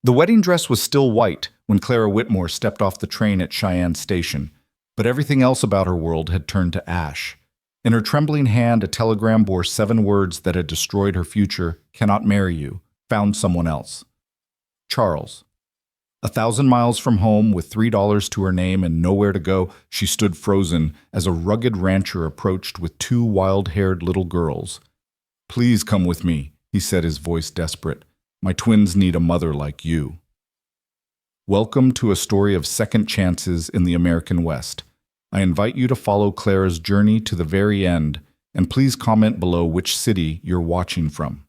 The wedding dress was still white when Clara Whitmore stepped off the train at Cheyenne Station, but everything else about her world had turned to ash. In her trembling hand, a telegram bore 7 words that had destroyed her future: cannot marry you, found someone else. Charles. 1,000 miles from home, with $3 to her name and nowhere to go, she stood frozen as a rugged rancher approached with 2 wild-haired little girls. Please come with me, he said, his voice desperate. My twins need a mother like you. Welcome to a story of second chances in the American West. I invite you to follow Clara's journey to the very end, and please comment below which city you're watching from.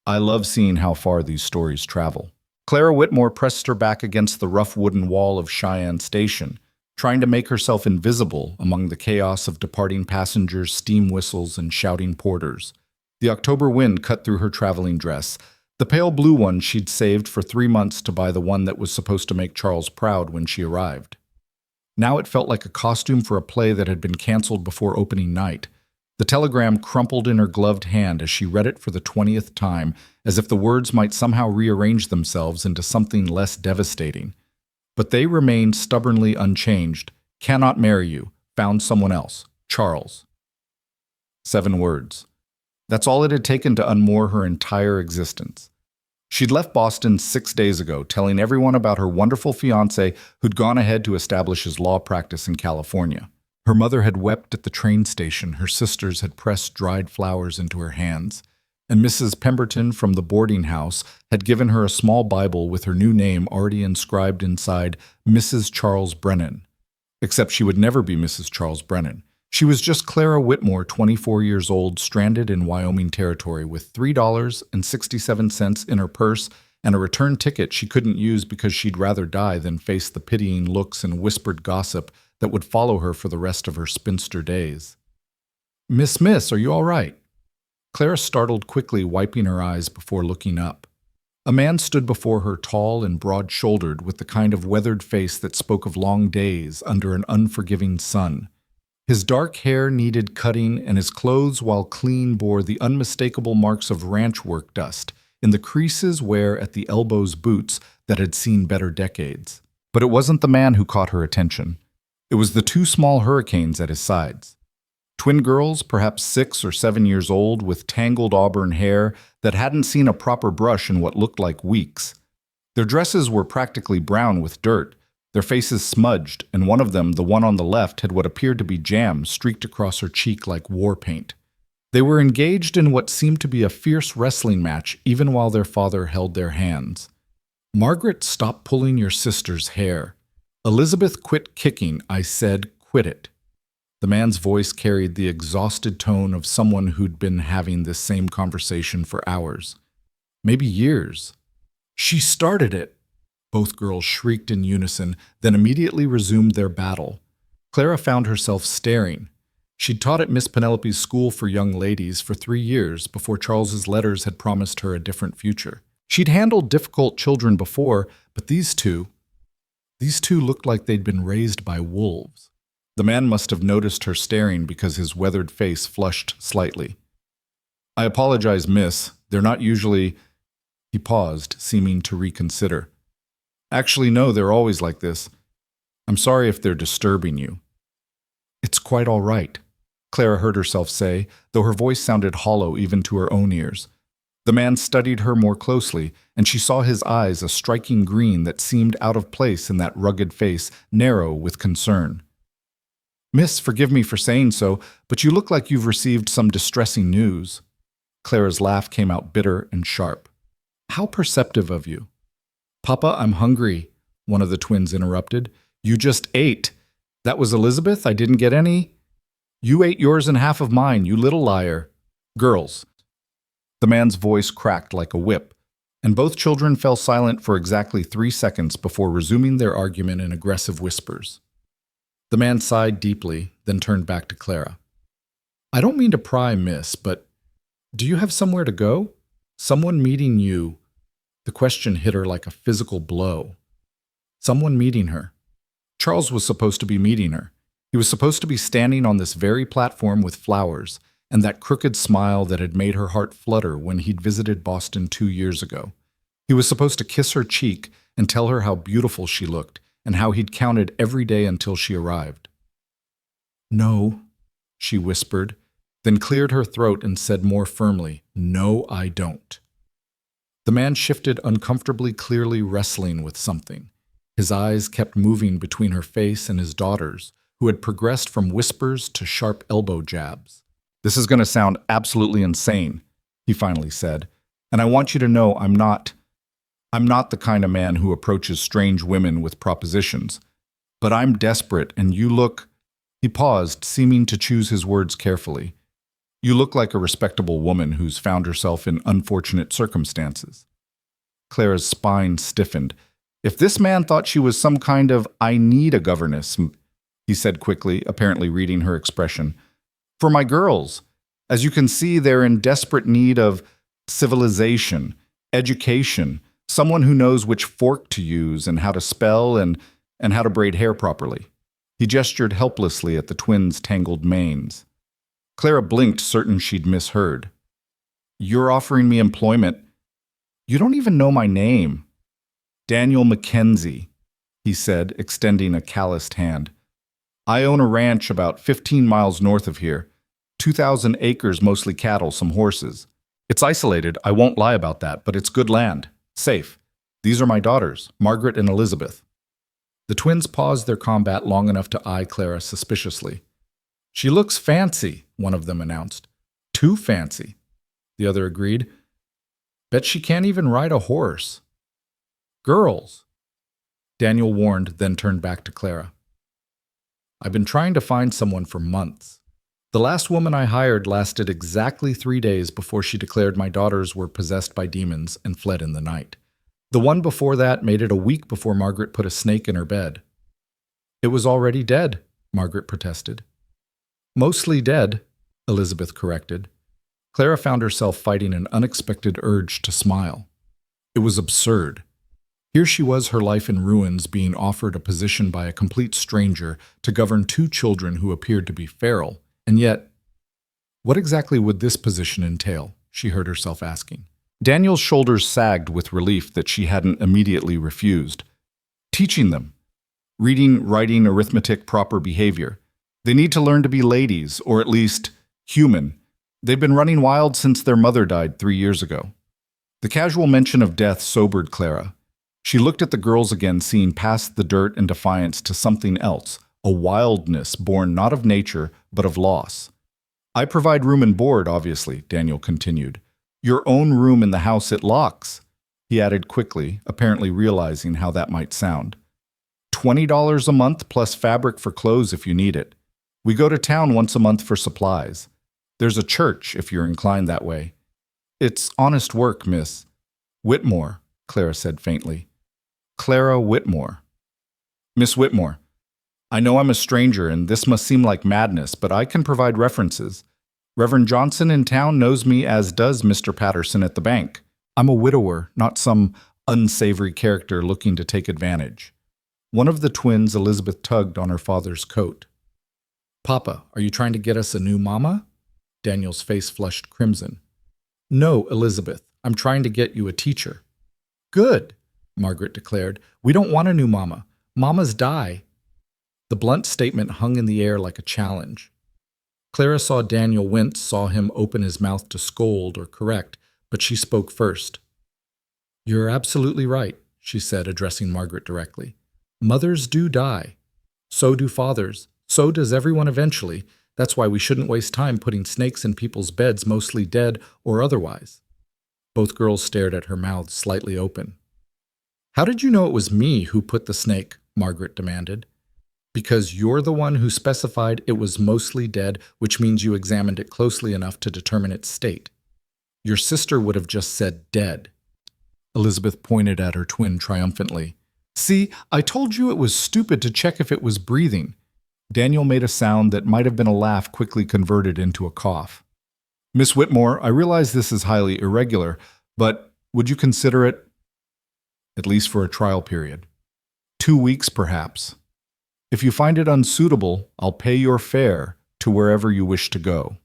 I love seeing how far these stories travel. Clara Whitmore pressed her back against the rough wooden wall of Cheyenne Station, trying to make herself invisible among the chaos of departing passengers, steam whistles, and shouting porters. The October wind cut through her traveling dress, the pale blue one she'd saved for 3 months to buy the one that was supposed to make Charles proud when she arrived. Now it felt like a costume for a play that had been canceled before opening night. The telegram crumpled in her gloved hand as she read it for the 20th time, as if the words might somehow rearrange themselves into something less devastating. But they remained stubbornly unchanged. Cannot marry you. Found someone else. Charles. 7 words. That's all it had taken to unmoor her entire existence. She'd left Boston 6 days ago, telling everyone about her wonderful fiancé who'd gone ahead to establish his law practice in California. Her mother had wept at the train station, her sisters had pressed dried flowers into her hands, and Mrs. Pemberton from the boarding house had given her a small Bible with her new name already inscribed inside, Mrs. Charles Brennan. Except she would never be Mrs. Charles Brennan. She was just Clara Whitmore, 24 years old, stranded in Wyoming territory with $3.67 in her purse and a return ticket she couldn't use because she'd rather die than face the pitying looks and whispered gossip that would follow her for the rest of her spinster days. Miss, are you all right? Clara startled quickly, wiping her eyes before looking up. A man stood before her, tall and broad-shouldered, with the kind of weathered face that spoke of long days under an unforgiving sun. His dark hair needed cutting, and his clothes, while clean, bore the unmistakable marks of ranch work dust, in the creases where, at the elbows, boots that had seen better decades. But it wasn't the man who caught her attention. It was the 2 small hurricanes at his sides. Twin girls, perhaps 6 or 7 years old, with tangled auburn hair that hadn't seen a proper brush in what looked like weeks. Their dresses were practically brown with dirt, their faces smudged, and one of them, the one on the left, had what appeared to be jam streaked across her cheek like war paint. They were engaged in what seemed to be a fierce wrestling match, even while their father held their hands. Margaret, stop pulling your sister's hair. Elizabeth, quit kicking. I said, quit it. The man's voice carried the exhausted tone of someone who'd been having this same conversation for hours. Maybe years. She started it. Both girls shrieked in unison, then immediately resumed their battle. Clara found herself staring. She'd taught at Miss Penelope's school for young ladies for 3 years before Charles's letters had promised her a different future. She'd handled difficult children before, but these two looked like they'd been raised by wolves. The man must have noticed her staring because his weathered face flushed slightly. I apologize, miss. They're not usually... He paused, seeming to reconsider. Actually, no, they're always like this. I'm sorry if they're disturbing you. It's quite all right, Clara heard herself say, though her voice sounded hollow even to her own ears. The man studied her more closely, and she saw his eyes, a striking green that seemed out of place in that rugged face, narrow with concern. Miss, forgive me for saying so, but you look like you've received some distressing news. Clara's laugh came out bitter and sharp. How perceptive of you. Papa, I'm hungry, one of the twins interrupted. You just ate. That was Elizabeth? I didn't get any. You ate yours and half of mine, you little liar. Girls. The man's voice cracked like a whip, and both children fell silent for exactly 3 seconds before resuming their argument in aggressive whispers. The man sighed deeply, then turned back to Clara. I don't mean to pry, miss, but do you have somewhere to go? Someone meeting you. The question hit her like a physical blow. Someone meeting her. Charles was supposed to be meeting her. He was supposed to be standing on this very platform with flowers and that crooked smile that had made her heart flutter when he'd visited Boston 2 years ago. He was supposed to kiss her cheek and tell her how beautiful she looked and how he'd counted every day until she arrived. "No," she whispered, then cleared her throat and said more firmly, "No, I don't." The man shifted uncomfortably, clearly wrestling with something. His eyes kept moving between her face and his daughter's, who had progressed from whispers to sharp elbow jabs. "This is going to sound absolutely insane," he finally said, "and I want you to know I'm not the kind of man who approaches strange women with propositions. But I'm desperate, and you look—" He paused, seeming to choose his words carefully. "You look like a respectable woman who's found herself in unfortunate circumstances." Clara's spine stiffened. If this man thought she was some kind of "I need a governess," he said quickly, apparently reading her expression. "For my girls. As you can see, they're in desperate need of civilization, education, someone who knows which fork to use and how to spell and how to braid hair properly." He gestured helplessly at the twins' tangled manes. Clara blinked, certain she'd misheard. "You're offering me employment. You don't even know my name." "Daniel Mackenzie," he said, extending a calloused hand. "I own a ranch about 15 miles north of here. 2,000 acres, mostly cattle, some horses. It's isolated, I won't lie about that, but it's good land. Safe. These are my daughters, Margaret and Elizabeth." The twins paused their combat long enough to eye Clara suspiciously. "She looks fancy," one of them announced. "Too fancy," the other agreed. "Bet she can't even ride a horse." "Girls," Daniel warned, then turned back to Clara. "I've been trying to find someone for months. The last woman I hired lasted exactly 3 days before she declared my daughters were possessed by demons and fled in the night. The one before that made it a week before Margaret put a snake in her bed." "It was already dead," Margaret protested. "Mostly dead," Elizabeth corrected. Clara found herself fighting an unexpected urge to smile. It was absurd. Here she was, her life in ruins, being offered a position by a complete stranger to govern 2 children who appeared to be feral. And yet, what exactly would this position entail? She heard herself asking. Daniel's shoulders sagged with relief that she hadn't immediately refused. "Teaching them. Reading, writing, arithmetic, proper behavior. They need to learn to be ladies, or at least human. They've been running wild since their mother died 3 years ago." The casual mention of death sobered Clara. She looked at the girls again, seeing past the dirt and defiance to something else, a wildness born not of nature, but of loss. "I provide room and board, obviously," Daniel continued. "Your own room in the house it locks," he added quickly, apparently realizing how that might sound. $20 a month plus fabric for clothes if you need it. We go to town once a month for supplies. There's a church if you're inclined that way. It's honest work, Miss Whitmore," Clara said faintly. "Clara Whitmore." "Miss Whitmore, I know I'm a stranger and this must seem like madness, but I can provide references. Reverend Johnson in town knows me, as does Mr. Patterson at the bank. I'm a widower, not some unsavory character looking to take advantage." One of the twins, Elizabeth, tugged on her father's coat. "Papa, are you trying to get us a new mama?" Daniel's face flushed crimson. "No, Elizabeth, I'm trying to get you a teacher." "Good," Margaret declared. "We don't want a new mama. Mamas die." The blunt statement hung in the air like a challenge. Clara saw Daniel wince, saw him open his mouth to scold or correct, but she spoke first. "You're absolutely right," she said, addressing Margaret directly. "Mothers do die. So do fathers. So does everyone eventually. That's why we shouldn't waste time putting snakes in people's beds, mostly dead or otherwise." Both girls stared at her mouths slightly open. "How did you know it was me who put the snake?" Margaret demanded. "Because you're the one who specified it was mostly dead, which means you examined it closely enough to determine its state. Your sister would have just said dead." Elizabeth pointed at her twin triumphantly. "See, I told you it was stupid to check if it was breathing." Daniel made a sound that might have been a laugh quickly converted into a cough. "Miss Whitmore, I realize this is highly irregular, but would you consider it, at least for a trial period? 2 weeks, perhaps. If you find it unsuitable, I'll pay your fare to wherever you wish to go."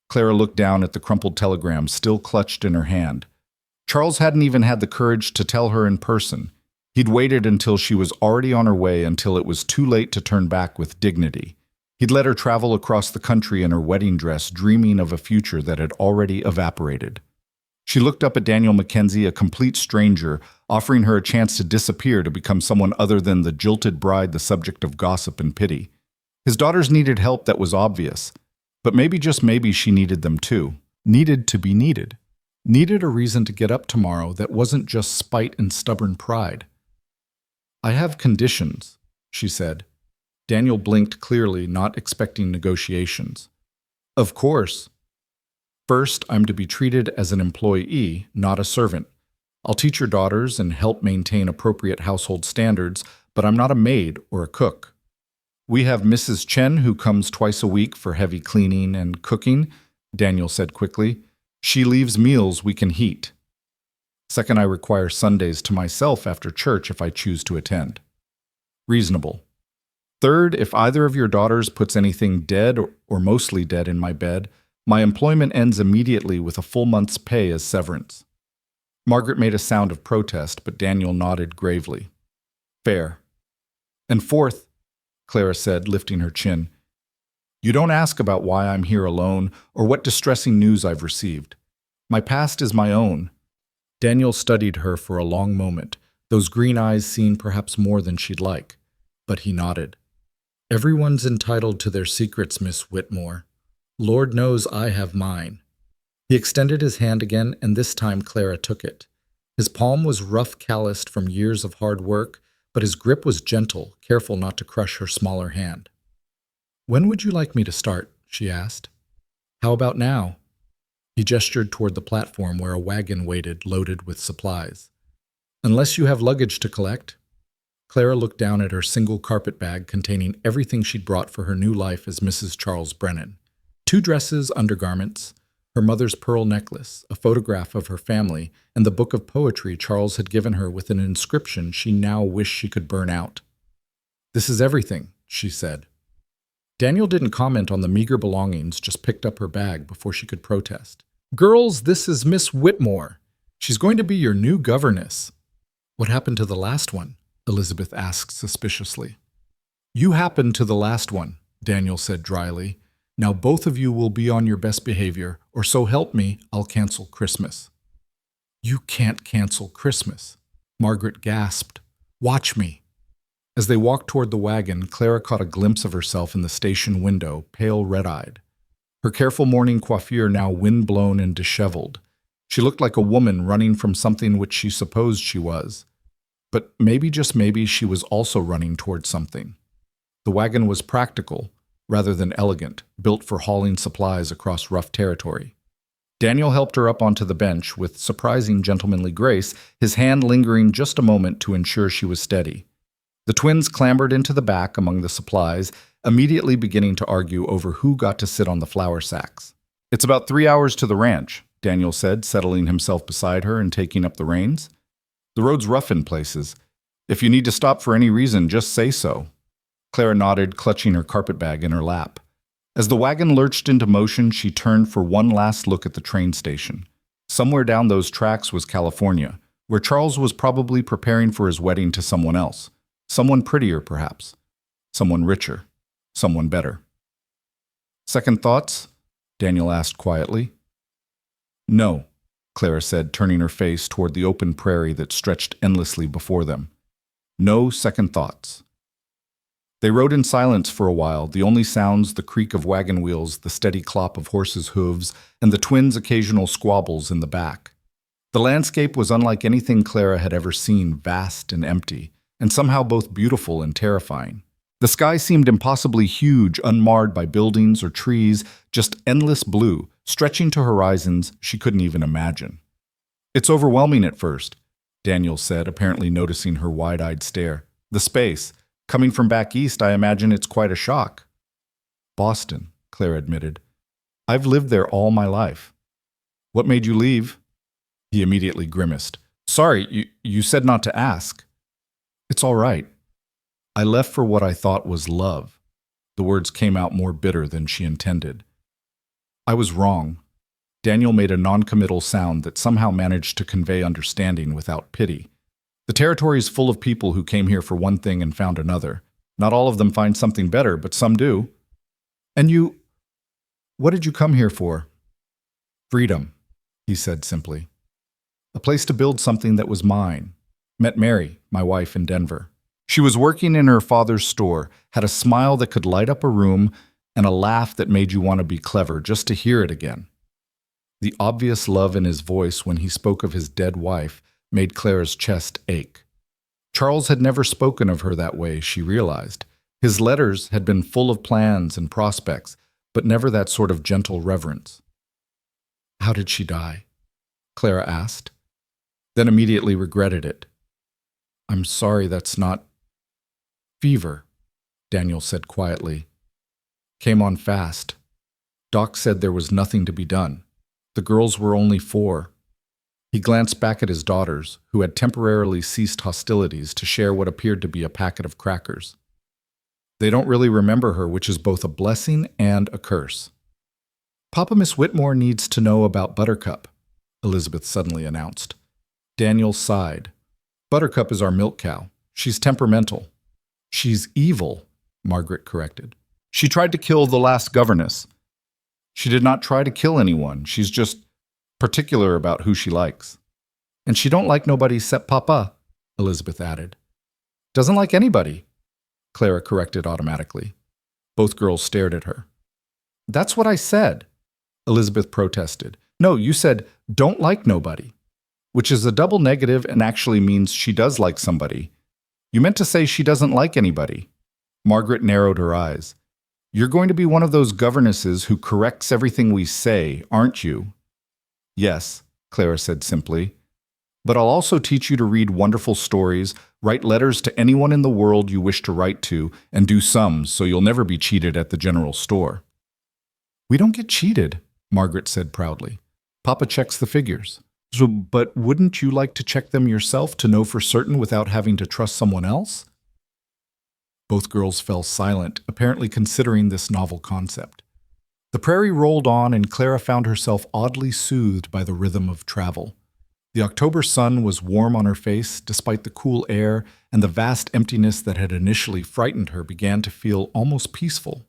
Clara looked down at the crumpled telegram still clutched in her hand. Charles hadn't even had the courage to tell her in person. He'd waited until she was already on her way, until it was too late to turn back with dignity. He'd let her travel across the country in her wedding dress, dreaming of a future that had already evaporated. She looked up at Daniel Mackenzie, a complete stranger, offering her a chance to disappear, to become someone other than the jilted bride, the subject of gossip and pity. His daughters needed help, that was obvious. But maybe, just maybe, she needed them too. Needed to be needed. Needed a reason to get up tomorrow that wasn't just spite and stubborn pride. "I have conditions," she said. Daniel blinked clearly, not expecting negotiations. "Of course. First, I'm to be treated as an employee, not a servant. I'll teach your daughters and help maintain appropriate household standards, but I'm not a maid or a cook. We have Mrs. Chen, who comes twice a week for heavy cleaning and cooking," Daniel said quickly. "She leaves meals we can heat. Second, I require Sundays to myself after church if I choose to attend." "Reasonable. Third, if either of your daughters puts anything dead or mostly dead in my bed, my employment ends immediately with a full month's pay as severance." Margaret made a sound of protest, but Daniel nodded gravely. "Fair. And fourth," Clara said, lifting her chin, "you don't ask about why I'm here alone or what distressing news I've received. My past is my own." Daniel studied her for a long moment, those green eyes seeing perhaps more than she'd like, but he nodded. "Everyone's entitled to their secrets, Miss Whitmore. Lord knows I have mine." He extended his hand again, and this time Clara took it. His palm was rough, calloused from years of hard work, but his grip was gentle, careful not to crush her smaller hand. "When would you like me to start?" she asked. "How about now?" He gestured toward the platform where a wagon waited, loaded with supplies. "Unless you have luggage to collect." Clara looked down at her single carpet bag containing everything she'd brought for her new life as Mrs. Charles Brennan. 2 dresses, undergarments, her mother's pearl necklace, a photograph of her family, and the book of poetry Charles had given her with an inscription she now wished she could burn out. "This is everything," she said. Daniel didn't comment on the meager belongings, just picked up her bag before she could protest. "Girls, this is Miss Whitmore. She's going to be your new governess." "What happened to the last one?" Elizabeth asked suspiciously. "You happened to the last one," Daniel said dryly. "Now both of you will be on your best behavior, or so help me, I'll cancel Christmas." "You can't cancel Christmas," Margaret gasped. "Watch me." As they walked toward the wagon, Clara caught a glimpse of herself in the station window, pale red-eyed. Her careful morning coiffure now wind-blown and disheveled. She looked like a woman running from something which she supposed she was. But maybe, just maybe, she was also running toward something. The wagon was practical, rather than elegant, built for hauling supplies across rough territory. Daniel helped her up onto the bench with surprising gentlemanly grace, his hand lingering just a moment to ensure she was steady. The twins clambered into the back among the supplies, immediately beginning to argue over who got to sit on the flour sacks. "It's about 3 hours to the ranch," Daniel said, settling himself beside her and taking up the reins. "The road's rough in places. If you need to stop for any reason, just say so." Clara nodded, clutching her carpet bag in her lap. As the wagon lurched into motion, she turned for one last look at the train station. Somewhere down those tracks was California, where Charles was probably preparing for his wedding to someone else. Someone prettier, perhaps. Someone richer. Someone better. "Second thoughts?" Daniel asked quietly. "No," Clara said, turning her face toward the open prairie that stretched endlessly before them. "No second thoughts." They rode in silence for a while, the only sounds the creak of wagon wheels, the steady clop of horses' hooves, and the twins' occasional squabbles in the back. The landscape was unlike anything Clara had ever seen, vast and empty, and somehow both beautiful and terrifying. The sky seemed impossibly huge, unmarred by buildings or trees, just endless blue, stretching to horizons she couldn't even imagine. "It's overwhelming at first," Daniel said, apparently noticing her wide-eyed stare. "The space. Coming from back east, I imagine it's quite a shock." "Boston," Clara admitted. "I've lived there all my life." "What made you leave?" He immediately grimaced. "Sorry, you said not to ask." "It's all right. I left for what I thought was love." The words came out more bitter than she intended. "I was wrong." Daniel made a noncommittal sound that somehow managed to convey understanding without pity. The territory is full of people who came here for one thing and found another. Not all of them find something better, but some do. And you... what did you come here for? Freedom, he said simply. A place to build something that was mine. Met Mary, my wife, in Denver. She was working in her father's store, had a smile that could light up a room, and a laugh that made you want to be clever just to hear it again. The obvious love in his voice when he spoke of his dead wife made Clara's chest ache. Charles had never spoken of her that way, she realized. His letters had been full of plans and prospects, but never that sort of gentle reverence. How did she die? Clara asked, then immediately regretted it. I'm sorry that's not... Fever, Daniel said quietly. Came on fast. Doc said there was nothing to be done. The girls were only 4. He glanced back at his daughters, who had temporarily ceased hostilities to share what appeared to be a packet of crackers. They don't really remember her, which is both a blessing and a curse. Papa Miss Whitmore needs to know about Buttercup, Elizabeth suddenly announced. Daniel sighed. Buttercup is our milk cow. She's temperamental. She's evil, Margaret corrected. She tried to kill the last governess. She did not try to kill anyone. She's just particular about who she likes. And she don't like nobody except Papa, Elizabeth added. Doesn't like anybody, Clara corrected automatically. Both girls stared at her. That's what I said, Elizabeth protested. No, you said, don't like nobody, which is a double negative and actually means she does like somebody. You meant to say she doesn't like anybody. Margaret narrowed her eyes. You're going to be one of those governesses who corrects everything we say, aren't you? Yes, Clara said simply. But I'll also teach you to read wonderful stories, write letters to anyone in the world you wish to write to, and do sums so you'll never be cheated at the general store. We don't get cheated, Margaret said proudly. Papa checks the figures. But wouldn't you like to check them yourself to know for certain without having to trust someone else? Both girls fell silent, apparently considering this novel concept. The prairie rolled on, and Clara found herself oddly soothed by the rhythm of travel. The October sun was warm on her face, despite the cool air, and the vast emptiness that had initially frightened her began to feel almost peaceful.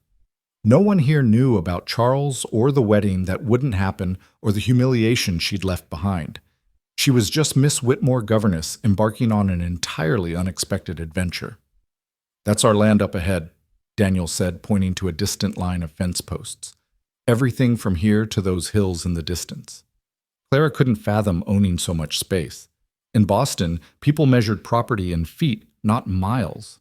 No one here knew about Charles or the wedding that wouldn't happen or the humiliation she'd left behind. She was just Miss Whitmore governess embarking on an entirely unexpected adventure. That's our land up ahead, Daniel said, pointing to a distant line of fence posts. Everything from here to those hills in the distance. Clara couldn't fathom owning so much space. In Boston, people measured property in feet, not miles.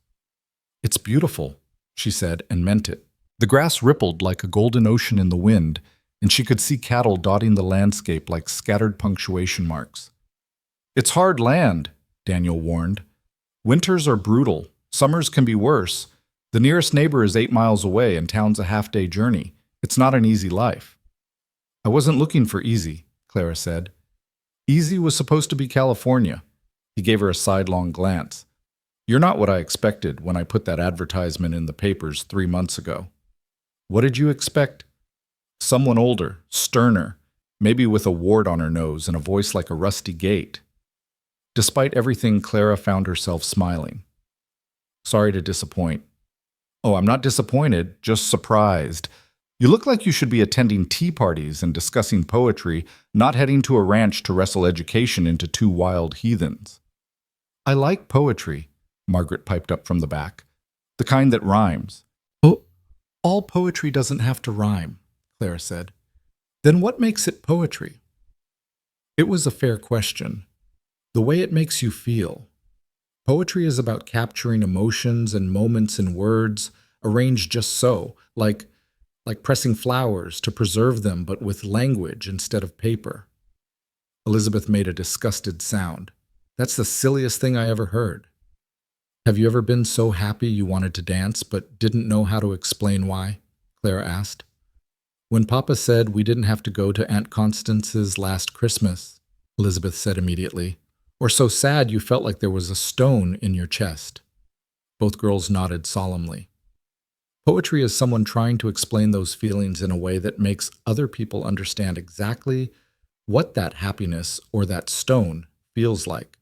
It's beautiful, she said, and meant it. The grass rippled like a golden ocean in the wind, and she could see cattle dotting the landscape like scattered punctuation marks. It's hard land, Daniel warned. Winters are brutal. Summers can be worse. The nearest neighbor is 8 miles away, and town's a half-day journey. It's not an easy life. I wasn't looking for easy, Clara said. Easy was supposed to be California. He gave her a sidelong glance. You're not what I expected when I put that advertisement in the papers 3 months ago. What did you expect? Someone older, sterner, maybe with a wart on her nose and a voice like a rusty gate. Despite everything, Clara found herself smiling. Sorry to disappoint. Oh, I'm not disappointed, just surprised. You look like you should be attending tea parties and discussing poetry, not heading to a ranch to wrestle education into 2 wild heathens. I like poetry, Margaret piped up from the back. The kind that rhymes. Oh, all poetry doesn't have to rhyme, Clara said. Then what makes it poetry? It was a fair question. The way it makes you feel. Poetry is about capturing emotions and moments in words, arranged just so, like pressing flowers to preserve them but with language instead of paper. Elizabeth made a disgusted sound. That's the silliest thing I ever heard. Have you ever been so happy you wanted to dance but didn't know how to explain why? Clara asked. When Papa said we didn't have to go to Aunt Constance's last Christmas, Elizabeth said immediately. Or so sad you felt like there was a stone in your chest. Both girls nodded solemnly. Poetry is someone trying to explain those feelings in a way that makes other people understand exactly what that happiness or that stone feels like.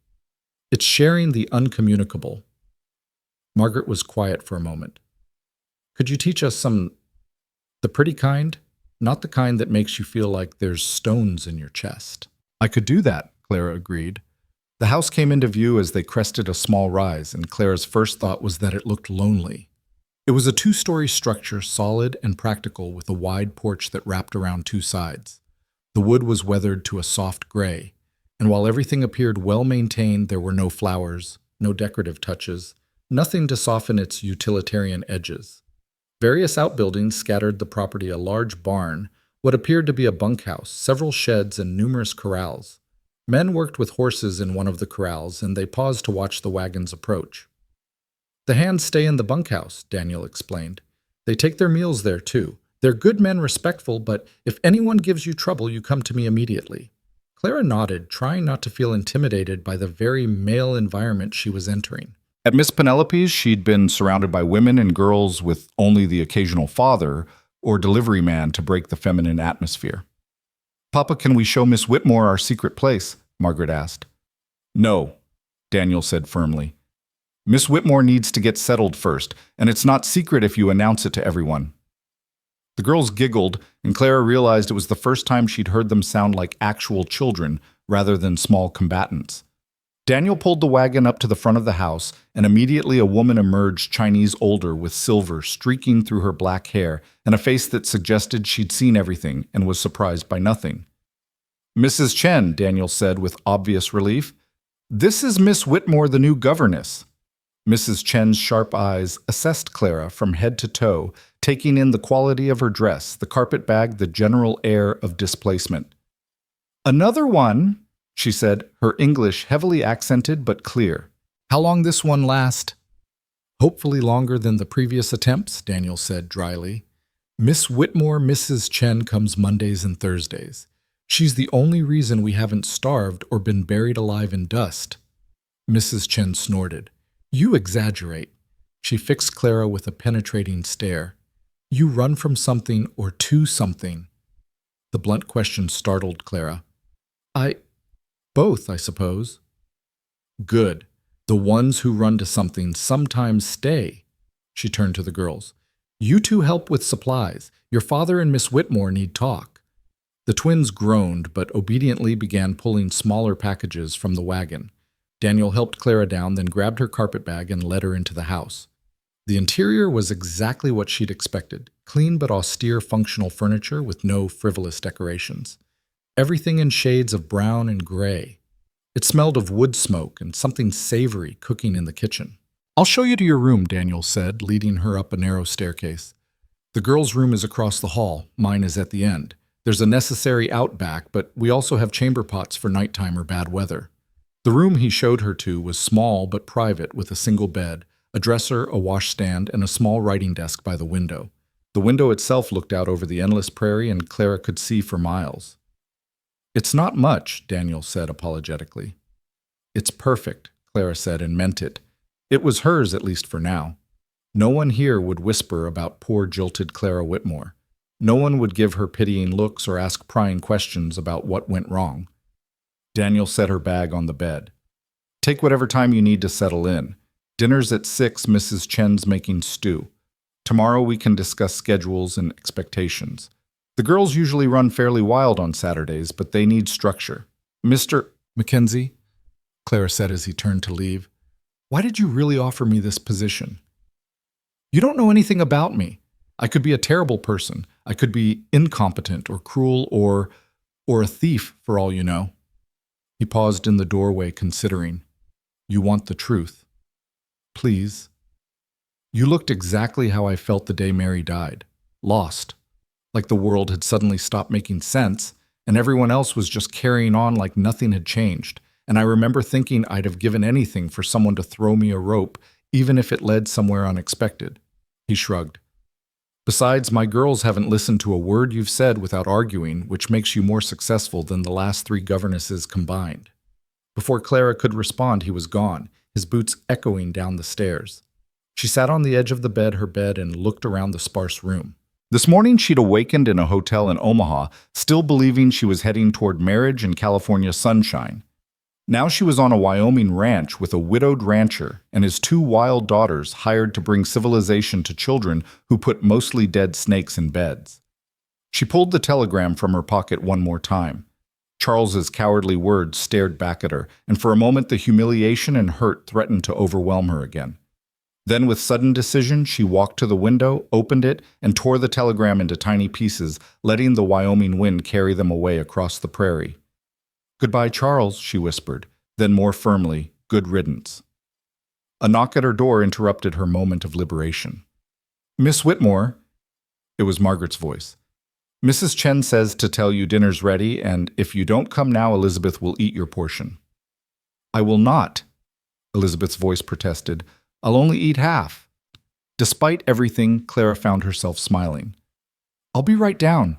It's sharing the uncommunicable. Margaret was quiet for a moment. Could you teach us the pretty kind? Not the kind that makes you feel like there's stones in your chest. I could do that, Clara agreed. The house came into view as they crested a small rise, and Clara's first thought was that it looked lonely. It was a two-story structure, solid and practical, with a wide porch that wrapped around two sides. The wood was weathered to a soft gray, and while everything appeared well-maintained, there were no flowers, no decorative touches, nothing to soften its utilitarian edges. Various outbuildings scattered the property: a large barn, what appeared to be a bunkhouse, several sheds, and numerous corrals. Men worked with horses in one of the corrals, and they paused to watch the wagons approach. "The hands stay in the bunkhouse," Daniel explained. "They take their meals there, too. They're good men, respectful, but if anyone gives you trouble, you come to me immediately." Clara nodded, trying not to feel intimidated by the very male environment she was entering. At Miss Penelope's, she'd been surrounded by women and girls with only the occasional father or delivery man to break the feminine atmosphere. "Papa, can we show Miss Whitmore our secret place?" Margaret asked. "No," Daniel said firmly. "Miss Whitmore needs to get settled first, and it's not secret if you announce it to everyone." The girls giggled, and Clara realized it was the first time she'd heard them sound like actual children rather than small combatants. Daniel pulled the wagon up to the front of the house, and immediately a woman emerged, Chinese older, with silver streaking through her black hair and a face that suggested she'd seen everything and was surprised by nothing. "Mrs. Chen," Daniel said with obvious relief, "this is Miss Whitmore, the new governess." Mrs. Chen's sharp eyes assessed Clara from head to toe, taking in the quality of her dress, the carpet bag, the general air of displacement. "Another one," she said, her English heavily accented but clear. "How long this one last?" "Hopefully longer than the previous attempts," Daniel said dryly. "Miss Whitmore, Mrs. Chen, comes Mondays and Thursdays. She's the only reason we haven't starved or been buried alive in dust." Mrs. Chen snorted. "You exaggerate." She fixed Clara with a penetrating stare. "You run from something or to something." The blunt question startled Clara. Both, I suppose." "Good. The ones who run to something sometimes stay." She turned to the girls. "You two help with supplies. Your father and Miss Whitmore need talk." The twins groaned, but obediently began pulling smaller packages from the wagon. Daniel helped Clara down, then grabbed her carpet bag and led her into the house. The interior was exactly what she'd expected: clean but austere functional furniture with no frivolous decorations. Everything in shades of brown and gray. It smelled of wood smoke and something savory cooking in the kitchen. "I'll show you to your room," Daniel said, leading her up a narrow staircase. "The girls' room is across the hall. Mine is at the end. There's a necessary out back, but we also have chamber pots for nighttime or bad weather." The room he showed her to was small but private, with a single bed, a dresser, a washstand, and a small writing desk by the window. The window itself looked out over the endless prairie, and Clara could see for miles. "It's not much," Daniel said apologetically. "It's perfect," Clara said, and meant it. It was hers, at least for now. No one here would whisper about poor jilted Clara Whitmore. No one would give her pitying looks or ask prying questions about what went wrong. Daniel set her bag on the bed. "Take whatever time you need to settle in. Dinner's at 6, Mrs. Chen's making stew. Tomorrow we can discuss schedules and expectations. The girls usually run fairly wild on Saturdays, but they need structure." "Mr. Mackenzie," Clara said as he turned to leave, "why did you really offer me this position? You don't know anything about me. I could be a terrible person. I could be incompetent or cruel or a thief, for all you know." He paused in the doorway, considering. "You want the truth. Please." "You looked exactly how I felt the day Mary died. Lost. Like the world had suddenly stopped making sense, and everyone else was just carrying on like nothing had changed. And I remember thinking I'd have given anything for someone to throw me a rope, even if it led somewhere unexpected." He shrugged. "Besides, my girls haven't listened to a word you've said without arguing, which makes you more successful than the last 3 governesses combined." Before Clara could respond, he was gone, his boots echoing down the stairs. She sat on the edge of her bed, and looked around the sparse room. This morning she'd awakened in a hotel in Omaha, still believing she was heading toward marriage and California sunshine. Now she was on a Wyoming ranch with a widowed rancher and his two wild daughters hired to bring civilization to children who put mostly dead snakes in beds. She pulled the telegram from her pocket one more time. Charles's cowardly words stared back at her, and for a moment the humiliation and hurt threatened to overwhelm her again. Then, with sudden decision, she walked to the window, opened it, and tore the telegram into tiny pieces, letting the Wyoming wind carry them away across the prairie. "Goodbye, Charles," she whispered, then more firmly, "Good riddance." A knock at her door interrupted her moment of liberation. "Miss Whitmore," it was Margaret's voice. "Mrs. Chen says to tell you dinner's ready, and if you don't come now, Elizabeth will eat your portion." "I will not," Elizabeth's voice protested. "I'll only eat half." Despite everything, Clara found herself smiling. "I'll be right down."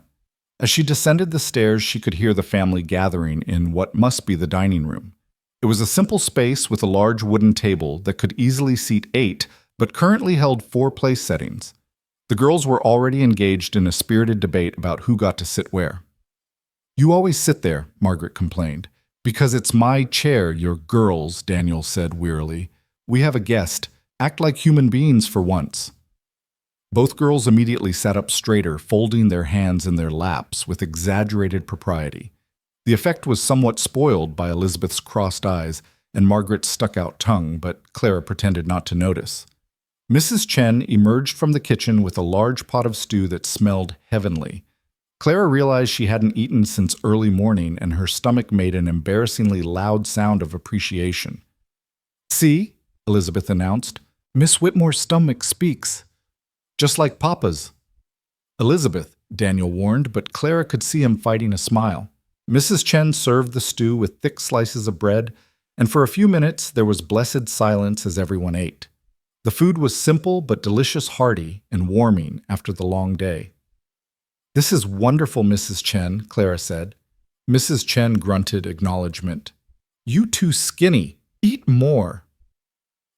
As she descended the stairs, she could hear the family gathering in what must be the dining room. It was a simple space with a large wooden table that could easily seat 8, but currently held 4 place settings. The girls were already engaged in a spirited debate about who got to sit where. "You always sit there," Margaret complained. "Because it's my chair, you're girls," Daniel said wearily. "We have a guest. Act like human beings for once." Both girls immediately sat up straighter, folding their hands in their laps with exaggerated propriety. The effect was somewhat spoiled by Elizabeth's crossed eyes and Margaret's stuck-out tongue, but Clara pretended not to notice. Mrs. Chen emerged from the kitchen with a large pot of stew that smelled heavenly. Clara realized she hadn't eaten since early morning, and her stomach made an embarrassingly loud sound of appreciation. "See," Elizabeth announced, "Miss Whitmore's stomach speaks. Just like Papa's." "Elizabeth," Daniel warned, but Clara could see him fighting a smile. Mrs. Chen served the stew with thick slices of bread, and for a few minutes there was blessed silence as everyone ate. The food was simple but delicious, hearty, and warming after the long day. "This is wonderful, Mrs. Chen," Clara said. Mrs. Chen grunted acknowledgement. "You too skinny. Eat more."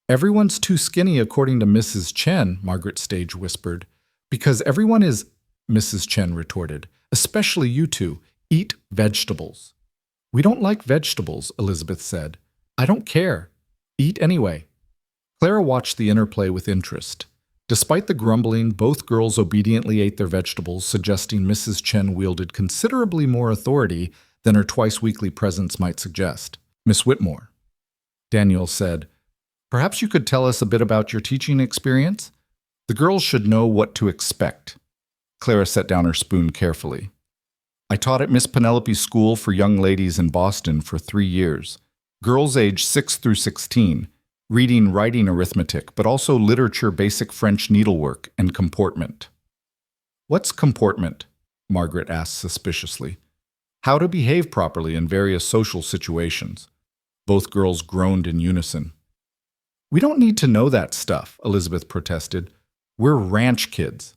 "Everyone's too skinny according to Mrs. Chen," Margaret Stage whispered. "Because everyone is," Mrs. Chen retorted. "Especially you two. Eat vegetables." "We don't like vegetables," Elizabeth said. "I don't care. Eat anyway." Clara watched the interplay with interest. Despite the grumbling, both girls obediently ate their vegetables, suggesting Mrs. Chen wielded considerably more authority than her twice-weekly presence might suggest. "Miss Whitmore," Daniel said, "perhaps you could tell us a bit about your teaching experience? The girls should know what to expect." Clara set down her spoon carefully. "I taught at Miss Penelope's School for Young Ladies in Boston for 3 years. Girls aged 6 through 16, reading, writing, arithmetic, but also literature, basic French needlework, and comportment." "What's comportment?" Margaret asked suspiciously. "How to behave properly in various social situations." Both girls groaned in unison. "We don't need to know that stuff," Elizabeth protested. "We're ranch kids."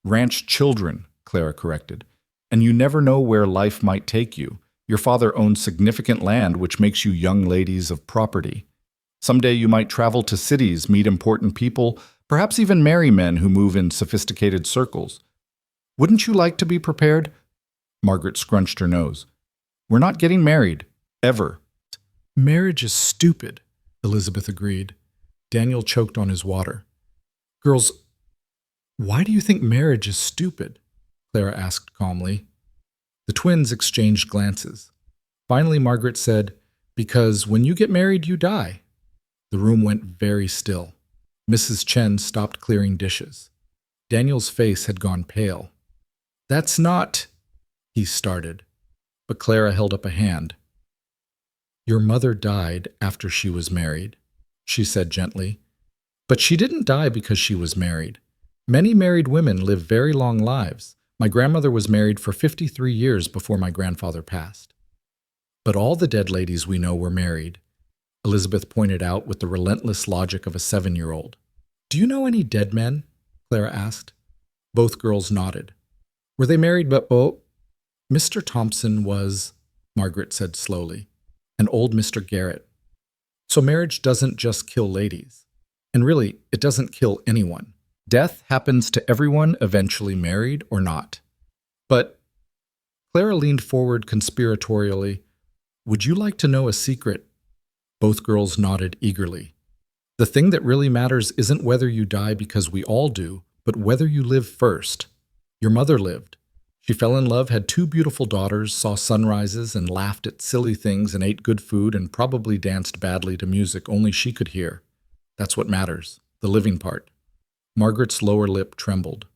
"Ranch children," Clara corrected. "And you never know where life might take you. Your father owns significant land, which makes you young ladies of property. Someday you might travel to cities, meet important people, perhaps even marry men who move in sophisticated circles. Wouldn't you like to be prepared?" Margaret scrunched her nose. "We're not getting married. Ever." "Marriage is stupid," Elizabeth agreed. Daniel choked on his water. "Girls, why do you think marriage is stupid?" Clara asked calmly. The twins exchanged glances. Finally, Margaret said, "Because when you get married, you die." The room went very still. Mrs. Chen stopped clearing dishes. Daniel's face had gone pale. "That's not," he started, but Clara held up a hand. "Your mother died after she was married," she said gently. "But she didn't die because she was married. Many married women live very long lives. My grandmother was married for 53 years before my grandfather passed. But all the dead ladies we know were married," Elizabeth pointed out with the relentless logic of a 7-year-old. "Do you know any dead men?" Clara asked. Both girls nodded. "Were they married but Mr. Thompson was," Margaret said slowly, "and old Mr. Garrett. So marriage doesn't just kill ladies. And really, it doesn't kill anyone. Death happens to everyone, eventually married or not. But Clara leaned forward conspiratorially. Would you like to know a secret? Both girls nodded eagerly. The thing that really matters isn't whether you die, because we all do, but whether you live first. Your mother lived. She fell in love, had 2 beautiful daughters, saw sunrises, and laughed at silly things, and ate good food, and probably danced badly to music only she could hear. That's what matters, the living part. Margaret's lower lip trembled.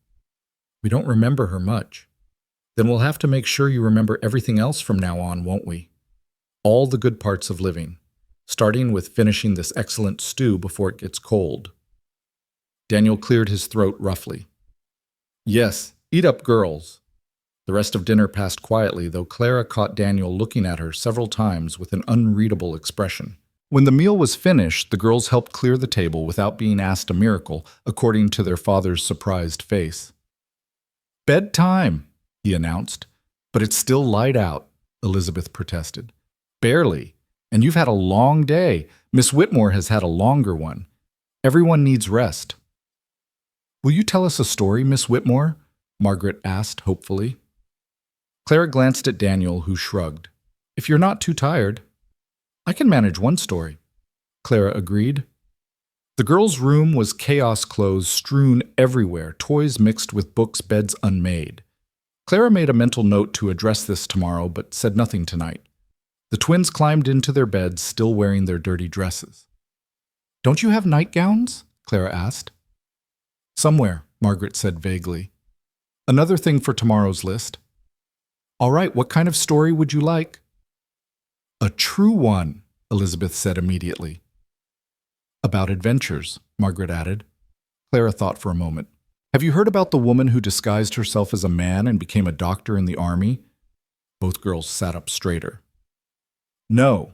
We don't remember her much. Then we'll have to make sure you remember everything else from now on, won't we? All the good parts of living, starting with finishing this excellent stew before it gets cold. Daniel cleared his throat roughly. Yes, eat up, girls. The rest of dinner passed quietly, though Clara caught Daniel looking at her several times with an unreadable expression. When the meal was finished, the girls helped clear the table without being asked a miracle, according to their father's surprised face. Bedtime, he announced. But it's still light out, Elizabeth protested. Barely. And you've had a long day. Miss Whitmore has had a longer one. Everyone needs rest. Will you tell us a story, Miss Whitmore? Margaret asked hopefully. Clara glanced at Daniel, who shrugged. If you're not too tired. I can manage one story, Clara agreed. The girls' room was chaos clothes strewn everywhere, toys mixed with books, beds unmade. Clara made a mental note to address this tomorrow, but said nothing tonight. The twins climbed into their beds, still wearing their dirty dresses. Don't you have nightgowns? Clara asked. Somewhere, Margaret said vaguely. Another thing for tomorrow's list. All right, what kind of story would you like? A true one, Elizabeth said immediately. About adventures, Margaret added. Clara thought for a moment. Have you heard about the woman who disguised herself as a man and became a doctor in the army? Both girls sat up straighter. No.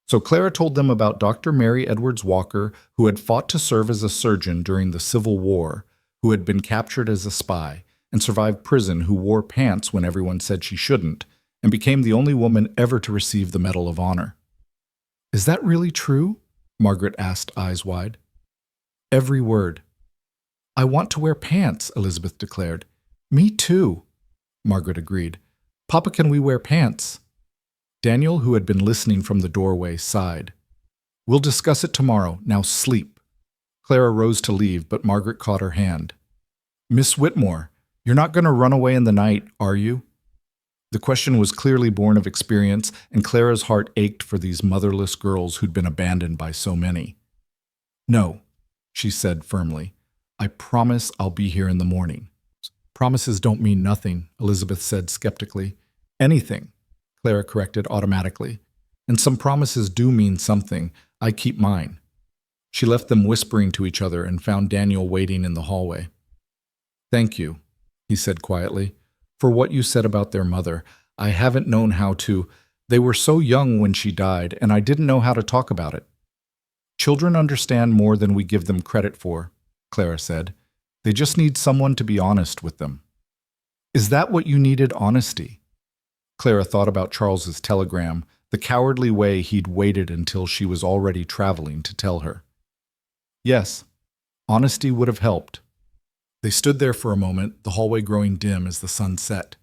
So Clara told them about Dr. Mary Edwards Walker, who had fought to serve as a surgeon during the Civil War, who had been captured as a spy, and survived prison, who wore pants when everyone said she shouldn't, and became the only woman ever to receive the Medal of Honor. Is that really true? Margaret asked, eyes wide. Every word. I want to wear pants, Elizabeth declared. Me too, Margaret agreed. Papa, can we wear pants? Daniel, who had been listening from the doorway, sighed. We'll discuss it tomorrow. Now sleep. Clara rose to leave, but Margaret caught her hand. Miss Whitmore, you're not going to run away in the night, are you? The question was clearly born of experience, and Clara's heart ached for these motherless girls who'd been abandoned by so many. No, she said firmly. I promise I'll be here in the morning. Promises don't mean nothing, Elizabeth said skeptically. Anything, Clara corrected automatically. And some promises do mean something. I keep mine. She left them whispering to each other and found Daniel waiting in the hallway. Thank you, he said quietly, for what you said about their mother. I haven't known how to. They were so young when she died, and I didn't know how to talk about it. Children understand more than we give them credit for, Clara said. They just need someone to be honest with them. Is that what you needed, honesty? Clara thought about Charles's telegram, the cowardly way he'd waited until she was already traveling to tell her. Yes, honesty would have helped. They stood there for a moment, the hallway growing dim as the sun set.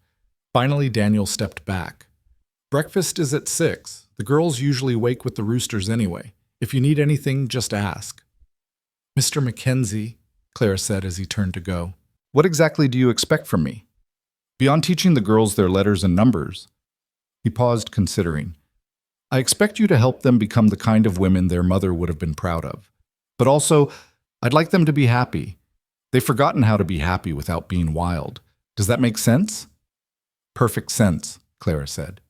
Finally, Daniel stepped back. Breakfast is at 6. The girls usually wake with the roosters anyway. If you need anything, just ask. Mr. Mackenzie, Clara said as he turned to go. What exactly do you expect from me? Beyond teaching the girls their letters and numbers. He paused, considering. I expect you to help them become the kind of women their mother would have been proud of. But also, I'd like them to be happy. They've forgotten how to be happy without being wild. Does that make sense? Perfect sense, Clara said.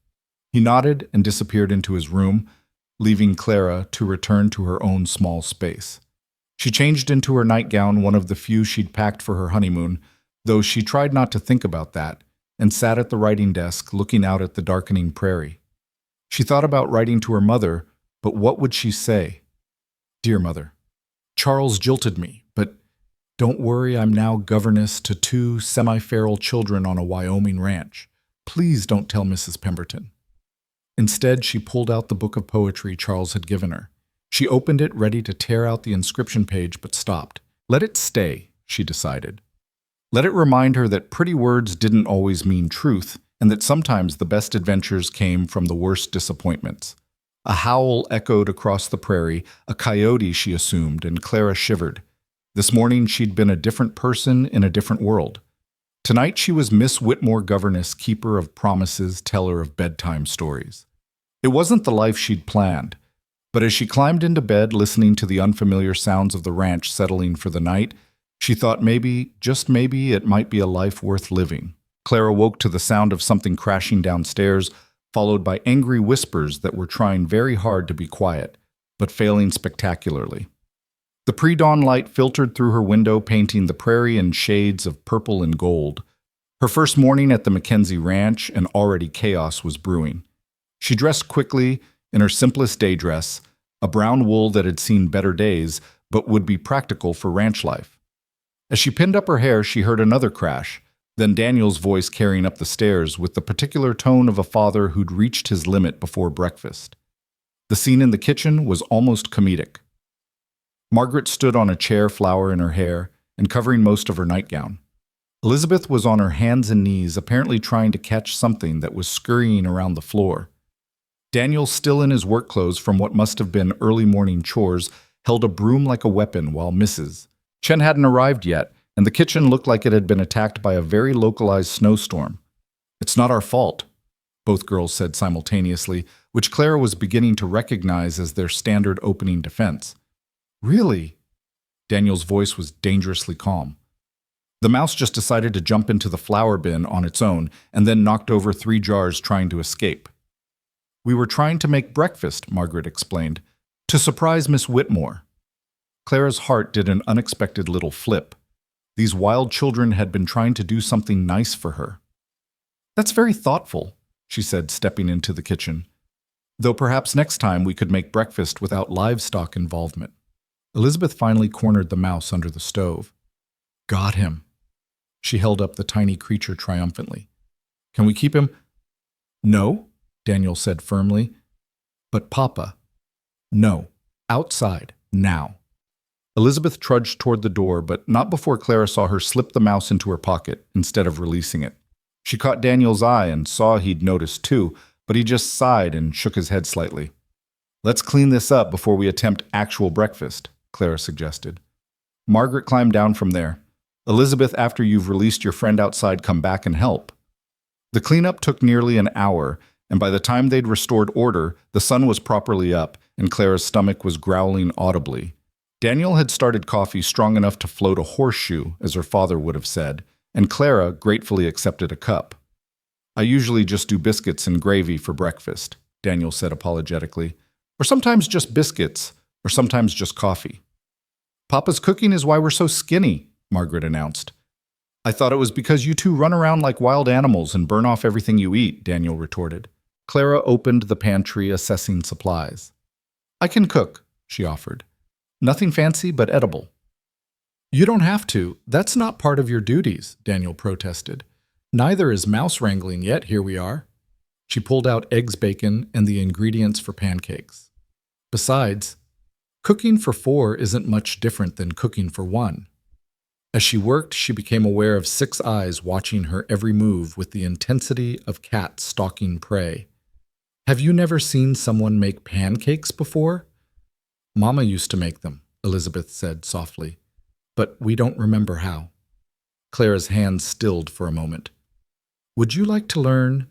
He nodded and disappeared into his room, leaving Clara to return to her own small space. She changed into her nightgown, one of the few she'd packed for her honeymoon, though she tried not to think about that, and sat at the writing desk looking out at the darkening prairie. She thought about writing to her mother, but what would she say? Dear Mother, Charles jilted me, but don't worry, I'm now governess to 2 semi-feral children on a Wyoming ranch. Please don't tell Mrs. Pemberton. Instead, she pulled out the book of poetry Charles had given her. She opened it, ready to tear out the inscription page, but stopped. Let it stay, she decided. Let it remind her that pretty words didn't always mean truth, and that sometimes the best adventures came from the worst disappointments. A howl echoed across the prairie, a coyote, she assumed, and Clara shivered. This morning she'd been a different person in a different world. Tonight she was Miss Whitmore, governess, keeper of promises, teller of bedtime stories. It wasn't the life she'd planned, but as she climbed into bed, listening to the unfamiliar sounds of the ranch settling for the night, she thought maybe, just maybe, it might be a life worth living. Clara woke to the sound of something crashing downstairs, followed by angry whispers that were trying very hard to be quiet, but failing spectacularly. The pre-dawn light filtered through her window, painting the prairie in shades of purple and gold. Her first morning at the Mackenzie Ranch, and already chaos was brewing. She dressed quickly in her simplest day dress, a brown wool that had seen better days, but would be practical for ranch life. As she pinned up her hair, she heard another crash, then Daniel's voice carrying up the stairs with the particular tone of a father who'd reached his limit before breakfast. The scene in the kitchen was almost comedic. Margaret stood on a chair, flower in her hair, and covering most of her nightgown. Elizabeth was on her hands and knees, apparently trying to catch something that was scurrying around the floor. Daniel, still in his work clothes from what must have been early morning chores, held a broom like a weapon while Mrs. Chen hadn't arrived yet, and the kitchen looked like it had been attacked by a very localized snowstorm. "It's not our fault," both girls said simultaneously, which Clara was beginning to recognize as their standard opening defense. "Really?" Daniel's voice was dangerously calm. "The mouse just decided to jump into the flour bin on its own and then knocked over 3 jars trying to escape." "We were trying to make breakfast," Margaret explained, "to surprise Miss Whitmore." Clara's heart did an unexpected little flip. These wild children had been trying to do something nice for her. "That's very thoughtful," she said, stepping into the kitchen. "Though perhaps next time we could make breakfast without livestock involvement." Elizabeth finally cornered the mouse under the stove. "Got him." She held up the tiny creature triumphantly. "Can we keep him?" "No," Daniel said firmly. "But Papa." "No. Outside. Now." Elizabeth trudged toward the door, but not before Clara saw her slip the mouse into her pocket instead of releasing it. She caught Daniel's eye and saw he'd noticed too, but he just sighed and shook his head slightly. "Let's clean this up before we attempt actual breakfast," Clara suggested. Margaret climbed down from there. "Elizabeth, after you've released your friend outside, come back and help." The cleanup took nearly an hour, and by the time they'd restored order, the sun was properly up, and Clara's stomach was growling audibly. Daniel had started coffee strong enough to float a horseshoe, as her father would have said, and Clara gratefully accepted a cup. "I usually just do biscuits and gravy for breakfast," Daniel said apologetically. "Or sometimes just biscuits, or sometimes just coffee." "Papa's cooking is why we're so skinny," Margaret announced. "I thought it was because you two run around like wild animals and burn off everything you eat," Daniel retorted. Clara opened the pantry, assessing supplies. "I can cook," she offered. "Nothing fancy, but edible." "You don't have to. That's not part of your duties," Daniel protested. "Neither is mouse wrangling yet, here we are." She pulled out eggs, bacon, and the ingredients for pancakes. "Besides, cooking for 4 isn't much different than cooking for 1. As she worked, she became aware of 6 eyes watching her every move with the intensity of cats stalking prey. "Have you never seen someone make pancakes before?" "Mama used to make them," Elizabeth said softly, "but we don't remember how." Clara's hands stilled for a moment. "Would you like to learn?"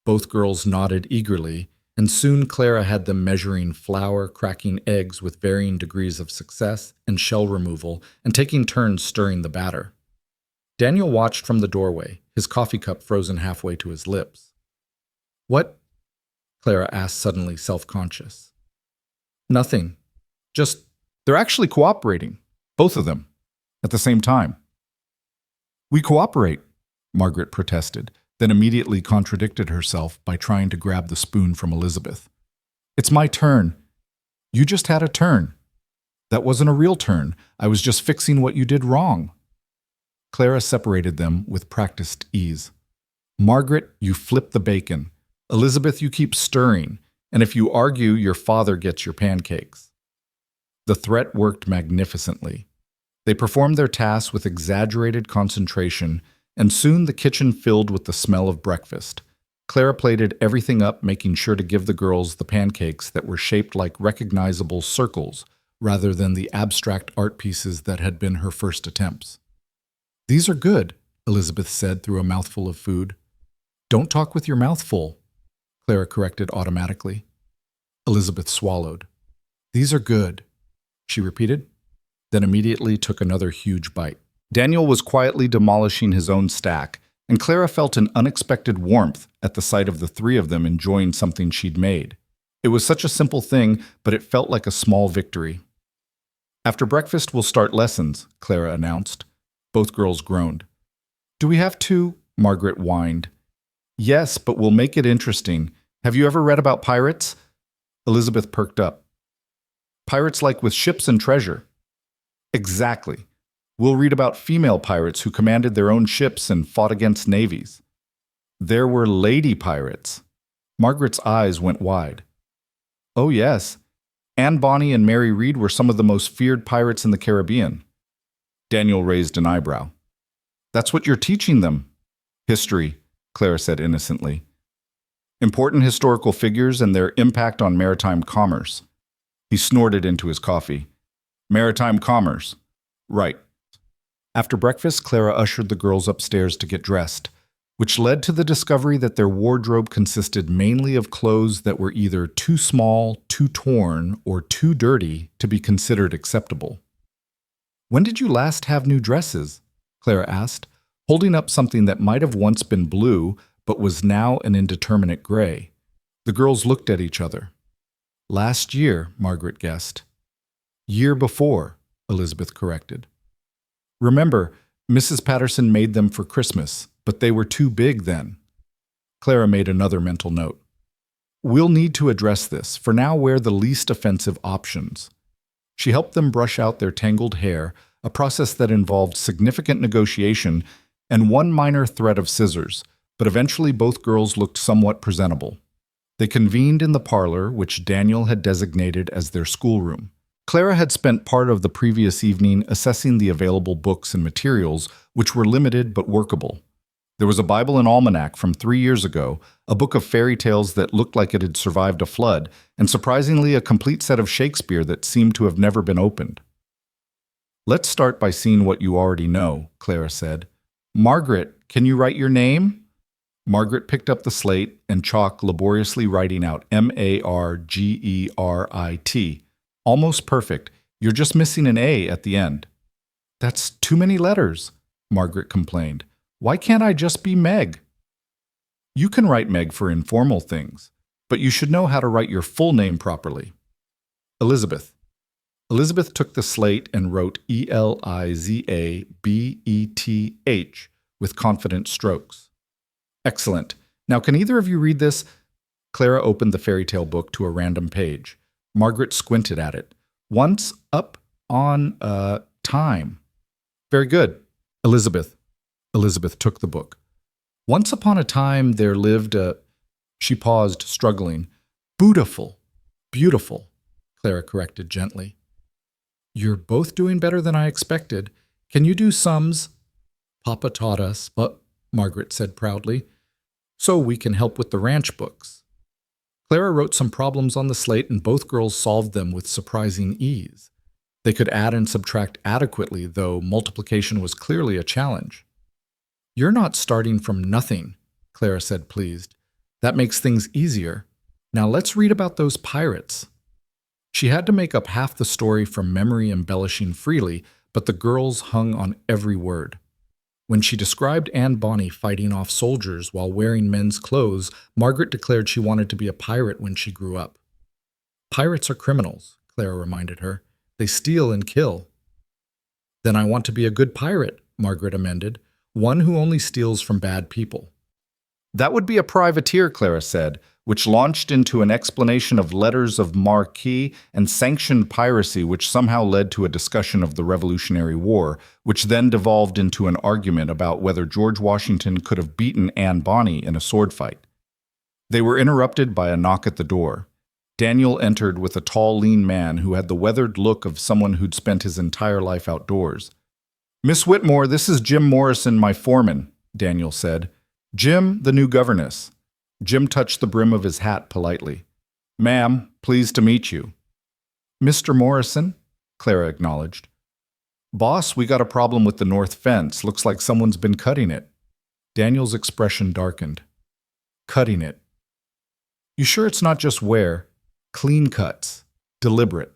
Both girls nodded eagerly, and soon Clara had them measuring flour, cracking eggs with varying degrees of success and shell removal, and taking turns stirring the batter. Daniel watched from the doorway, his coffee cup frozen halfway to his lips. "What?" Clara asked, suddenly self-conscious. "Nothing. Just, they're actually cooperating, both of them, at the same time." "We cooperate," Margaret protested, then immediately contradicted herself by trying to grab the spoon from Elizabeth. "It's my turn. You just had a turn. That wasn't a real turn. I was just fixing what you did wrong." Clara separated them with practiced ease. "Margaret, you flip the bacon. Elizabeth, you keep stirring. And if you argue, your father gets your pancakes. The threat worked magnificently. They performed their tasks with exaggerated concentration, and soon the kitchen filled with the smell of breakfast. Clara plated everything up, making sure to give the girls the pancakes that were shaped like recognizable circles, rather than the abstract art pieces that had been her first attempts. "These are good," Elizabeth said through a mouthful of food. "Don't talk with your mouth full," Clara corrected automatically. Elizabeth swallowed. "These are good," she repeated, then immediately took another huge bite. Daniel was quietly demolishing his own stack, and Clara felt an unexpected warmth at the sight of the three of them enjoying something she'd made. It was such a simple thing, but it felt like a small victory. "After breakfast, we'll start lessons," Clara announced. Both girls groaned. "Do we have to?" Margaret whined. "Yes, but we'll make it interesting. Have you ever read about pirates?" Elizabeth perked up. "Pirates like with ships and treasure." "Exactly. We'll read about female pirates who commanded their own ships and fought against navies." "There were lady pirates." Margaret's eyes went wide. "Oh, yes. Anne Bonny and Mary Read were some of the most feared pirates in the Caribbean." Daniel raised an eyebrow. "That's what you're teaching them." "History," Clara said innocently. "Important historical figures and their impact on maritime commerce." He snorted into his coffee. "Maritime commerce. Right." After breakfast, Clara ushered the girls upstairs to get dressed, which led to the discovery that their wardrobe consisted mainly of clothes that were either too small, too torn, or too dirty to be considered acceptable. "When did you last have new dresses?" Clara asked, holding up something that might have once been blue but was now an indeterminate gray. The girls looked at each other. "Last year," Margaret guessed. "Year before," Elizabeth corrected. "Remember, Mrs. Patterson made them for Christmas, but they were too big then." Clara made another mental note. "We'll need to address this. For now, wear the least offensive options." She helped them brush out their tangled hair, a process that involved significant negotiation and one minor threat of scissors, but eventually both girls looked somewhat presentable. They convened in the parlor, which Daniel had designated as their schoolroom. Clara had spent part of the previous evening assessing the available books and materials, which were limited but workable. There was a Bible and almanac from 3 years ago, a book of fairy tales that looked like it had survived a flood, and surprisingly a complete set of Shakespeare that seemed to have never been opened. "Let's start by seeing what you already know," Clara said. "Margaret, can you write your name?" Margaret picked up the slate and chalk, laboriously writing out Margerit. "Almost perfect. You're just missing an A at the end." "That's too many letters," Margaret complained. "Why can't I just be Meg?" "You can write Meg for informal things, but you should know how to write your full name properly." "Elizabeth." Elizabeth took the slate and wrote Elizabeth with confident strokes. "Excellent. Now can either of you read this?" Clara opened the fairy tale book to a random page. Margaret squinted at it. "Once up on a time." "Very good." Elizabeth took the book. "Once upon a time there lived a—" She paused, struggling. "Beautiful. Beautiful," Clara corrected gently. "You're both doing better than I expected. Can you do sums?" "Papa taught us, but," Margaret said proudly, "so we can help with the ranch books." Clara wrote some problems on the slate and both girls solved them with surprising ease. They could add and subtract adequately, though multiplication was clearly a challenge. "You're not starting from nothing," Clara said, pleased. "That makes things easier. Now let's read about those pirates." She had to make up half the story from memory, embellishing freely, but the girls hung on every word. When she described Anne Bonny fighting off soldiers while wearing men's clothes, Margaret declared she wanted to be a pirate when she grew up. "Pirates are criminals," Clara reminded her. "They steal and kill." "Then I want to be a good pirate," Margaret amended, "one who only steals from bad people." "That would be a privateer," Clara said, which launched into an explanation of letters of marque and sanctioned piracy, which somehow led to a discussion of the Revolutionary War, which then devolved into an argument about whether George Washington could have beaten Anne Bonny in a sword fight. They were interrupted by a knock at the door. Daniel entered with a tall, lean man who had the weathered look of someone who'd spent his entire life outdoors. "Miss Whitmore, this is Jim Morrison, my foreman," Daniel said. "Jim, the new governess." Jim touched the brim of his hat politely. "Ma'am, pleased to meet you." "Mr. Morrison," Clara acknowledged. "Boss, we got a problem with the north fence. Looks like someone's been cutting it." Daniel's expression darkened. "Cutting it. You sure it's not just wear? Clean cuts. Deliberate."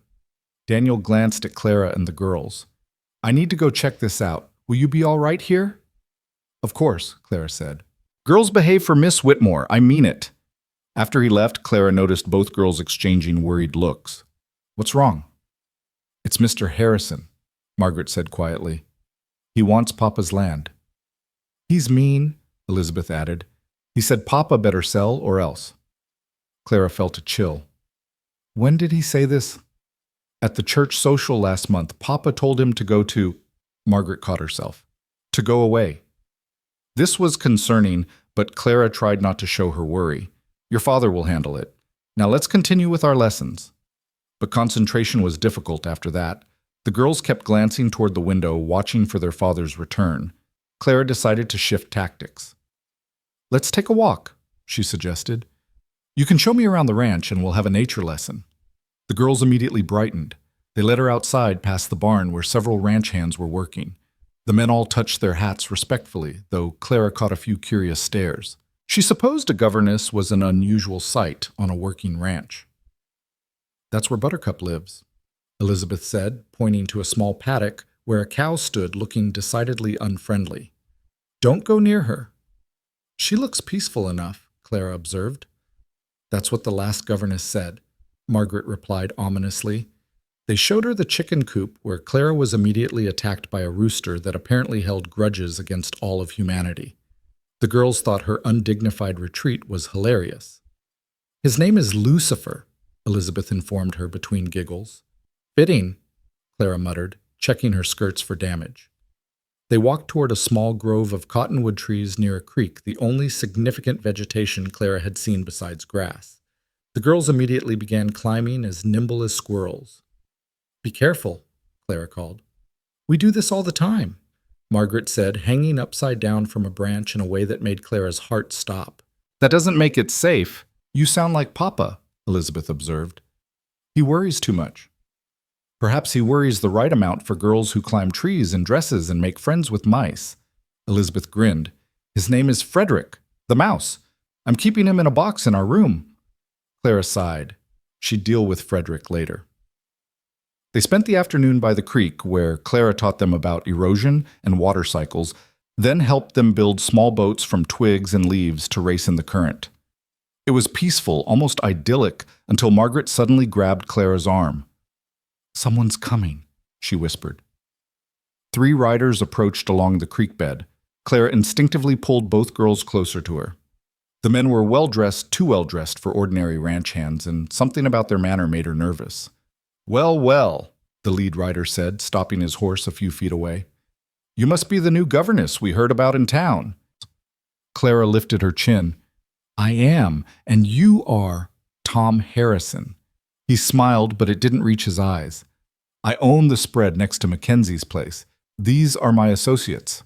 Daniel glanced at Clara and the girls. "I need to go check this out. Will you be all right here?" "Of course," Clara said. "Girls, behave for Miss Whitmore. I mean it." After he left, Clara noticed both girls exchanging worried looks. "What's wrong?" "It's Mr. Harrison," Margaret said quietly. "He wants Papa's land." "He's mean," Elizabeth added. "He said Papa better sell or else." Clara felt a chill. "When did he say this?" "At the church social last month. Papa told him to go to—" Margaret caught herself. "To go away." This was concerning, but Clara tried not to show her worry. "Your father will handle it. Now let's continue with our lessons." But concentration was difficult after that. The girls kept glancing toward the window, watching for their father's return. Clara decided to shift tactics. "Let's take a walk," she suggested. "You can show me around the ranch and we'll have a nature lesson." The girls immediately brightened. They led her outside past the barn where several ranch hands were working. The men all touched their hats respectfully, though Clara caught a few curious stares. She supposed a governess was an unusual sight on a working ranch. "That's where Buttercup lives," Elizabeth said, pointing to a small paddock where a cow stood looking decidedly unfriendly. "Don't go near her." "She looks peaceful enough," Clara observed. "That's what the last governess said," Margaret replied ominously. They showed her the chicken coop where Clara was immediately attacked by a rooster that apparently held grudges against all of humanity. The girls thought her undignified retreat was hilarious. "His name is Lucifer," Elizabeth informed her between giggles. "Fitting," Clara muttered, checking her skirts for damage. They walked toward a small grove of cottonwood trees near a creek, the only significant vegetation Clara had seen besides grass. The girls immediately began climbing as nimble as squirrels. "Be careful," Clara called. "We do this all the time," Margaret said, hanging upside down from a branch in a way that made Clara's heart stop. "That doesn't make it safe. You sound like Papa," Elizabeth observed. "He worries too much." "Perhaps he worries the right amount for girls who climb trees in dresses and make friends with mice." Elizabeth grinned. "His name is Frederick, the mouse. I'm keeping him in a box in our room." Clara sighed. She'd deal with Frederick later. They spent the afternoon by the creek, where Clara taught them about erosion and water cycles, then helped them build small boats from twigs and leaves to race in the current. It was peaceful, almost idyllic, until Margaret suddenly grabbed Clara's arm. "Someone's coming," she whispered. 3 riders approached along the creek bed. Clara instinctively pulled both girls closer to her. The men were well-dressed, too well-dressed for ordinary ranch hands, and something about their manner made her nervous. "Well, well," the lead rider said, stopping his horse a few feet away. "You must be the new governess we heard about in town." Clara lifted her chin. "I am, and you are Tom Harrison." He smiled, but it didn't reach his eyes. "I own the spread next to Mackenzie's place. These are my associates."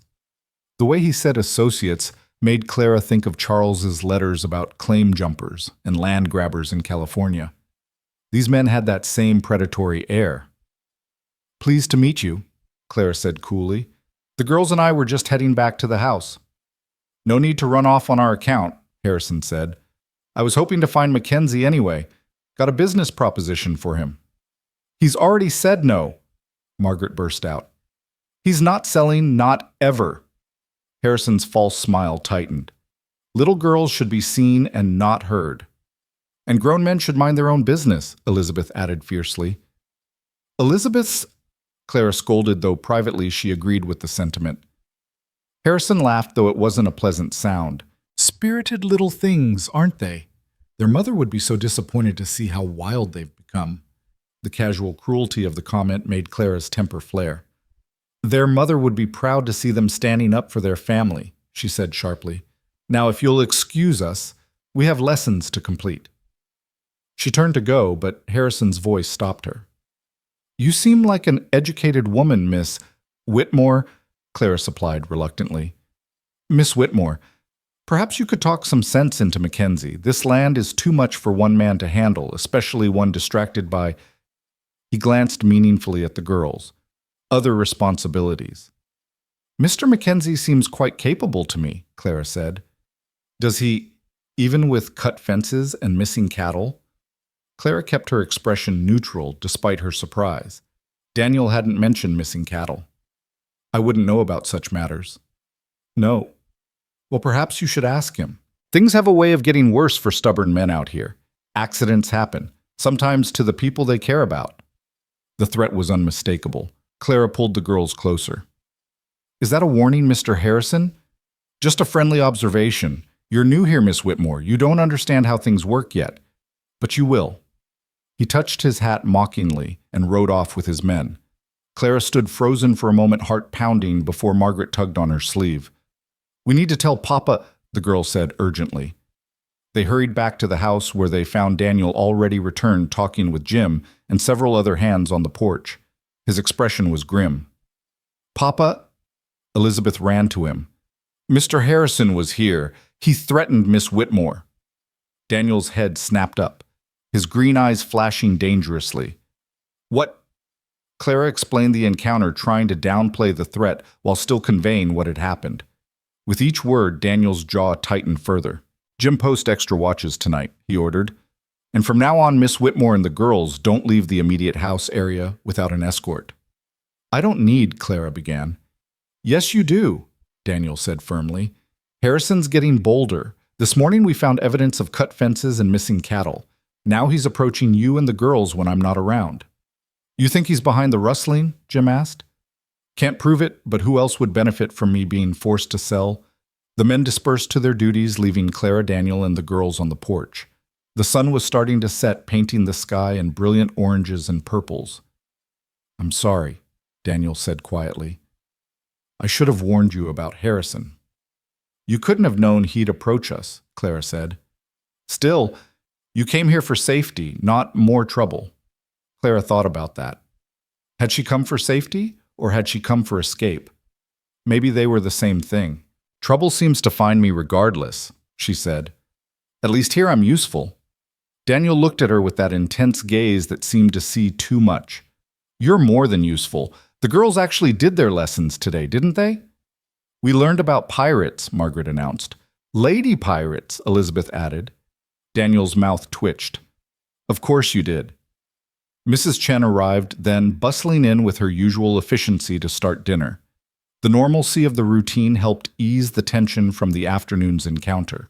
The way he said associates made Clara think of Charles's letters about claim jumpers and land grabbers in California. These men had that same predatory air. "Pleased to meet you," Clara said coolly. "The girls and I were just heading back to the house." "No need to run off on our account," Harrison said. "I was hoping to find Mackenzie anyway. Got a business proposition for him." "He's already said no," Margaret burst out. "He's not selling, not ever." Harrison's false smile tightened. "Little girls should be seen and not heard." "And grown men should mind their own business," Elizabeth added fiercely. "Elizabeth's—" Clara scolded, though privately she agreed with the sentiment. Harrison laughed, though it wasn't a pleasant sound. "Spirited little things, aren't they? Their mother would be so disappointed to see how wild they've become." The casual cruelty of the comment made Clara's temper flare. "Their mother would be proud to see them standing up for their family," she said sharply. "Now, if you'll excuse us, we have lessons to complete." She turned to go, but Harrison's voice stopped her. "You seem like an educated woman, Miss Whitmore," Clara supplied reluctantly. "Miss Whitmore, perhaps you could talk some sense into Mackenzie. This land is too much for one man to handle, especially one distracted by—" He glanced meaningfully at the girls. "Other responsibilities." "Mr. Mackenzie seems quite capable to me," Clara said. "Does he, even with cut fences and missing cattle?" Clara kept her expression neutral despite her surprise. Daniel hadn't mentioned missing cattle. "I wouldn't know about such matters." "No." "Well, perhaps you should ask him. Things have a way of getting worse for stubborn men out here. Accidents happen, sometimes to the people they care about." The threat was unmistakable. Clara pulled the girls closer. "Is that a warning, Mr. Harrison?" "Just a friendly observation. You're new here, Miss Whitmore. You don't understand how things work yet. But you will." He touched his hat mockingly and rode off with his men. Clara stood frozen for a moment, heart pounding, before Margaret tugged on her sleeve. "We need to tell Papa," the girl said urgently. They hurried back to the house where they found Daniel already returned, talking with Jim and several other hands on the porch. His expression was grim. "Papa," Elizabeth ran to him. "Mr. Harrison was here. He threatened Miss Whitmore." Daniel's head snapped up, his green eyes flashing dangerously. "What?" Clara explained the encounter, trying to downplay the threat while still conveying what had happened. With each word, Daniel's jaw tightened further. "Jim, post extra watches tonight," he ordered. "And from now on, Miss Whitmore and the girls don't leave the immediate house area without an escort." "I don't need," Clara began. "Yes, you do," Daniel said firmly. "Harrison's getting bolder. This morning we found evidence of cut fences and missing cattle. Now he's approaching you and the girls when I'm not around." "You think he's behind the rustling?" Jim asked. "Can't prove it, but who else would benefit from me being forced to sell?" The men dispersed to their duties, leaving Clara, Daniel, and the girls on the porch. The sun was starting to set, painting the sky in brilliant oranges and purples. "I'm sorry," Daniel said quietly. "I should have warned you about Harrison." "You couldn't have known he'd approach us," Clara said. "Still, you came here for safety, not more trouble." Clara thought about that. Had she come for safety, or had she come for escape? Maybe they were the same thing. "Trouble seems to find me regardless," she said. "At least here I'm useful." Daniel looked at her with that intense gaze that seemed to see too much. "You're more than useful. The girls actually did their lessons today, didn't they?" "We learned about pirates," Margaret announced. "Lady pirates," Elizabeth added. Daniel's mouth twitched. "Of course you did." Mrs. Chen arrived, then bustling in with her usual efficiency to start dinner. The normalcy of the routine helped ease the tension from the afternoon's encounter.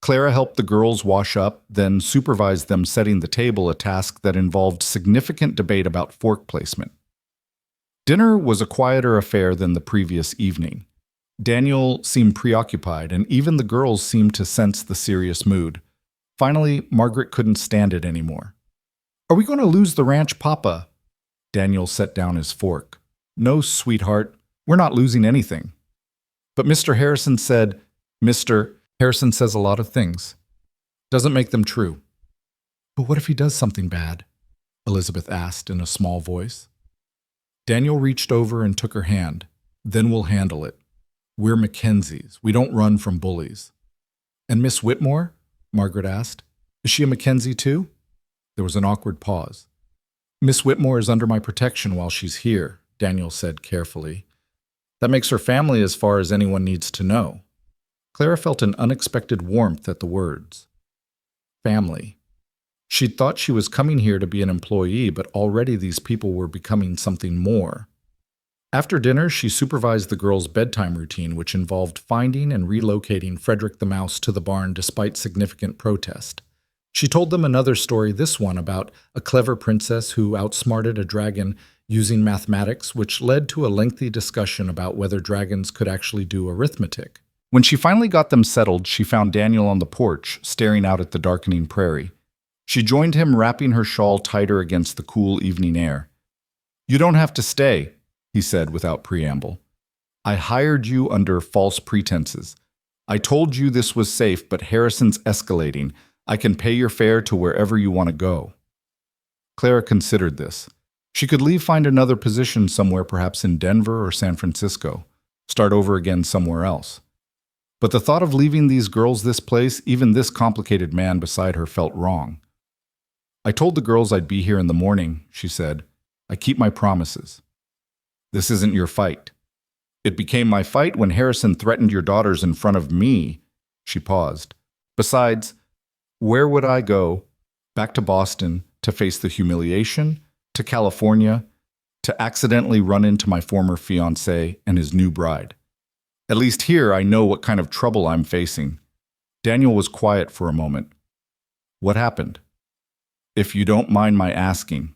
Clara helped the girls wash up, then supervised them setting the table, a task that involved significant debate about fork placement. Dinner was a quieter affair than the previous evening. Daniel seemed preoccupied, and even the girls seemed to sense the serious mood. Finally, Margaret couldn't stand it anymore. "Are we going to lose the ranch, Papa?" Daniel set down his fork. "No, sweetheart, we're not losing anything." "But Mr. Harrison said—" "Mr. Harrison says a lot of things. Doesn't make them true." "But what if he does something bad?" Elizabeth asked in a small voice. Daniel reached over and took her hand. "Then we'll handle it. We're Mackenzies. We don't run from bullies." "And Miss Whitmore?" Margaret asked. "Is she a Mackenzie too?" There was an awkward pause. "Miss Whitmore is under my protection while she's here," Daniel said carefully. "That makes her family as far as anyone needs to know." Clara felt an unexpected warmth at the words. Family. She'd thought she was coming here to be an employee, but already these people were becoming something more. After dinner, she supervised the girls' bedtime routine, which involved finding and relocating Frederick the Mouse to the barn despite significant protest. She told them another story, this one about a clever princess who outsmarted a dragon using mathematics, which led to a lengthy discussion about whether dragons could actually do arithmetic. When she finally got them settled, she found Daniel on the porch, staring out at the darkening prairie. She joined him, wrapping her shawl tighter against the cool evening air. "You don't have to stay," he said without preamble. "I hired you under false pretenses. I told you this was safe, but Harrison's escalating. I can pay your fare to wherever you want to go. Clara considered this. She could leave, find another position somewhere, perhaps in Denver or San Francisco, start over again somewhere else. But the thought of leaving these girls, this place, even this complicated man beside her felt wrong. I told the girls I'd be here in the morning, she said. I keep my promises. This isn't your fight. It became my fight when Harrison threatened your daughters in front of me. She paused. Besides, where would I go? Back to Boston to face the humiliation? To California to accidentally run into my former fiancé and his new bride? At least here I know what kind of trouble I'm facing. Daniel was quiet for a moment. What happened? If you don't mind my asking.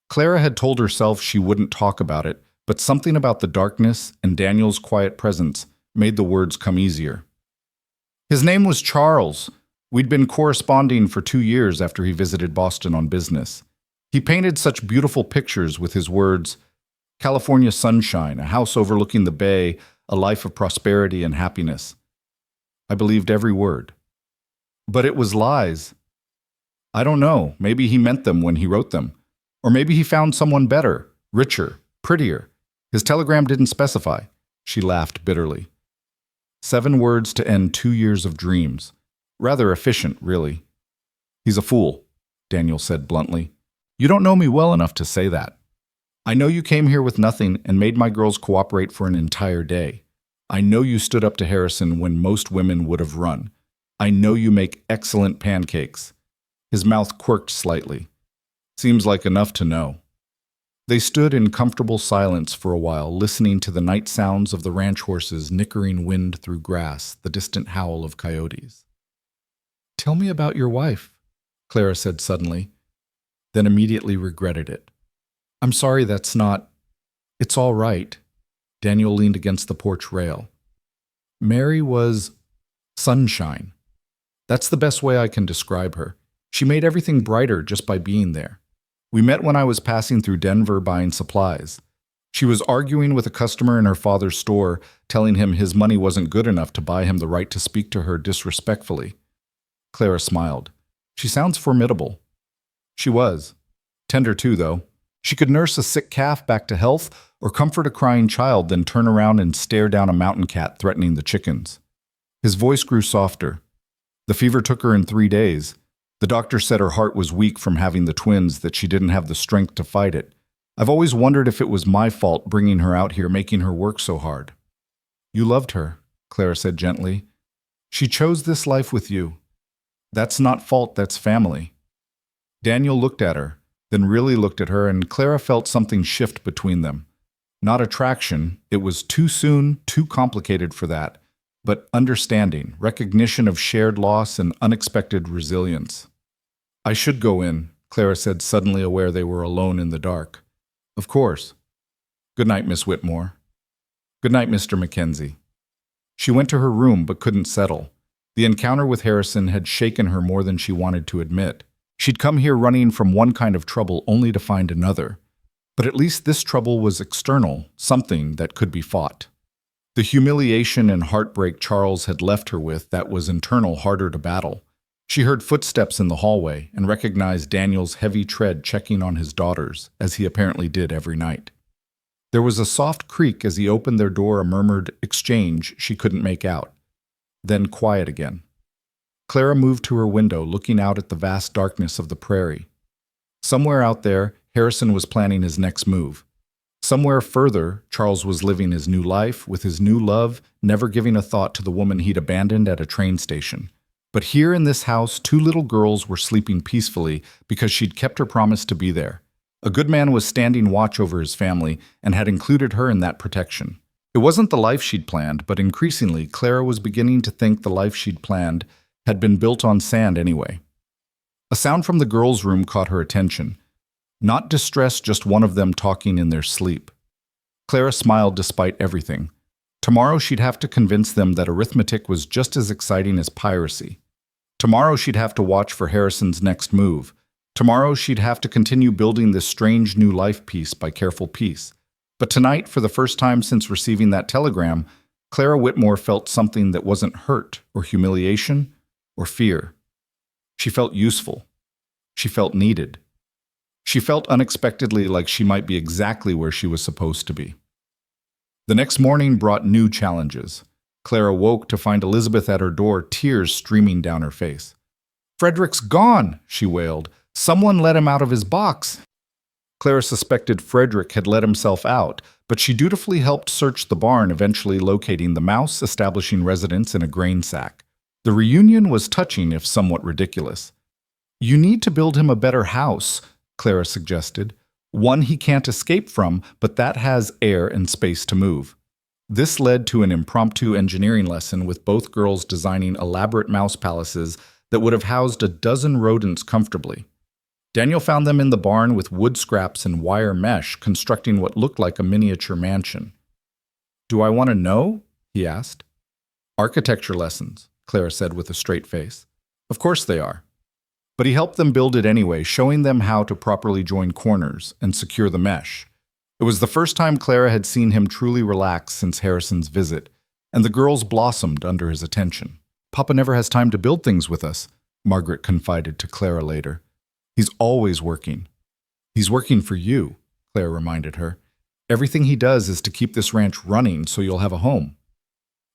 Clara had told herself she wouldn't talk about it, but something about the darkness and Daniel's quiet presence made the words come easier. His name was Charles. We'd been corresponding for 2 years after he visited Boston on business. He painted such beautiful pictures with his words, California sunshine, a house overlooking the bay, a life of prosperity and happiness. I believed every word. But it was lies. I don't know, maybe he meant them when he wrote them. Or maybe he found someone better, richer, prettier. His telegram didn't specify. She laughed bitterly. 7 words to end 2 years of dreams. Rather efficient, really. He's a fool, Daniel said bluntly. You don't know me well enough to say that. I know you came here with nothing and made my girls cooperate for an entire day. I know you stood up to Harrison when most women would have run. I know you make excellent pancakes. His mouth quirked slightly. Seems like enough to know. They stood in comfortable silence for a while, listening to the night sounds of the ranch horses nickering wind through grass, the distant howl of coyotes. Tell me about your wife, Clara said suddenly, then immediately regretted it. I'm sorry, that's not... It's all right. Daniel leaned against the porch rail. Mary was sunshine. That's the best way I can describe her. She made everything brighter just by being there. We met when I was passing through Denver buying supplies. She was arguing with a customer in her father's store, telling him his money wasn't good enough to buy him the right to speak to her disrespectfully. Clara smiled. She sounds formidable. She was. Tender too, though. She could nurse a sick calf back to health or comfort a crying child, then turn around and stare down a mountain cat threatening the chickens. His voice grew softer. The fever took her in 3 days. The doctor said her heart was weak from having the twins, that she didn't have the strength to fight it. I've always wondered if it was my fault bringing her out here, making her work so hard. You loved her, Clara said gently. She chose this life with you. That's not fault, that's family. Daniel looked at her, then really looked at her, and Clara felt something shift between them. Not attraction, it was too soon, too complicated for that, but understanding, recognition of shared loss and unexpected resilience. I should go in, Clara said, suddenly aware they were alone in the dark. Of course. Good night, Miss Whitmore. Good night, Mr. Mackenzie. She went to her room but couldn't settle. The encounter with Harrison had shaken her more than she wanted to admit. She'd come here running from one kind of trouble only to find another. But at least this trouble was external, something that could be fought. The humiliation and heartbreak Charles had left her with, that was internal, harder to battle. She heard footsteps in the hallway and recognized Daniel's heavy tread checking on his daughters, as he apparently did every night. There was a soft creak as he opened their door, a murmured exchange she couldn't make out. Then quiet again. Clara moved to her window, looking out at the vast darkness of the prairie. Somewhere out there, Harrison was planning his next move. Somewhere further, Charles was living his new life with his new love, never giving a thought to the woman he'd abandoned at a train station. But here in this house, 2 little girls were sleeping peacefully because she'd kept her promise to be there. A good man was standing watch over his family and had included her in that protection. It wasn't the life she'd planned, but increasingly, Clara was beginning to think the life she'd planned had been built on sand anyway. A sound from the girls' room caught her attention. Not distress, just one of them talking in their sleep. Clara smiled despite everything. Tomorrow she'd have to convince them that arithmetic was just as exciting as piracy. Tomorrow she'd have to watch for Harrison's next move. Tomorrow she'd have to continue building this strange new life piece by careful piece. But tonight, for the first time since receiving that telegram, Clara Whitmore felt something that wasn't hurt or humiliation or fear. She felt useful. She felt needed. She felt unexpectedly like she might be exactly where she was supposed to be. The next morning brought new challenges. Clara woke to find Elizabeth at her door, tears streaming down her face. "Frederick's gone," she wailed. "Someone let him out of his box." Clara suspected Frederick had let himself out, but she dutifully helped search the barn, eventually locating the mouse establishing residence in a grain sack. The reunion was touching, if somewhat ridiculous. "You need to build him a better house," Clara suggested. "One he can't escape from, but that has air and space to move." This led to an impromptu engineering lesson with both girls designing elaborate mouse palaces that would have housed a dozen rodents comfortably. Daniel found them in the barn with wood scraps and wire mesh, constructing what looked like a miniature mansion. "Do I want to know?" he asked. "Architecture lessons," Clara said with a straight face. "Of course they are." But he helped them build it anyway, showing them how to properly join corners and secure the mesh. It was the first time Clara had seen him truly relax since Harrison's visit, and the girls blossomed under his attention. "Papa never has time to build things with us," Margaret confided to Clara later. "He's always working." "He's working for you," Clara reminded her. "Everything he does is to keep this ranch running so you'll have a home."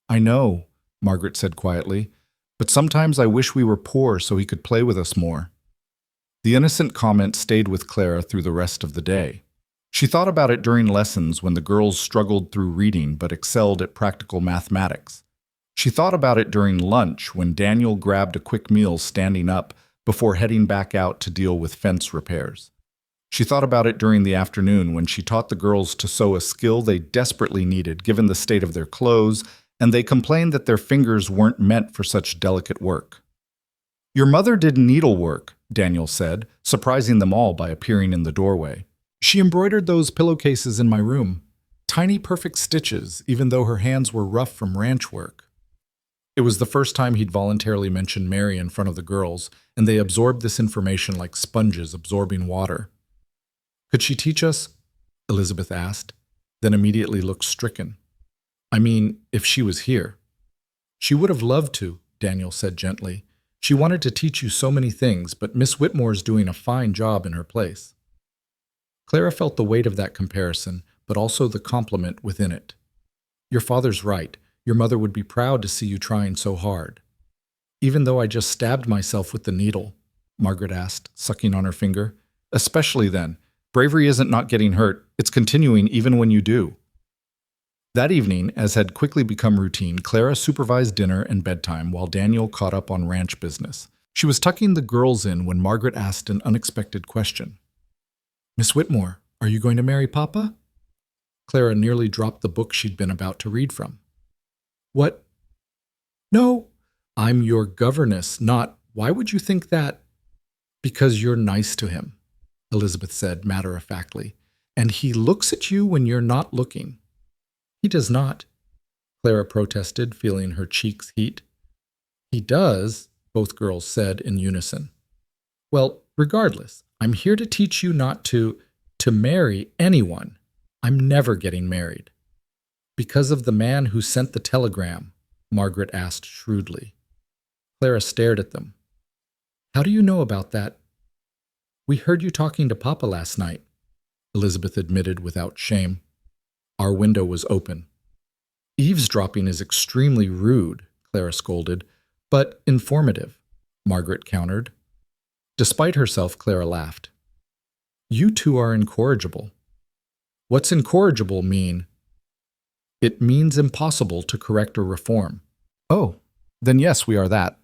"I know," Margaret said quietly, "but sometimes I wish we were poor so he could play with us more." The innocent comment stayed with Clara through the rest of the day. She thought about it during lessons when the girls struggled through reading but excelled at practical mathematics. She thought about it during lunch when Daniel grabbed a quick meal standing up before heading back out to deal with fence repairs. She thought about it during the afternoon when she taught the girls to sew, a skill they desperately needed given the state of their clothes, and they complained that their fingers weren't meant for such delicate work. "Your mother did needlework," Daniel said, surprising them all by appearing in the doorway. "She embroidered those pillowcases in my room. Tiny perfect stitches, even though her hands were rough from ranch work." It was the first time he'd voluntarily mentioned Mary in front of the girls, and they absorbed this information like sponges absorbing water. "Could she teach us?" Elizabeth asked, then immediately looked stricken. "I mean, if she was here." "She would have loved to," Daniel said gently. "She wanted to teach you so many things, but Miss Whitmore's doing a fine job in her place." Clara felt the weight of that comparison, but also the compliment within it. "Your father's right. Your mother would be proud to see you trying so hard." "Even though I just stabbed myself with the needle?" Margaret asked, sucking on her finger. "Especially then. Bravery isn't not getting hurt. It's continuing even when you do." That evening, as had quickly become routine, Clara supervised dinner and bedtime while Daniel caught up on ranch business. She was tucking the girls in when Margaret asked an unexpected question. "Miss Whitmore, are you going to marry Papa?" Clara nearly dropped the book she'd been about to read from. "What? No, I'm your governess, not, why would you think that?" "Because you're nice to him," Elizabeth said matter-of-factly, "and he looks at you when you're not looking." "He does not," Clara protested, feeling her cheeks heat. "He does," both girls said in unison. "Well, regardless, I'm here to teach you not to marry anyone. I'm never getting married." "Because of the man who sent the telegram?" Margaret asked shrewdly. Clara stared at them. "How do you know about that?" "We heard you talking to Papa last night," Elizabeth admitted without shame. "Our window was open." "Eavesdropping is extremely rude," Clara scolded. "But informative," Margaret countered. Despite herself, Clara laughed. "You two are incorrigible." "What's incorrigible mean?" "It means impossible to correct or reform." "Oh, then yes, we are that."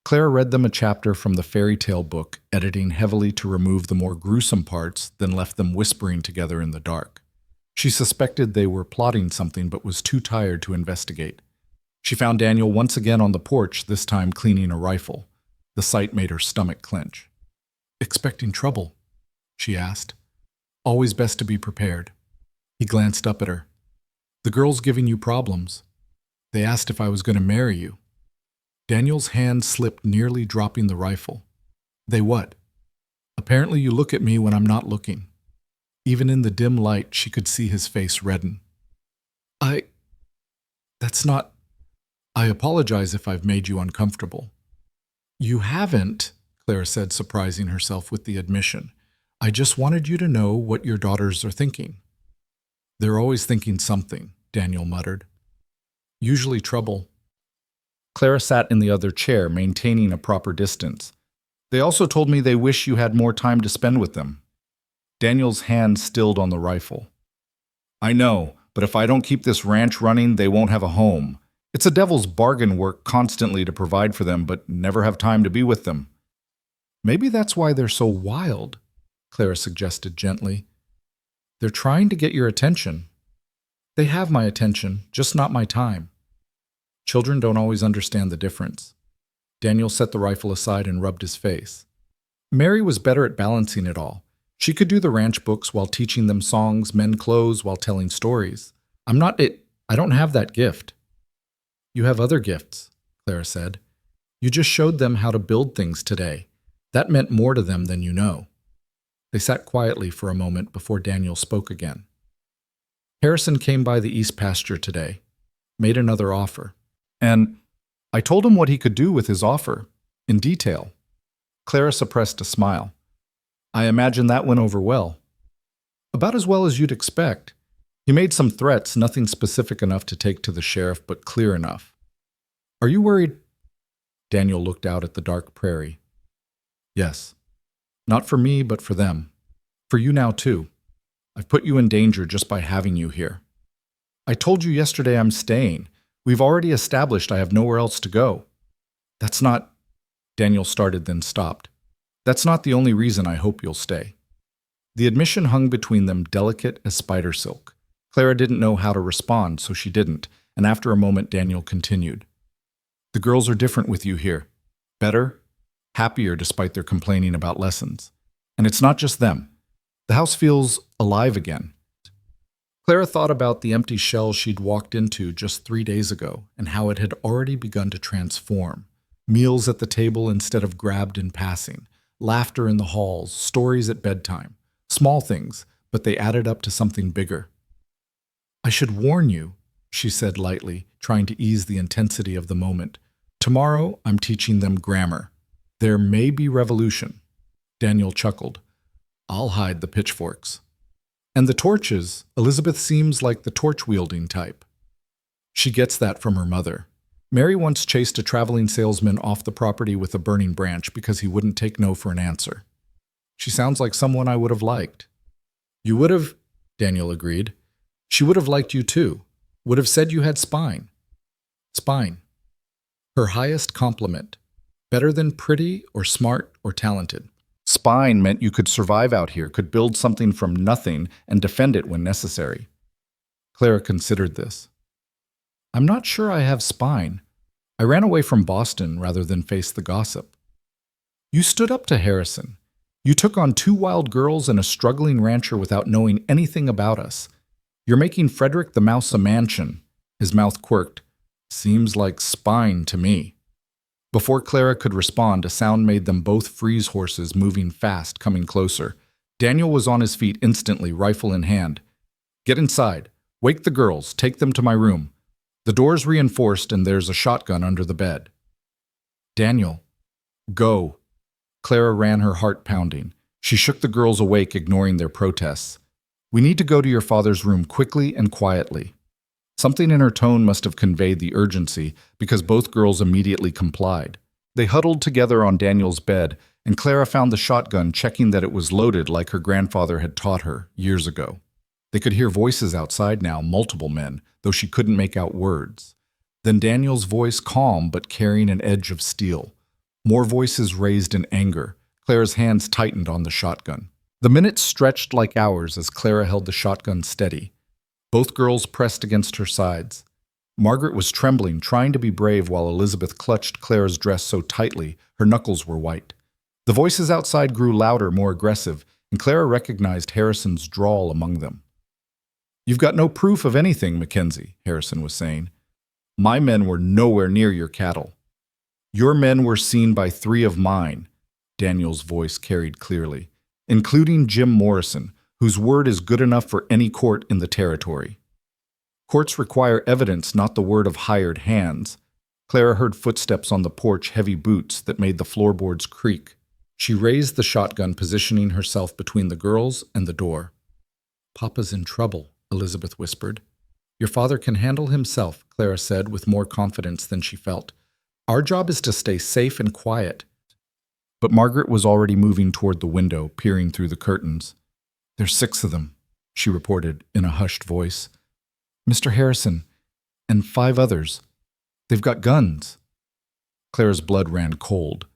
Clara read them a chapter from the fairy tale book, editing heavily to remove the more gruesome parts, then left them whispering together in the dark. She suspected they were plotting something but was too tired to investigate. She found Daniel once again on the porch, this time cleaning a rifle. The sight made her stomach clench. "Expecting trouble?" she asked. "Always best to be prepared." He glanced up at her. "The girl's giving you problems. They asked if I was going to marry you." Daniel's hand slipped, nearly dropping the rifle. "They what?" "Apparently you look at me when I'm not looking." Even in the dim light, she could see his face redden. That's not... I apologize if I've made you uncomfortable." "You haven't," Clara said, surprising herself with the admission. I just wanted you to know what your daughters are thinking. They're always thinking something, Daniel muttered. Usually trouble. Clara sat in the other chair, maintaining a proper distance. They also told me they wish you had more time to spend with them. Daniel's hand stilled on the rifle. I know, but if I don't keep this ranch running, they won't have a home. It's a devil's bargain work constantly to provide for them, but never have time to be with them. Maybe that's why they're so wild, Clara suggested gently. They're trying to get your attention. They have my attention, just not my time. Children don't always understand the difference. Daniel set the rifle aside and rubbed his face. Mary was better at balancing it all. She could do the ranch books while teaching them songs, mend clothes while telling stories. I don't have that gift. You have other gifts, Clara said. You just showed them how to build things today. That meant more to them than you know. They sat quietly for a moment before Daniel spoke again. Harrison came by the east pasture today, made another offer. And I told him what he could do with his offer, in detail. Clara suppressed a smile. I imagine that went over well. About as well as you'd expect. He made some threats, nothing specific enough to take to the sheriff, but clear enough. Are you worried? Daniel looked out at the dark prairie. Yes. Not for me, but for them. For you now, too. I've put you in danger just by having you here. I told you yesterday I'm staying. We've already established I have nowhere else to go. That's not... Daniel started, then stopped. That's not the only reason I hope you'll stay. The admission hung between them delicate as spider silk. Clara didn't know how to respond, so she didn't, and after a moment Daniel continued. The girls are different with you here. Better, happier despite their complaining about lessons. And it's not just them. The house feels alive again. Clara thought about the empty shell she'd walked into just 3 days ago and how it had already begun to transform. Meals at the table instead of grabbed in passing, laughter in the halls, stories at bedtime. Small things, but they added up to something bigger. I should warn you, she said lightly, trying to ease the intensity of the moment. Tomorrow I'm teaching them grammar. There may be revolution. Daniel chuckled. I'll hide the pitchforks. And the torches, Elizabeth seems like the torch-wielding type. She gets that from her mother. Mary once chased a traveling salesman off the property with a burning branch because he wouldn't take no for an answer. She sounds like someone I would have liked. You would have, Daniel agreed. She would have liked you too. Would have said you had spine. Spine. Her highest compliment. Better than pretty or smart or talented. Spine meant you could survive out here, could build something from nothing and defend it when necessary. Clara considered this. I'm not sure I have spine. I ran away from Boston rather than face the gossip. You stood up to Harrison. You took on 2 wild girls and a struggling rancher without knowing anything about us. You're making Frederick the Mouse a mansion. His mouth quirked. Seems like spine to me. Before Clara could respond, a sound made them both freeze horses moving fast, coming closer. Daniel was on his feet instantly, rifle in hand. Get inside. Wake the girls. Take them to my room. The door's reinforced and there's a shotgun under the bed. Daniel. Go. Clara ran, her heart pounding. She shook the girls awake, ignoring their protests. We need to go to your father's room quickly and quietly. Something in her tone must have conveyed the urgency, because both girls immediately complied. They huddled together on Daniel's bed, and Clara found the shotgun, checking that it was loaded like her grandfather had taught her years ago. They could hear voices outside now, multiple men, though she couldn't make out words. Then Daniel's voice, calm but carrying an edge of steel. More voices raised in anger. Clara's hands tightened on the shotgun. The minutes stretched like hours as Clara held the shotgun steady. Both girls pressed against her sides. Margaret was trembling, trying to be brave while Elizabeth clutched Clara's dress so tightly her knuckles were white. The voices outside grew louder, more aggressive, and Clara recognized Harrison's drawl among them. You've got no proof of anything, Mackenzie, Harrison was saying. My men were nowhere near your cattle. Your men were seen by 3 of mine, Daniel's voice carried clearly, including Jim Morrison, whose word is good enough for any court in the territory. Courts require evidence, not the word of hired hands. Clara heard footsteps on the porch, heavy boots that made the floorboards creak. She raised the shotgun, positioning herself between the girls and the door. "Papa's in trouble," Elizabeth whispered. "Your father can handle himself," Clara said with more confidence than she felt. "Our job is to stay safe and quiet." But Margaret was already moving toward the window, peering through the curtains. "There's 6 of them," she reported in a hushed voice. "Mr. Harrison, and 5 others. They've got guns." Clara's blood ran cold.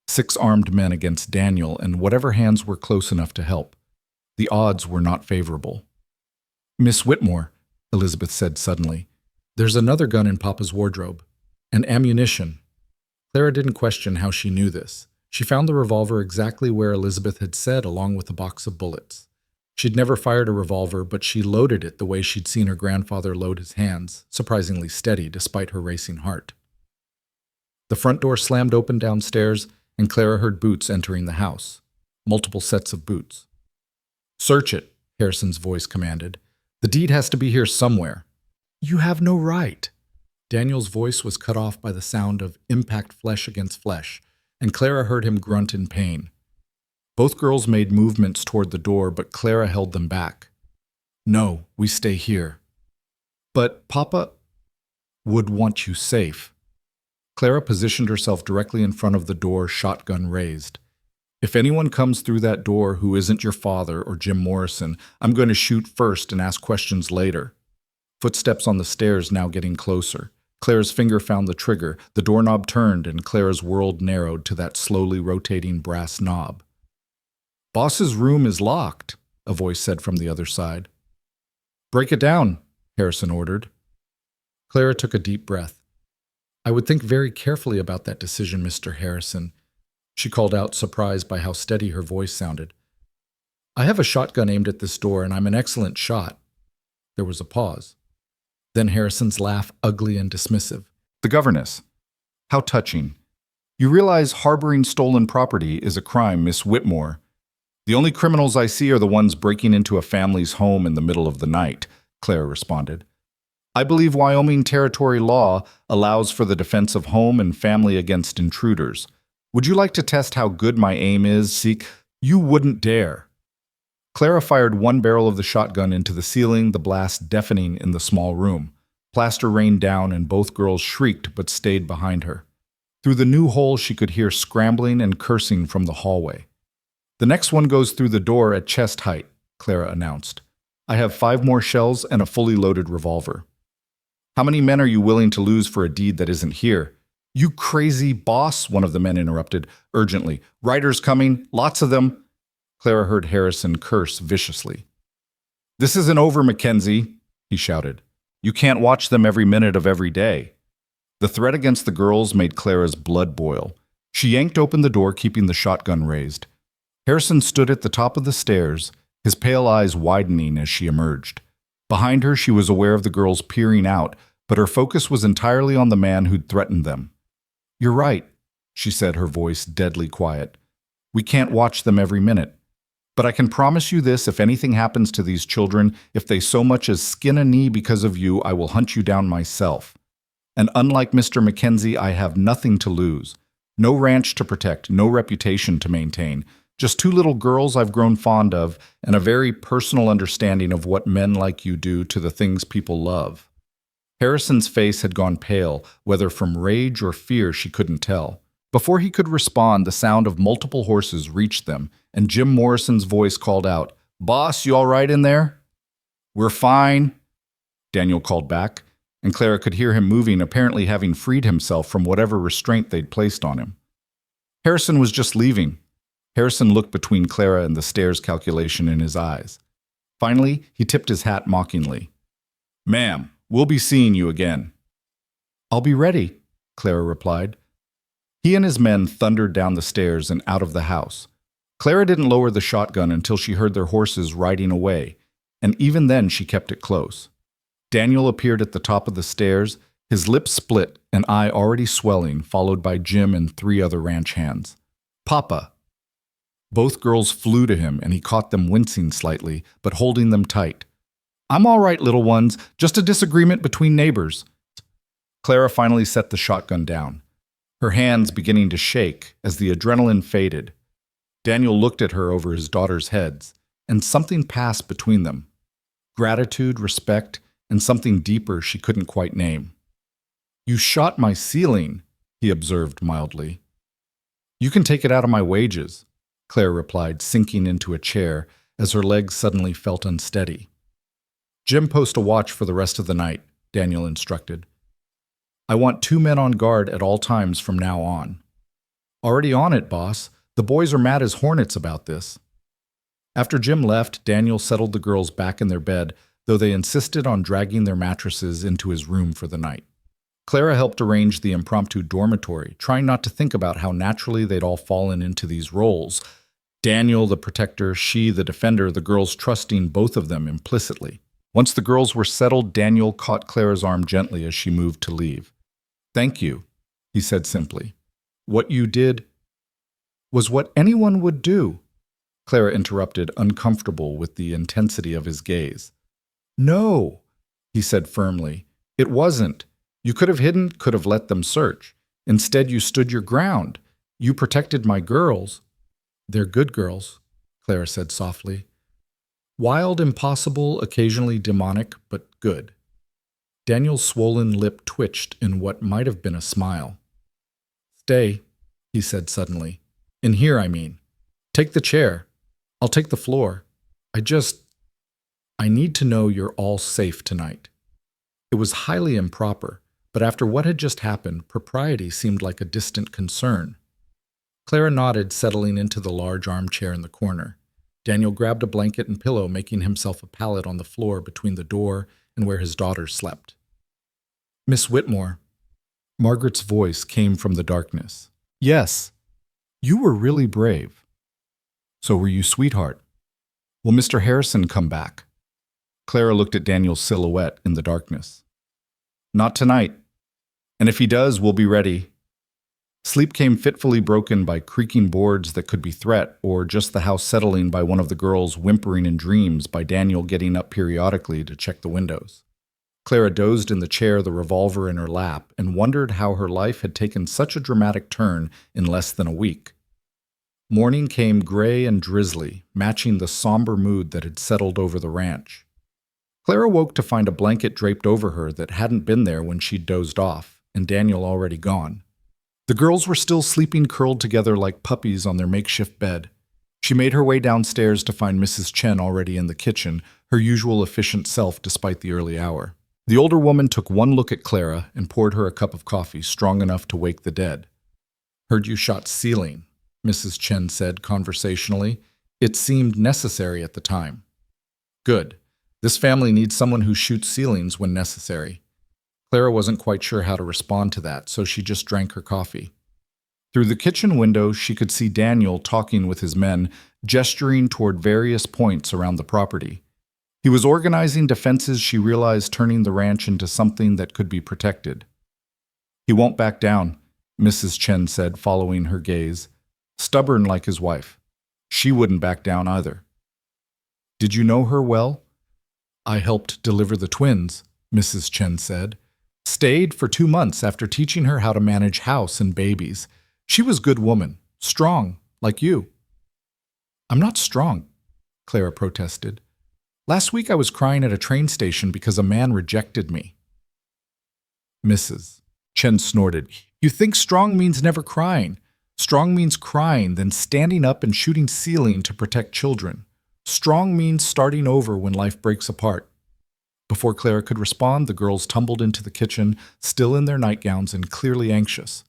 6 armed men against Daniel and whatever hands were close enough to help. The odds were not favorable. "Miss Whitmore," Elizabeth said suddenly, "there's another gun in Papa's wardrobe. And ammunition." Clara didn't question how she knew this. She found the revolver exactly where Elizabeth had said, along with a box of bullets. She'd never fired a revolver, but she loaded it the way she'd seen her grandfather load his hands, surprisingly steady despite her racing heart. The front door slammed open downstairs, and Clara heard boots entering the house. Multiple sets of boots. "Search it," Harrison's voice commanded. "The deed has to be here somewhere." "You have no right." Daniel's voice was cut off by the sound of impact flesh against flesh, and Clara heard him grunt in pain. Both girls made movements toward the door, but Clara held them back. "No, we stay here." "But Papa would want you safe." Clara positioned herself directly in front of the door, shotgun raised. "If anyone comes through that door who isn't your father or Jim Morrison, I'm going to shoot first and ask questions later." Footsteps on the stairs now getting closer. Clara's finger found the trigger, the doorknob turned, and Clara's world narrowed to that slowly rotating brass knob. "Boss's room is locked," a voice said from the other side. "Break it down," Harrison ordered. Clara took a deep breath. "I would think very carefully about that decision, Mr. Harrison," she called out, surprised by how steady her voice sounded. "I have a shotgun aimed at this door, and I'm an excellent shot." There was a pause. Then Harrison's laugh, ugly and dismissive. "The governess. How touching. You realize harboring stolen property is a crime, Miss Whitmore. The only criminals I see are the ones breaking into a family's home in the middle of the night," Clara responded. "I believe Wyoming territory law allows for the defense of home and family against intruders. Would you like to test how good my aim is, Seek? You wouldn't dare." Clara fired one barrel of the shotgun into the ceiling, the blast deafening in the small room. Plaster rained down and both girls shrieked but stayed behind her. Through the new hole she could hear scrambling and cursing from the hallway. "The next one goes through the door at chest height," Clara announced. "I have 5 more shells and a fully loaded revolver." "How many men are you willing to lose for a deed that isn't here?" "You crazy boss," one of the men interrupted, urgently. "Riders coming, lots of them." Clara heard Harrison curse viciously. "This isn't over, Mackenzie," he shouted. "You can't watch them every minute of every day." The threat against the girls made Clara's blood boil. She yanked open the door, keeping the shotgun raised. Harrison stood at the top of the stairs, his pale eyes widening as she emerged. Behind her, she was aware of the girls peering out, but her focus was entirely on the man who'd threatened them. "You're right," she said, her voice deadly quiet. "We can't watch them every minute. But I can promise you this, if anything happens to these children, if they so much as skin a knee because of you, I will hunt you down myself. And unlike Mr. Mackenzie, I have nothing to lose. No ranch to protect, no reputation to maintain. Just 2 little girls I've grown fond of, and a very personal understanding of what men like you do to the things people love." Harrison's face had gone pale, whether from rage or fear she couldn't tell. Before he could respond, the sound of multiple horses reached them, and Jim Morrison's voice called out, "Boss, you all right in there?" "We're fine," Daniel called back, and Clara could hear him moving, apparently having freed himself from whatever restraint they'd placed on him. "Harrison was just leaving." Harrison looked between Clara and the stairs calculation in his eyes. Finally, he tipped his hat mockingly. "Ma'am, we'll be seeing you again." "I'll be ready," Clara replied. He and his men thundered down the stairs and out of the house. Clara didn't lower the shotgun until she heard their horses riding away, and even then she kept it close. Daniel appeared at the top of the stairs, his lips split, an eye already swelling, followed by Jim and 3 other ranch hands. "Papa." Both girls flew to him, and he caught them wincing slightly, but holding them tight. "I'm all right, little ones, just a disagreement between neighbors." Clara finally set the shotgun down, her hands beginning to shake as the adrenaline faded. Daniel looked at her over his daughters' heads, and something passed between them. Gratitude, respect, and something deeper she couldn't quite name. "You shot my ceiling," he observed mildly. "You can take it out of my wages," Claire replied, sinking into a chair as her legs suddenly felt unsteady. "Jim, post a watch for the rest of the night," Daniel instructed. "I want 2 men on guard at all times from now on." "Already on it, boss. The boys are mad as hornets about this." After Jim left, Daniel settled the girls back in their bed, though they insisted on dragging their mattresses into his room for the night. Clara helped arrange the impromptu dormitory, trying not to think about how naturally they'd all fallen into these roles. Daniel the protector, she the defender, the girls trusting both of them implicitly. Once the girls were settled, Daniel caught Clara's arm gently as she moved to leave. "Thank you," he said simply. "What you did was what anyone would do," Clara interrupted, uncomfortable with the intensity of his gaze. "No," he said firmly. "It wasn't. You could have hidden, could have let them search. Instead, you stood your ground. You protected my girls." "They're good girls," Clara said softly. "Wild, impossible, occasionally demonic, but good." Daniel's swollen lip twitched in what might have been a smile. "Stay," he said suddenly. "In here, I mean. Take the chair. I'll take the floor. I need to know you're all safe tonight." It was highly improper, but after what had just happened, propriety seemed like a distant concern. Clara nodded, settling into the large armchair in the corner. Daniel grabbed a blanket and pillow, making himself a pallet on the floor between the door and where his daughters slept. "Miss Whitmore." Margaret's voice came from the darkness. "Yes, you were really brave." "So were you, sweetheart. Will Mr. Harrison come back?" Clara looked at Daniel's silhouette in the darkness. "Not tonight. And if he does, we'll be ready." Sleep came fitfully broken by creaking boards that could be threat, or just the house settling by one of the girls whimpering in dreams, by Daniel getting up periodically to check the windows. Clara dozed in the chair, the revolver in her lap, and wondered how her life had taken such a dramatic turn in less than a week. Morning came gray and drizzly, matching the somber mood that had settled over the ranch. Clara woke to find a blanket draped over her that hadn't been there when she'd dozed off, and Daniel already gone. The girls were still sleeping curled together like puppies on their makeshift bed. She made her way downstairs to find Mrs. Chen already in the kitchen, her usual efficient self despite the early hour. The older woman took one look at Clara and poured her a cup of coffee strong enough to wake the dead. "Heard you shot ceiling," Mrs. Chen said conversationally. "It seemed necessary at the time." "Good. This family needs someone who shoots ceilings when necessary." Clara wasn't quite sure how to respond to that, so she just drank her coffee. Through the kitchen window, she could see Daniel talking with his men, gesturing toward various points around the property. He was organizing defenses she realized, turning the ranch into something that could be protected. "He won't back down," Mrs. Chen said, following her gaze. "Stubborn like his wife. She wouldn't back down either." "Did you know her well?" "I helped deliver the twins," Mrs. Chen said. "Stayed for 2 months after teaching her how to manage house and babies. She was good woman, strong, like you." "I'm not strong," Clara protested. "Last week I was crying at a train station because a man rejected me." "Mrs. Chen snorted. "You think strong means never crying. Strong means crying, then standing up and shooting ceiling to protect children. Strong means starting over when life breaks apart." Before Clara could respond, the girls tumbled into the kitchen, still in their nightgowns and clearly anxious.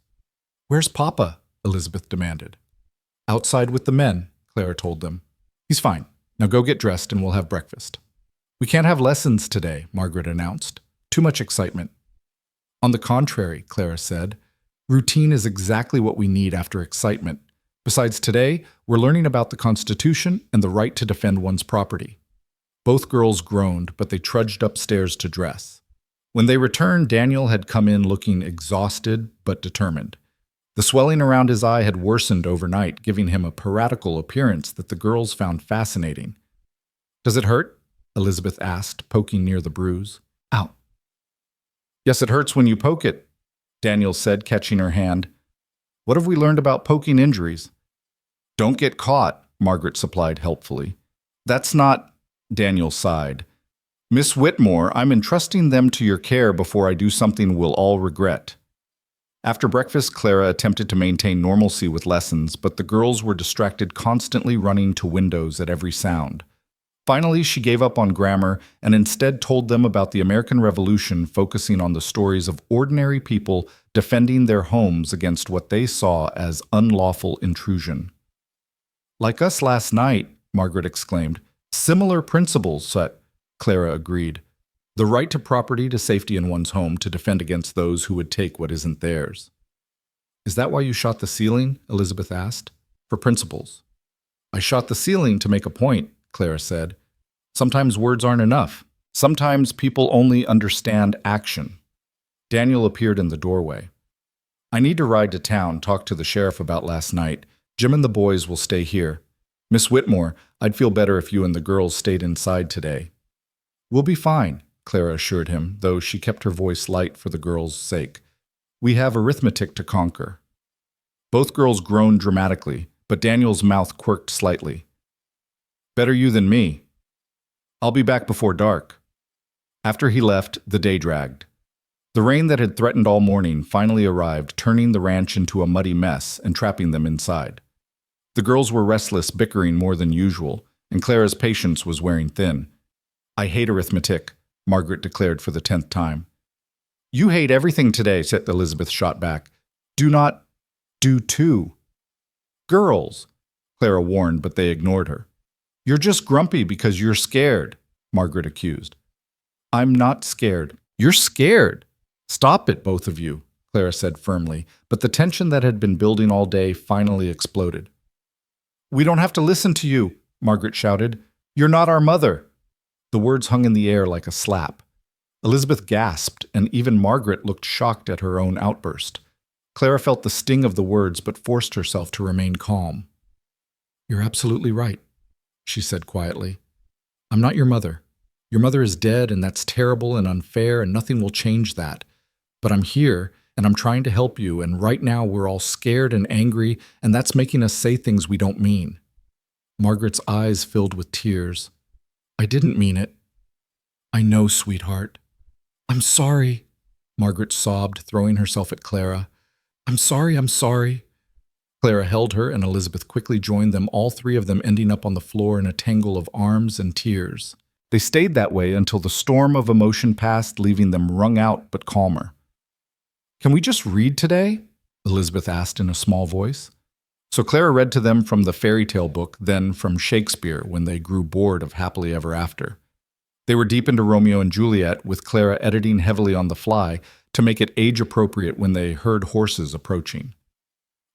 "Where's Papa?" Elizabeth demanded. "Outside with the men," Clara told them. "He's fine. Now go get dressed and we'll have breakfast." "We can't have lessons today," Margaret announced. "Too much excitement." "On the contrary," Clara said. "Routine is exactly what we need after excitement. Besides, today, we're learning about the Constitution and the right to defend one's property." Both girls groaned, but they trudged upstairs to dress. When they returned, Daniel had come in looking exhausted but determined. The swelling around his eye had worsened overnight, giving him a piratical appearance that the girls found fascinating. "Does it hurt?" Elizabeth asked, poking near the bruise. "Ow." "Yes, it hurts when you poke it," Daniel said, catching her hand. "What have we learned about poking injuries?" Don't get caught, Margaret supplied helpfully. That's not, Daniel sighed. Miss Whitmore, I'm entrusting them to your care before I do something we'll all regret. After breakfast, Clara attempted to maintain normalcy with lessons, but the girls were distracted, constantly running to windows at every sound. Finally, she gave up on grammar and instead told them about the American Revolution, focusing on the stories of ordinary people defending their homes against what they saw as unlawful intrusion. Like us last night, Margaret exclaimed. Similar principles, Clara agreed. The right to property, to safety in one's home, to defend against those who would take what isn't theirs. Is that why you shot the ceiling? Elizabeth asked. For principles. I shot the ceiling to make a point, Clara said. Sometimes words aren't enough. Sometimes people only understand action. Daniel appeared in the doorway. I need to ride to town, talk to the sheriff about last night. Jim and the boys will stay here. Miss Whitmore, I'd feel better if you and the girls stayed inside today. We'll be fine, Clara assured him, though she kept her voice light for the girls' sake. We have arithmetic to conquer. Both girls groaned dramatically, but Daniel's mouth quirked slightly. Better you than me. I'll be back before dark. After he left, the day dragged. The rain that had threatened all morning finally arrived, turning the ranch into a muddy mess and trapping them inside. The girls were restless, bickering more than usual, and Clara's patience was wearing thin. I hate arithmetic, Margaret declared for the 10th time. You hate everything today, said Elizabeth shot back. Do not do too. Girls, Clara warned, but they ignored her. You're just grumpy because you're scared, Margaret accused. I'm not scared. You're scared. Stop it, both of you, Clara said firmly, but the tension that had been building all day finally exploded. We don't have to listen to you, Margaret shouted. You're not our mother. The words hung in the air like a slap. Elizabeth gasped, and even Margaret looked shocked at her own outburst. Clara felt the sting of the words, but forced herself to remain calm. You're absolutely right, she said quietly. I'm not your mother. Your mother is dead, and that's terrible and unfair, and nothing will change that. But I'm here, and I'm trying to help you, and right now we're all scared and angry, and that's making us say things we don't mean. Margaret's eyes filled with tears. I didn't mean it. I know, sweetheart. I'm sorry, Margaret sobbed, throwing herself at Clara. I'm sorry, I'm sorry. Clara held her, and Elizabeth quickly joined them, all three of them ending up on the floor in a tangle of arms and tears. They stayed that way until the storm of emotion passed, leaving them wrung out but calmer. Can we just read today? Elizabeth asked in a small voice. So Clara read to them from the fairy tale book, then from Shakespeare when they grew bored of Happily Ever After. They were deep into Romeo and Juliet, with Clara editing heavily on the fly to make it age-appropriate when they heard horses approaching.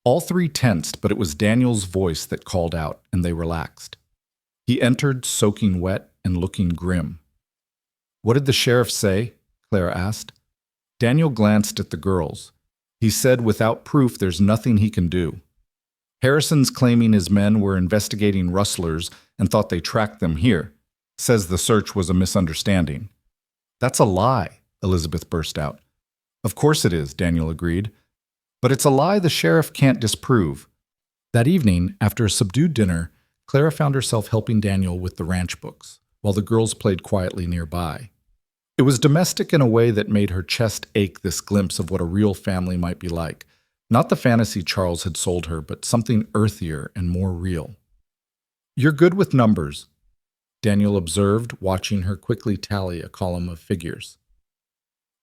All three tensed, but it was Daniel's voice that called out, and they relaxed. He entered, soaking wet and looking grim. What did the sheriff say? Clara asked. Daniel glanced at the girls. He said without proof there's nothing he can do. Harrison's claiming his men were investigating rustlers and thought they tracked them here. Says the search was a misunderstanding. That's a lie, Elizabeth burst out. Of course it is, Daniel agreed. But it's a lie the sheriff can't disprove. That evening, after a subdued dinner, Clara found herself helping Daniel with the ranch books, while the girls played quietly nearby. It was domestic in a way that made her chest ache, this glimpse of what a real family might be like. Not the fantasy Charles had sold her, but something earthier and more real. You're good with numbers, Daniel observed, watching her quickly tally a column of figures.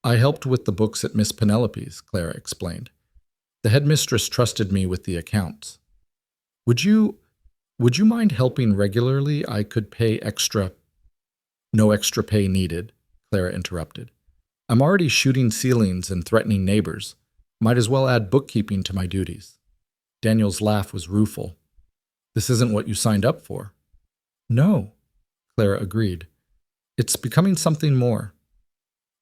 I helped with the books at Miss Penelope's, Clara explained. The headmistress trusted me with the accounts. Would you mind helping regularly? I could pay extra. No extra pay needed, Clara interrupted. I'm already shooting ceilings and threatening neighbors. Might as well add bookkeeping to my duties. Daniel's laugh was rueful. This isn't what you signed up for. No, Clara agreed. It's becoming something more.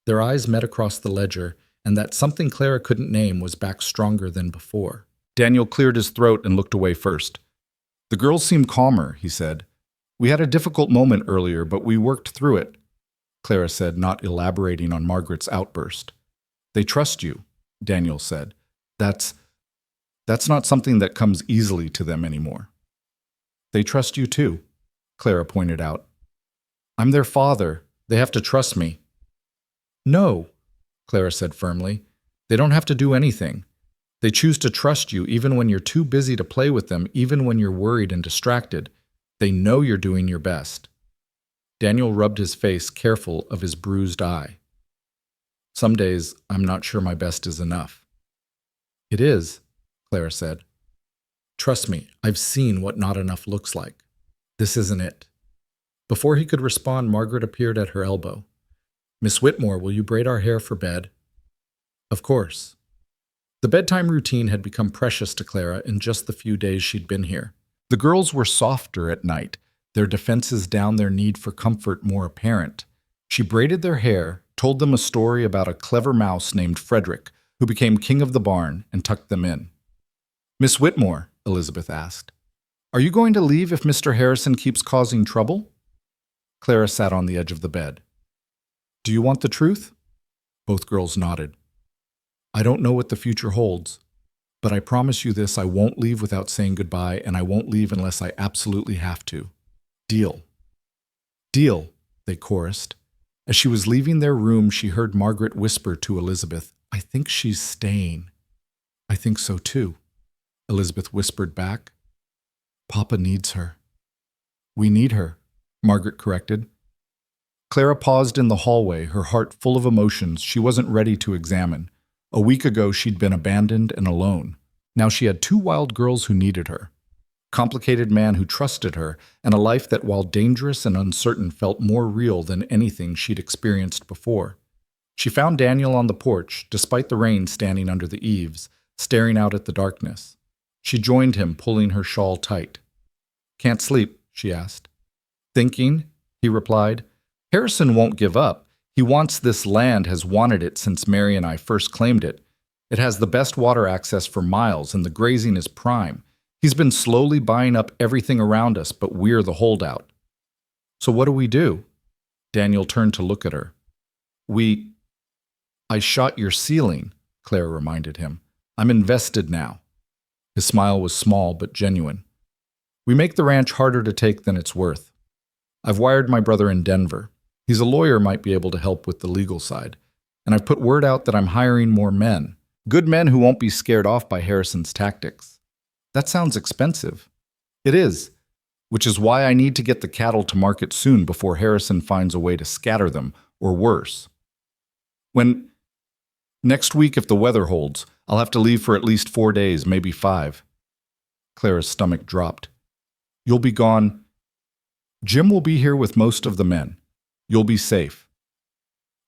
Their eyes met across the ledger, and that something Clara couldn't name was back stronger than before. Daniel cleared his throat and looked away first. The girls seem calmer, he said. We had a difficult moment earlier, but we worked through it, Clara said, not elaborating on Margaret's outburst. They trust you, Daniel said. That's not something that comes easily to them anymore. They trust you too, Clara pointed out. I'm their father. They have to trust me. No, Clara said firmly. They don't have to do anything. They choose to trust you even when you're too busy to play with them, even when you're worried and distracted. They know you're doing your best. Daniel rubbed his face, careful of his bruised eye. Some days, I'm not sure my best is enough. It is, Clara said. Trust me, I've seen what not enough looks like. This isn't it. Before he could respond, Margaret appeared at her elbow. Miss Whitmore, will you braid our hair for bed? Of course. The bedtime routine had become precious to Clara in just the few days she'd been here. The girls were softer at night, their defenses down, their need for comfort more apparent. She braided their hair, told them a story about a clever mouse named Frederick, who became king of the barn, and tucked them in. Miss Whitmore, Elizabeth asked, are you going to leave if Mr. Harrison keeps causing trouble? Clara sat on the edge of the bed. Do you want the truth? Both girls nodded. I don't know what the future holds, but I promise you this, I won't leave without saying goodbye, and I won't leave unless I absolutely have to. Deal. Deal, they chorused. As she was leaving their room, she heard Margaret whisper to Elizabeth, I think she's staying. I think so too, Elizabeth whispered back. Papa needs her. We need her, Margaret corrected. Clara paused in the hallway, her heart full of emotions she wasn't ready to examine. A week ago, she'd been abandoned and alone. Now she had two wild girls who needed her. Complicated man who trusted her, and a life that, while dangerous and uncertain, felt more real than anything she'd experienced before. She found Daniel on the porch, despite the rain standing under the eaves, staring out at the darkness. She joined him, pulling her shawl tight. Can't sleep, she asked. Thinking, he replied. Harrison won't give up. He wants this land, has wanted it since Mary and I first claimed it. It has the best water access for miles, and the grazing is prime. He's been slowly buying up everything around us, but we're the holdout. So what do we do? Daniel turned to look at her. I shot your ceiling, Clara reminded him. I'm invested now. His smile was small but genuine. We make the ranch harder to take than it's worth. I've wired my brother in Denver. He's a lawyer, might be able to help with the legal side. And I've put word out that I'm hiring more men. Good men who won't be scared off by Harrison's tactics. That sounds expensive. It is, which is why I need to get the cattle to market soon before Harrison finds a way to scatter them, or worse. Next week, if the weather holds, I'll have to leave for at least 4 days, maybe 5. Clara's stomach dropped. You'll be gone. Jim will be here with most of the men. You'll be safe.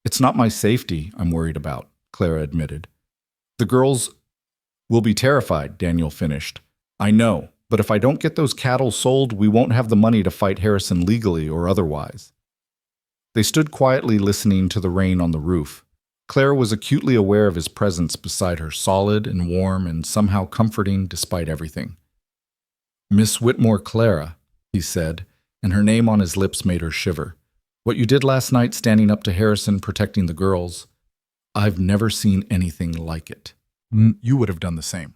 It's not my safety I'm worried about, Clara admitted. The girls will be terrified, Daniel finished. I know, but if I don't get those cattle sold, we won't have the money to fight Harrison legally or otherwise. They stood quietly listening to the rain on the roof. Clara was acutely aware of his presence beside her, solid and warm and somehow comforting despite everything. Miss Whitmore Clara, he said, and her name on his lips made her shiver. What you did last night standing up to Harrison, protecting the girls, I've never seen anything like it. You would have done the same.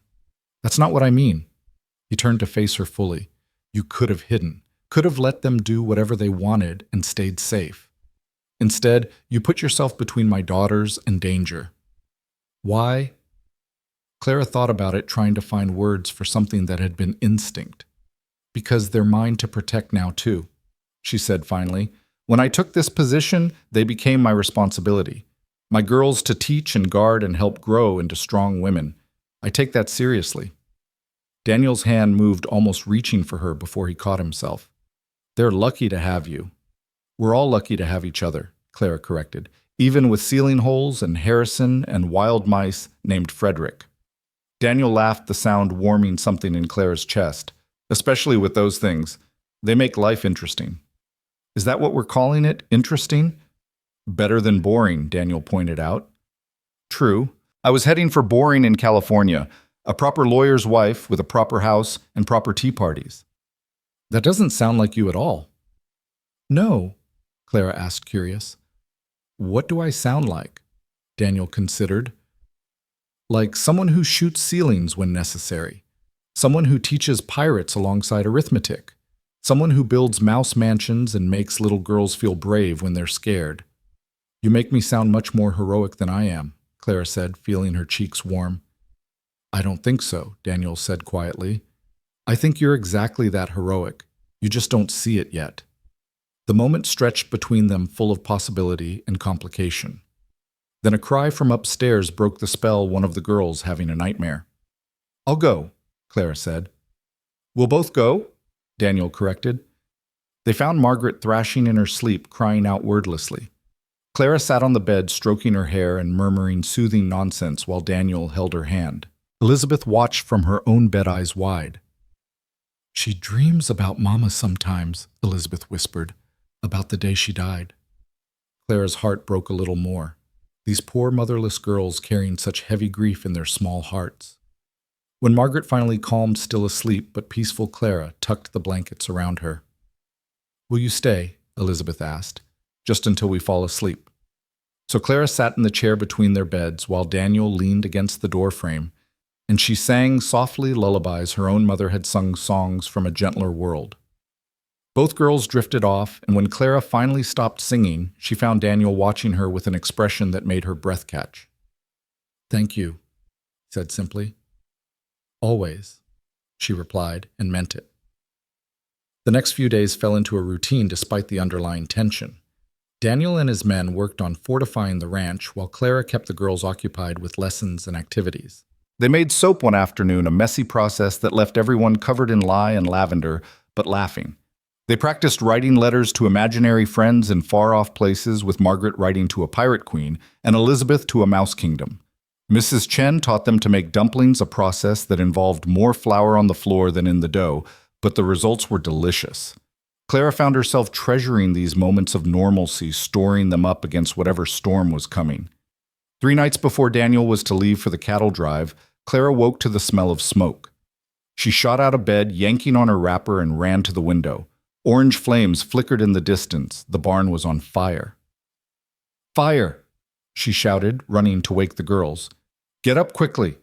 That's not what I mean. He turned to face her fully. You could have hidden, could have let them do whatever they wanted and stayed safe. Instead, you put yourself between my daughters and danger. Why? Clara thought about it, trying to find words for something that had been instinct. Because they're mine to protect now too, she said finally. When I took this position, they became my responsibility. My girls to teach and guard and help grow into strong women. I take that seriously. Daniel's hand moved, almost reaching for her before he caught himself. They're lucky to have you. We're all lucky to have each other, Clara corrected, even with ceiling holes and Harrison and wild mice named Frederick. Daniel laughed, the sound warming something in Clara's chest. Especially with those things. They make life interesting. Is that what we're calling it? Interesting? Better than boring, Daniel pointed out. True. I was heading for boring in California, a proper lawyer's wife with a proper house and proper tea parties. That doesn't sound like you at all. No, Clara asked, curious. What do I sound like? Daniel considered. Like someone who shoots ceilings when necessary. Someone who teaches pirates alongside arithmetic. Someone who builds mouse mansions and makes little girls feel brave when they're scared. You make me sound much more heroic than I am, Clara said, feeling her cheeks warm. I don't think so, Daniel said quietly. I think you're exactly that heroic. You just don't see it yet. The moment stretched between them full of possibility and complication. Then a cry from upstairs broke the spell, one of the girls having a nightmare. I'll go, Clara said. We'll both go? Daniel corrected. They found Margaret thrashing in her sleep, crying out wordlessly. Clara sat on the bed, stroking her hair and murmuring soothing nonsense while Daniel held her hand. Elizabeth watched from her own bed, eyes wide. She dreams about Mama sometimes, Elizabeth whispered, about the day she died. Clara's heart broke a little more. These poor motherless girls carrying such heavy grief in their small hearts. When Margaret finally calmed still asleep but peaceful Clara tucked the blankets around her. Will you stay? Elizabeth asked. Just until we fall asleep. So Clara sat in the chair between their beds while Daniel leaned against the doorframe, and she sang softly lullabies her own mother had sung, songs from a gentler world. Both girls drifted off, and when Clara finally stopped singing, she found Daniel watching her with an expression that made her breath catch. Thank you, he said simply. Always, she replied, and meant it. The next few days fell into a routine despite the underlying tension. Daniel and his men worked on fortifying the ranch while Clara kept the girls occupied with lessons and activities. They made soap one afternoon, a messy process that left everyone covered in lye and lavender, but laughing. They practiced writing letters to imaginary friends in far-off places, with Margaret writing to a pirate queen and Elizabeth to a mouse kingdom. Mrs. Chen taught them to make dumplings, a process that involved more flour on the floor than in the dough, but the results were delicious. Clara found herself treasuring these moments of normalcy, storing them up against whatever storm was coming. 3 nights before Daniel was to leave for the cattle drive, Clara woke to the smell of smoke. She shot out of bed, yanking on her wrapper, and ran to the window. Orange flames flickered in the distance. The barn was on fire. Fire! She shouted, running to wake the girls. Get up quickly!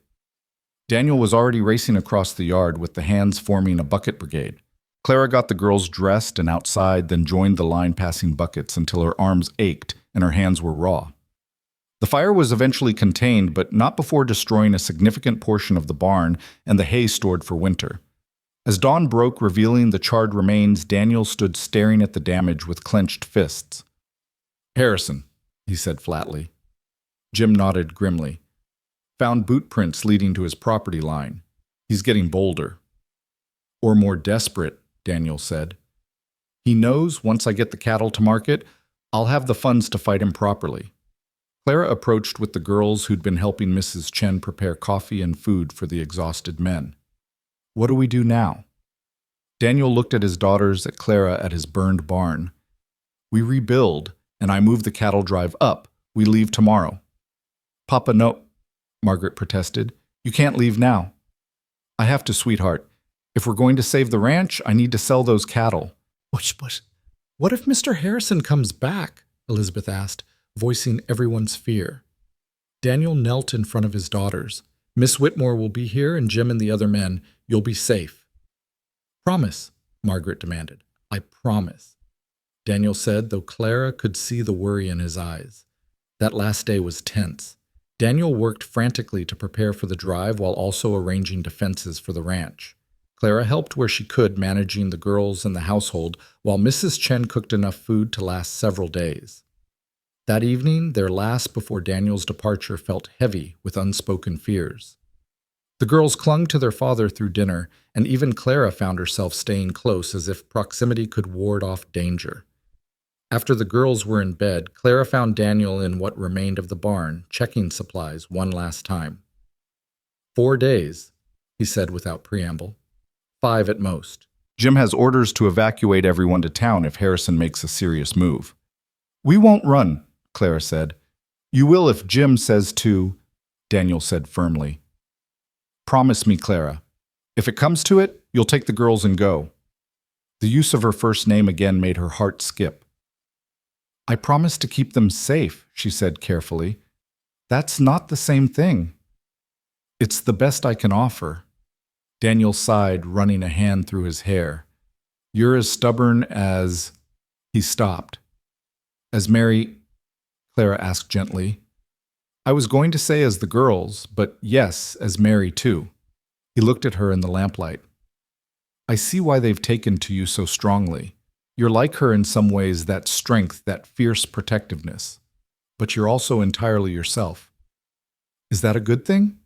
Daniel was already racing across the yard with the hands forming a bucket brigade. Clara got the girls dressed and outside, then joined the line passing buckets until her arms ached and her hands were raw. The fire was eventually contained, but not before destroying a significant portion of the barn and the hay stored for winter. As dawn broke, revealing the charred remains, Daniel stood staring at the damage with clenched fists. Harrison, he said flatly. Jim nodded grimly. Found boot prints leading to his property line. He's getting bolder. Or more desperate, Daniel said. He knows once I get the cattle to market, I'll have the funds to fight him properly. Clara approached with the girls who'd been helping Mrs. Chen prepare coffee and food for the exhausted men. What do we do now? Daniel looked at his daughters, at Clara, at his burned barn. We rebuild, and I move the cattle drive up. We leave tomorrow. Papa, no, Margaret protested. You can't leave now. I have to, sweetheart. If we're going to save the ranch, I need to sell those cattle. What if Mr. Harrison comes back? Elizabeth asked, voicing everyone's fear. Daniel knelt in front of his daughters. Miss Whitmore will be here, and Jim and the other men. You'll be safe. Promise, Margaret demanded. I promise, Daniel said, though Clara could see the worry in his eyes. That last day was tense. Daniel worked frantically to prepare for the drive while also arranging defenses for the ranch. Clara helped where she could, managing the girls and the household, while Mrs. Chen cooked enough food to last several days. That evening, their last before Daniel's departure, felt heavy with unspoken fears. The girls clung to their father through dinner, and even Clara found herself staying close as if proximity could ward off danger. After the girls were in bed, Clara found Daniel in what remained of the barn, checking supplies one last time. 4 days, he said without preamble. 5 at most. Jim has orders to evacuate everyone to town if Harrison makes a serious move. We won't run, Clara said. You will if Jim says to, Daniel said firmly. Promise me, Clara. If it comes to it, you'll take the girls and go. The use of her first name again made her heart skip. I promise to keep them safe, she said carefully. That's not the same thing. It's the best I can offer. Daniel sighed, running a hand through his hair. You're as stubborn as... He stopped. As Mary, Clara asked gently. I was going to say as the girls, but yes, as Mary too. He looked at her in the lamplight. I see why they've taken to you so strongly. You're like her in some ways, that strength, that fierce protectiveness. But you're also entirely yourself. Is that a good thing?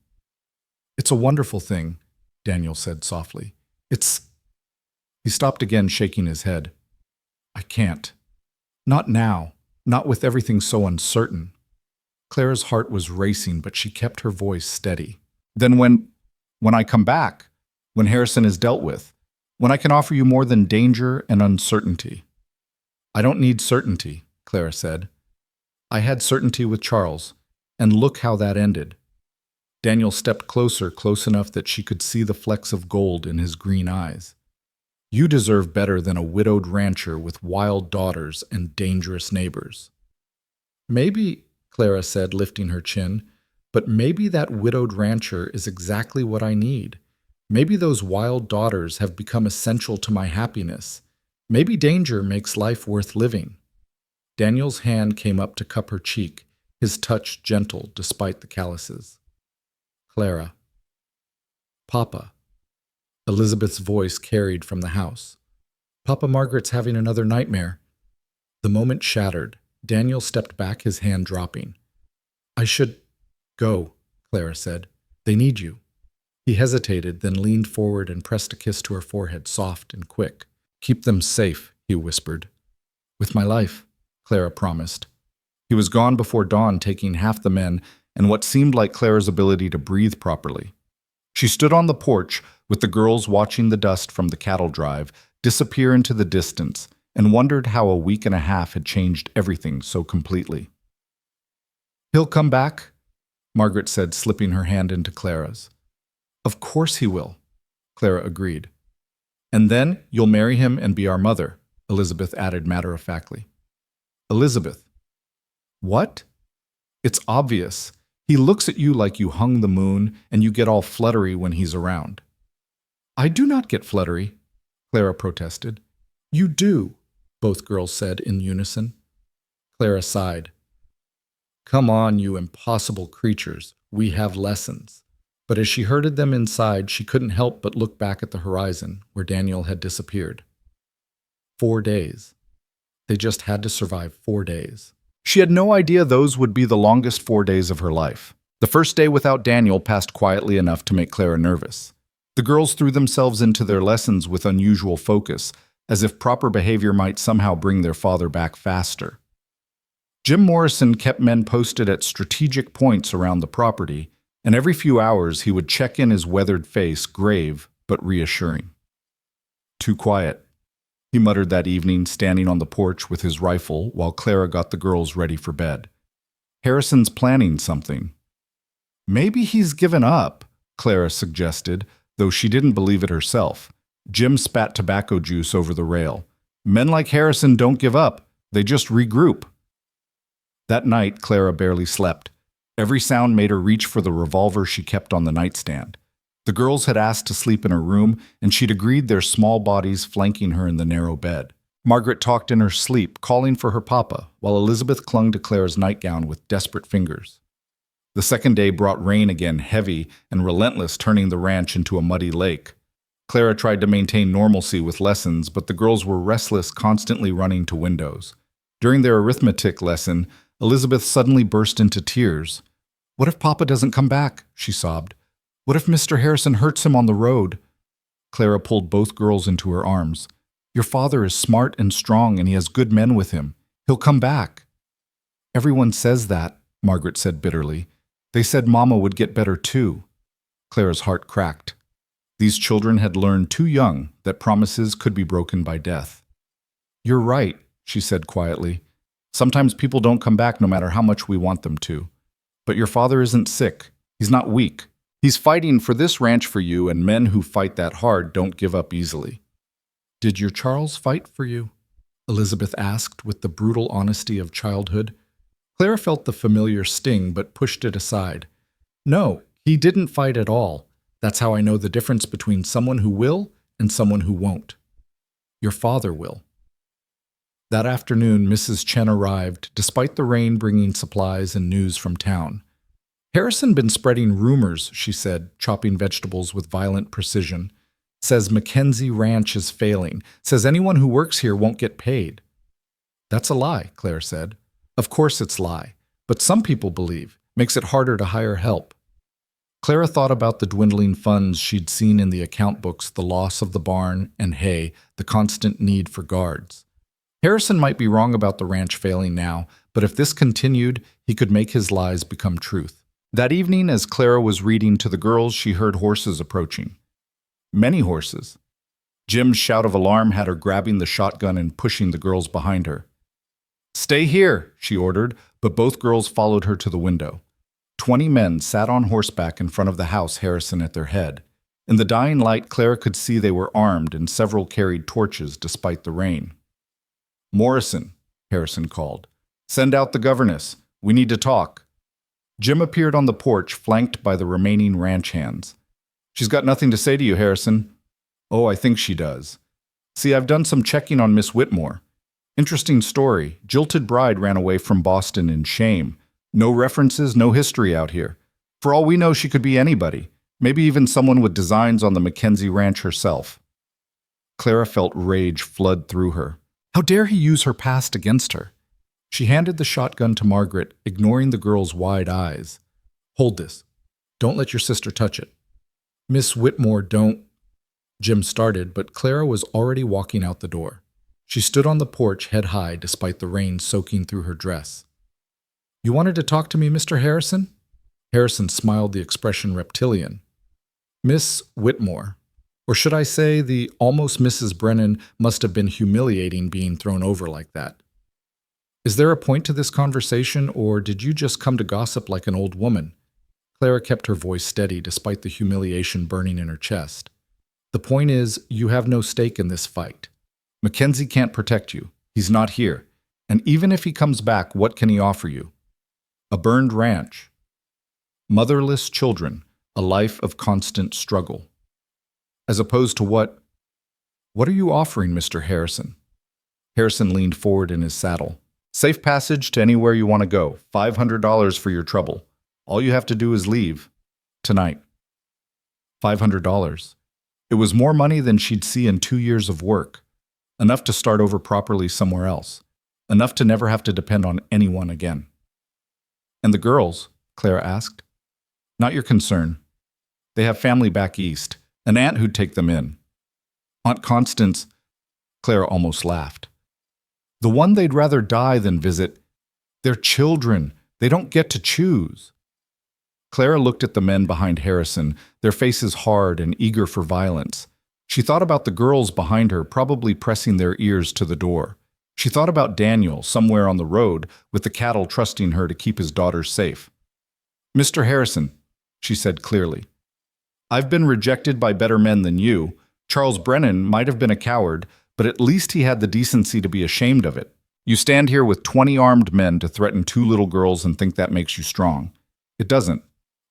It's a wonderful thing, Daniel said softly. He stopped again, shaking his head. I can't. Not now. Not with everything so uncertain. Clara's heart was racing, but she kept her voice steady. Then when I come back, when Harrison is dealt with, when I can offer you more than danger and uncertainty. I don't need certainty, Clara said. I had certainty with Charles, and look how that ended. Daniel stepped closer, close enough that she could see the flecks of gold in his green eyes. You deserve better than a widowed rancher with wild daughters and dangerous neighbors. Maybe, Clara said, lifting her chin, but maybe that widowed rancher is exactly what I need. Maybe those wild daughters have become essential to my happiness. Maybe danger makes life worth living. Daniel's hand came up to cup her cheek, his touch gentle despite the calluses. Clara. Papa. Elizabeth's voice carried from the house. Papa, Margaret's having another nightmare. The moment shattered. Daniel stepped back, his hand dropping. I should go, Clara said. They need you. He hesitated, then leaned forward and pressed a kiss to her forehead, soft and quick. Keep them safe, he whispered. With my life, Clara promised. He was gone before dawn, taking half the men and what seemed like Clara's ability to breathe properly. She stood on the porch, with the girls watching the dust from the cattle drive disappear into the distance, and wondered how a week and a half had changed everything so completely. He'll come back, Margaret said, slipping her hand into Clara's. Of course he will, Clara agreed. And then you'll marry him and be our mother, Elizabeth added matter-of-factly. Elizabeth. What? It's obvious. He looks at you like you hung the moon, and you get all fluttery when he's around. I do not get fluttery, Clara protested. You do, both girls said in unison. Clara sighed. Come on, you impossible creatures. We have lessons. But as she herded them inside, she couldn't help but look back at the horizon, where Daniel had disappeared. 4 days. They just had to survive 4 days. She had no idea those would be the longest 4 days of her life. The first day without Daniel passed quietly enough to make Clara nervous. The girls threw themselves into their lessons with unusual focus, as if proper behavior might somehow bring their father back faster. Jim Morrison kept men posted at strategic points around the property, and every few hours he would check in, his weathered face grave but reassuring. Too quiet, he muttered that evening, standing on the porch with his rifle while Clara got the girls ready for bed. Harrison's planning something. Maybe he's given up, Clara suggested, though she didn't believe it herself. Jim spat tobacco juice over the rail. Men like Harrison don't give up, they just regroup. That night, Clara barely slept. Every sound made her reach for the revolver she kept on the nightstand. The girls had asked to sleep in her room, and she'd agreed, their small bodies flanking her in the narrow bed. Margaret talked in her sleep, calling for her papa, while Elizabeth clung to Clara's nightgown with desperate fingers. The second day brought rain again, heavy and relentless, turning the ranch into a muddy lake. Clara tried to maintain normalcy with lessons, but the girls were restless, constantly running to windows. During their arithmetic lesson, Elizabeth suddenly burst into tears. What if Papa doesn't come back? She sobbed. What if Mr. Harrison hurts him on the road? Clara pulled both girls into her arms. Your father is smart and strong, and he has good men with him. He'll come back. Everyone says that, Margaret said bitterly. They said Mama would get better too. Clara's heart cracked. These children had learned too young that promises could be broken by death. You're right, she said quietly. Sometimes people don't come back no matter how much we want them to. But your father isn't sick. He's not weak. He's fighting for this ranch for you, and men who fight that hard don't give up easily. Did your Charles fight for you? Elizabeth asked with the brutal honesty of childhood. Clara felt the familiar sting but pushed it aside. No, he didn't fight at all. That's how I know the difference between someone who will and someone who won't. Your father will. That afternoon, Mrs. Chen arrived, despite the rain bringing supplies and news from town. Harrison been spreading rumors, she said, chopping vegetables with violent precision. Says Mackenzie Ranch is failing. Says anyone who works here won't get paid. That's a lie, Claire said. Of course it's a lie. But some people believe. Makes it harder to hire help. Clara thought about the dwindling funds she'd seen in the account books, the loss of the barn and hay, the constant need for guards. Harrison might be wrong about the ranch failing now, but if this continued, he could make his lies become truth. That evening, as Clara was reading to the girls, she heard horses approaching. Many horses. Jim's shout of alarm had her grabbing the shotgun and pushing the girls behind her. "Stay here," she ordered, but both girls followed her to the window. 20 men sat on horseback in front of the house, Harrison at their head. In the dying light, Clara could see they were armed and several carried torches despite the rain. "Morrison," Harrison called. "Send out the governess. We need to talk." Jim appeared on the porch, flanked by the remaining ranch hands. "She's got nothing to say to you, Harrison." "Oh, I think she does. See, I've done some checking on Miss Whitmore. Interesting story. Jilted bride ran away from Boston in shame. No references, no history out here. For all we know, she could be anybody. Maybe even someone with designs on the Mackenzie Ranch herself." Clara felt rage flood through her. How dare he use her past against her? She handed the shotgun to Margaret, ignoring the girl's wide eyes. "Hold this. Don't let your sister touch it." "Miss Whitmore, don't—" Jim started, but Clara was already walking out the door. She stood on the porch head high despite the rain soaking through her dress. "You wanted to talk to me, Mr. Harrison?" Harrison smiled, the expression reptilian. "Miss Whitmore. Or should I say, the almost Mrs. Brennan must have been humiliating being thrown over like that. Is there a point to this conversation, or did you just come to gossip like an old woman?" Clara kept her voice steady despite the humiliation burning in her chest. "The point is, you have no stake in this fight. Mackenzie can't protect you. He's not here. And even if he comes back, what can he offer you? A burned ranch. Motherless children, a life of constant struggle. As opposed to what are you offering, Mr. Harrison?" Harrison leaned forward in his saddle. "Safe passage to anywhere you want to go. $500 for your trouble. All you have to do is leave. Tonight." $500. It was more money than she'd see in 2 years of work. Enough to start over properly somewhere else. Enough to never have to depend on anyone again. "And the girls?" Clara asked. "Not your concern. They have family back east. An aunt who'd take them in. Aunt Constance," Clara almost laughed. "The one they'd rather die than visit. They're children. They don't get to choose." Clara looked at the men behind Harrison, their faces hard and eager for violence. She thought about the girls behind her, probably pressing their ears to the door. She thought about Daniel, somewhere on the road, with the cattle trusting her to keep his daughters safe. "Mr. Harrison," she said clearly, "I've been rejected by better men than you. Charles Brennan might have been a coward, but at least he had the decency to be ashamed of it. You stand here with 20 armed men to threaten 2 little girls and think that makes you strong. It doesn't.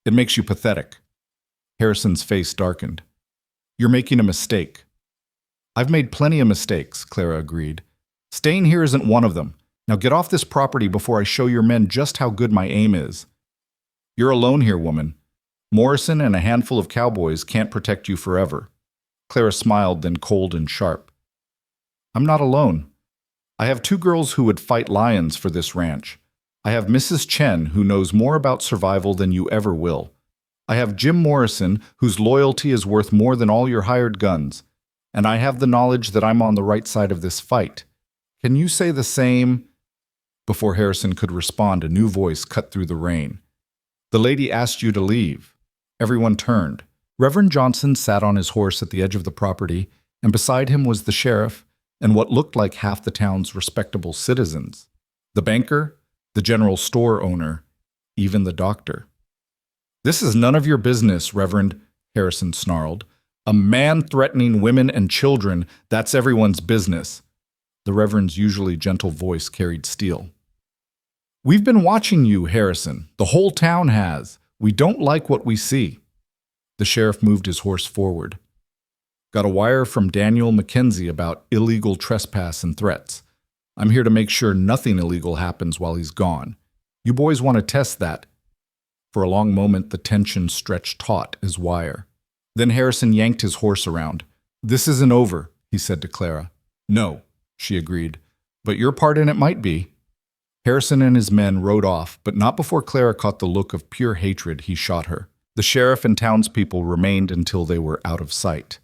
It makes you pathetic." Harrison's face darkened. "You're making a mistake." "I've made plenty of mistakes," Clara agreed. "Staying here isn't one of them. Now get off this property before I show your men just how good my aim is. You're alone here, woman. Morrison and a handful of cowboys can't protect you forever." Clara smiled, then cold and sharp. "I'm not alone. I have 2 girls who would fight lions for this ranch. I have Mrs. Chen, who knows more about survival than you ever will. I have Jim Morrison, whose loyalty is worth more than all your hired guns. And I have the knowledge that I'm on the right side of this fight. Can you say the same?" Before Harrison could respond, a new voice cut through the rain. "The lady asked you to leave." Everyone turned. Reverend Johnson sat on his horse at the edge of the property, and beside him was the sheriff and what looked like half the town's respectable citizens. The banker, the general store owner, even the doctor. "This is none of your business, Reverend," Harrison snarled. "A man threatening women and children, that's everyone's business." The Reverend's usually gentle voice carried steel. "We've been watching you, Harrison. The whole town has. We don't like what we see." The sheriff moved his horse forward. Got a wire from Daniel Mackenzie about illegal trespass and threats. I'm here to make sure nothing illegal happens while he's gone. You boys want to test that." For a long moment, the tension stretched taut as wire. Then Harrison yanked his horse around. "This isn't over," he said to Clara. "No," she agreed, "but your part in it might be." Harrison and his men rode off, but not before Clara caught the look of pure hatred he shot her. The sheriff and townspeople remained until they were out of sight.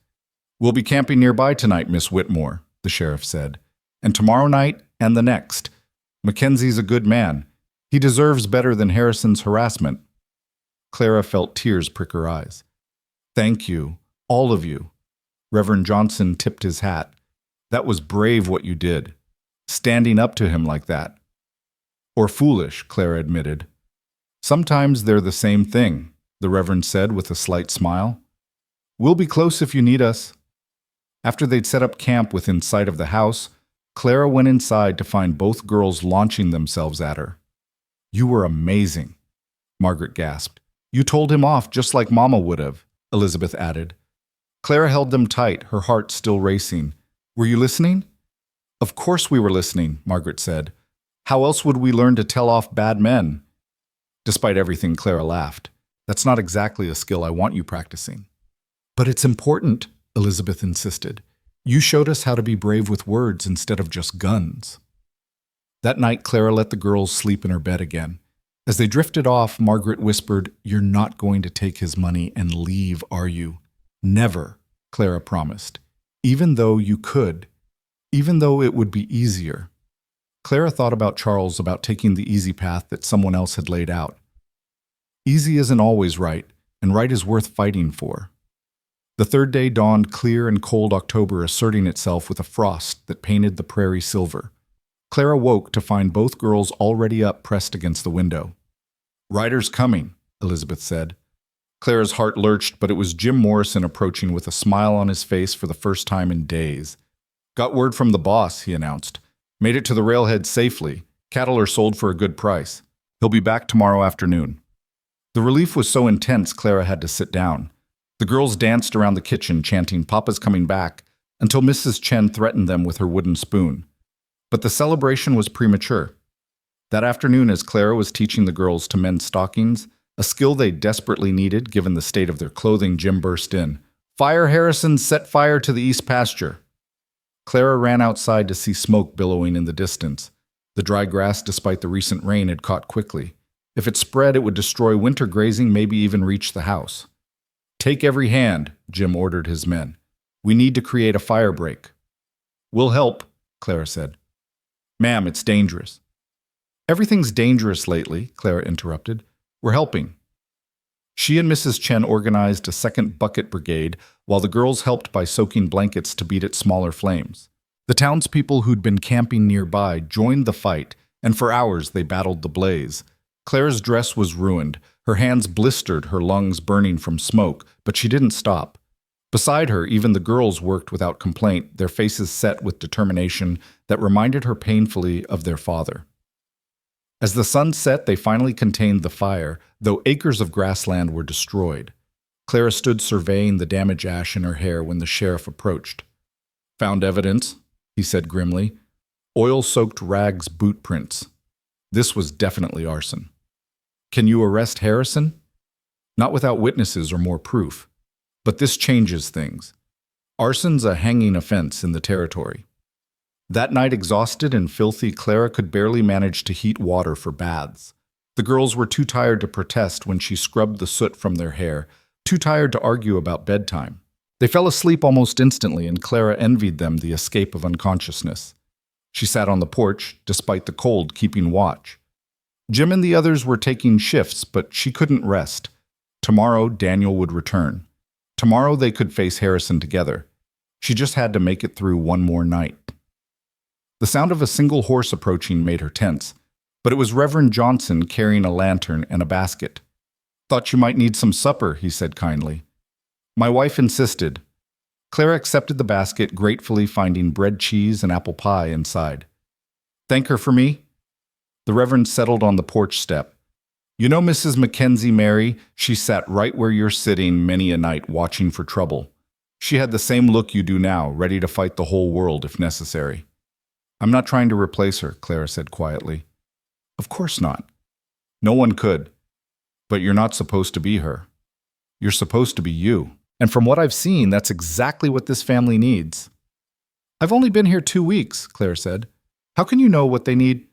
"We'll be camping nearby tonight, Miss Whitmore," the sheriff said, "and tomorrow night and the next. Mackenzie's a good man. He deserves better than Harrison's harassment." Clara felt tears prick her eyes. "Thank you, all of you." Reverend Johnson tipped his hat. "That was brave what you did, standing up to him like that." "Or foolish," Clara admitted. "Sometimes they're the same thing," the Reverend said with a slight smile. "We'll be close if you need us." After they'd set up camp within sight of the house, Clara went inside to find both girls launching themselves at her. "You were amazing," Margaret gasped. "You told him off just like Mama would have," Elizabeth added. Clara held them tight, her heart still racing. "Were you listening?" "Of course we were listening," Margaret said. "How else would we learn to tell off bad men?" Despite everything, Clara laughed. "That's not exactly a skill I want you practicing." "But it's important," Elizabeth insisted. "You showed us how to be brave with words instead of just guns." That night, Clara let the girls sleep in her bed again. As they drifted off, Margaret whispered, "You're not going to take his money and leave, are you?" "Never," Clara promised. "Even though you could. Even though it would be easier." Clara thought about Charles, about taking the easy path that someone else had laid out. Easy isn't always right, and right is worth fighting for. The third day dawned clear and cold October, asserting itself with a frost that painted the prairie silver. Clara woke to find both girls already up, pressed against the window. "Ryder's coming," Elizabeth said. Clara's heart lurched, but it was Jim Morrison approaching with a smile on his face for the first time in days. "Got word from the boss," he announced. "Made it to the railhead safely. Cattle are sold for a good price. He'll be back tomorrow afternoon." The relief was so intense, Clara had to sit down. The girls danced around the kitchen, chanting, "Papa's coming back," until Mrs. Chen threatened them with her wooden spoon. But the celebration was premature. That afternoon, as Clara was teaching the girls to mend stockings, a skill they desperately needed given the state of their clothing, Jim burst in. "Fire, Harrison, set fire to the east pasture." Clara ran outside to see smoke billowing in the distance. The dry grass, despite the recent rain, had caught quickly. If it spread, it would destroy winter grazing, maybe even reach the house. "Take every hand," Jim ordered his men. "We need to create a fire break." "We'll help," Clara said. "Ma'am, it's dangerous." "Everything's dangerous lately," Clara interrupted. "We're helping." She and Mrs. Chen organized a second bucket brigade, while the girls helped by soaking blankets to beat its smaller flames. The townspeople who'd been camping nearby joined the fight, and for hours they battled the blaze. Clara's dress was ruined, her hands blistered, her lungs burning from smoke, but she didn't stop. Beside her, even the girls worked without complaint, their faces set with determination that reminded her painfully of their father. As the sun set, they finally contained the fire, though acres of grassland were destroyed. Clara stood surveying the damaged ash in her hair when the sheriff approached. "Found evidence," he said grimly. "Oil-soaked rags boot prints. This was definitely arson." "Can you arrest Harrison?" "Not without witnesses or more proof. But this changes things. Arson's a hanging offense in the territory." That night, exhausted and filthy, Clara could barely manage to heat water for baths. The girls were too tired to protest when she scrubbed the soot from their hair, too tired to argue about bedtime. They fell asleep almost instantly, and Clara envied them the escape of unconsciousness. She sat on the porch, despite the cold, keeping watch. Jim and the others were taking shifts, but she couldn't rest. Tomorrow, Daniel would return. Tomorrow they could face Harrison together. She just had to make it through one more night. The sound of a single horse approaching made her tense, but it was Reverend Johnson carrying a lantern and a basket. "Thought you might need some supper," he said kindly. "My wife insisted." Clara accepted the basket, gratefully finding bread, cheese, and apple pie inside. "Thank her for me?" The Reverend settled on the porch step. "You know Mrs. Mackenzie, Mary? She sat right where you're sitting many a night watching for trouble. She had the same look you do now, ready to fight the whole world if necessary. I'm not trying to replace her, Clara said quietly. Of course not. No one could. But you're not supposed to be her. You're supposed to be you. And from what I've seen, that's exactly what this family needs. I've only been here 2 weeks, Clara said. How can you know what they need?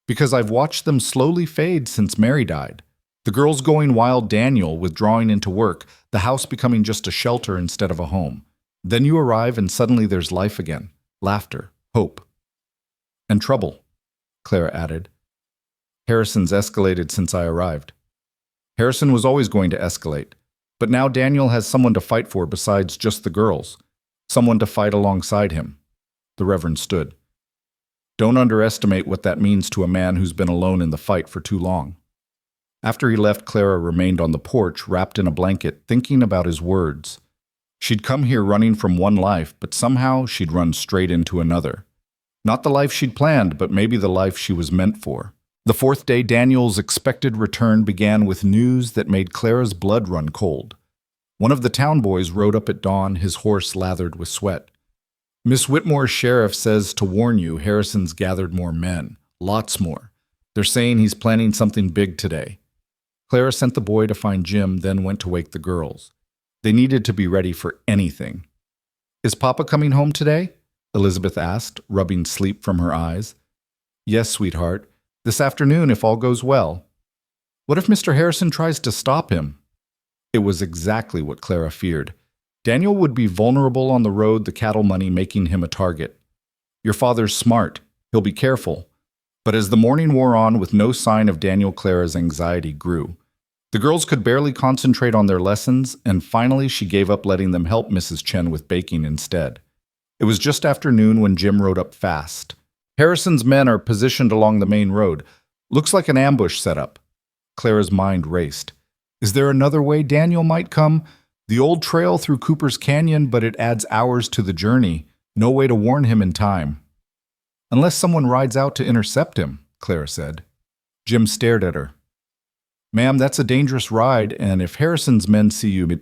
Because I've watched them slowly fade since Mary died. The girls going wild, Daniel withdrawing into work, the house becoming just a shelter instead of a home. Then you arrive and suddenly there's life again, laughter, hope. And trouble, Clara added. Harrison's escalated since I arrived. Harrison was always going to escalate, but now Daniel has someone to fight for besides just the girls, someone to fight alongside him. The Reverend stood. Don't underestimate what that means to a man who's been alone in the fight for too long. After he left, Clara remained on the porch, wrapped in a blanket, thinking about his words. She'd come here running from one life, but somehow she'd run straight into another. Not the life she'd planned, but maybe the life she was meant for. The 4th day, Daniel's expected return began with news that made Clara's blood run cold. One of the town boys rode up at dawn, his horse lathered with sweat. Miss Whitmore's sheriff says to warn you Harrison's gathered more men, lots more. They're saying he's planning something big today. Clara sent the boy to find Jim, then went to wake the girls. They needed to be ready for anything. Is Papa coming home today? Elizabeth asked, rubbing sleep from her eyes. Yes, sweetheart. This afternoon, if all goes well. What if Mr. Harrison tries to stop him? It was exactly what Clara feared. Daniel would be vulnerable on the road, the cattle money making him a target. Your father's smart. He'll be careful. But as the morning wore on with no sign of Daniel, Clara's anxiety grew. The girls could barely concentrate on their lessons, and finally she gave up letting them help Mrs. Chen with baking instead. It was just after noon when Jim rode up fast. Harrison's men are positioned along the main road. Looks like an ambush setup. Clara's mind raced. Is there another way Daniel might come? The old trail through Cooper's Canyon, but it adds hours to the journey. No way to warn him in time. Unless someone rides out to intercept him, Clara said. Jim stared at her. Ma'am, that's a dangerous ride, and if Harrison's men see you...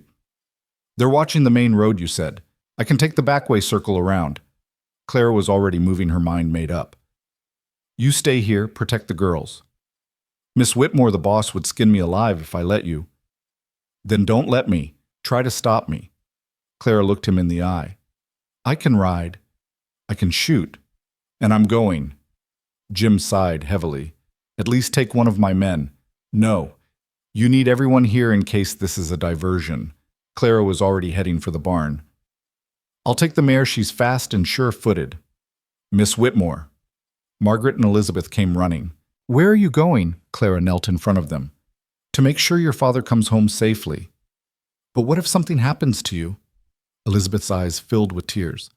They're watching the main road, you said. I can take the backway circle around. Clara was already moving, her mind made up. You stay here, protect the girls. Miss Whitmore, the boss, would skin me alive if I let you. Then don't let me. Try to stop me. Clara looked him in the eye. I can ride. I can shoot. And I'm going. Jim sighed heavily. At least take one of my men. No. You need everyone here in case this is a diversion. Clara was already heading for the barn. I'll take the mare, she's fast and sure-footed. Miss Whitmore. Margaret and Elizabeth came running. Where are you going? Clara knelt in front of them. To make sure your father comes home safely. But what if something happens to you? Elizabeth's eyes filled with tears.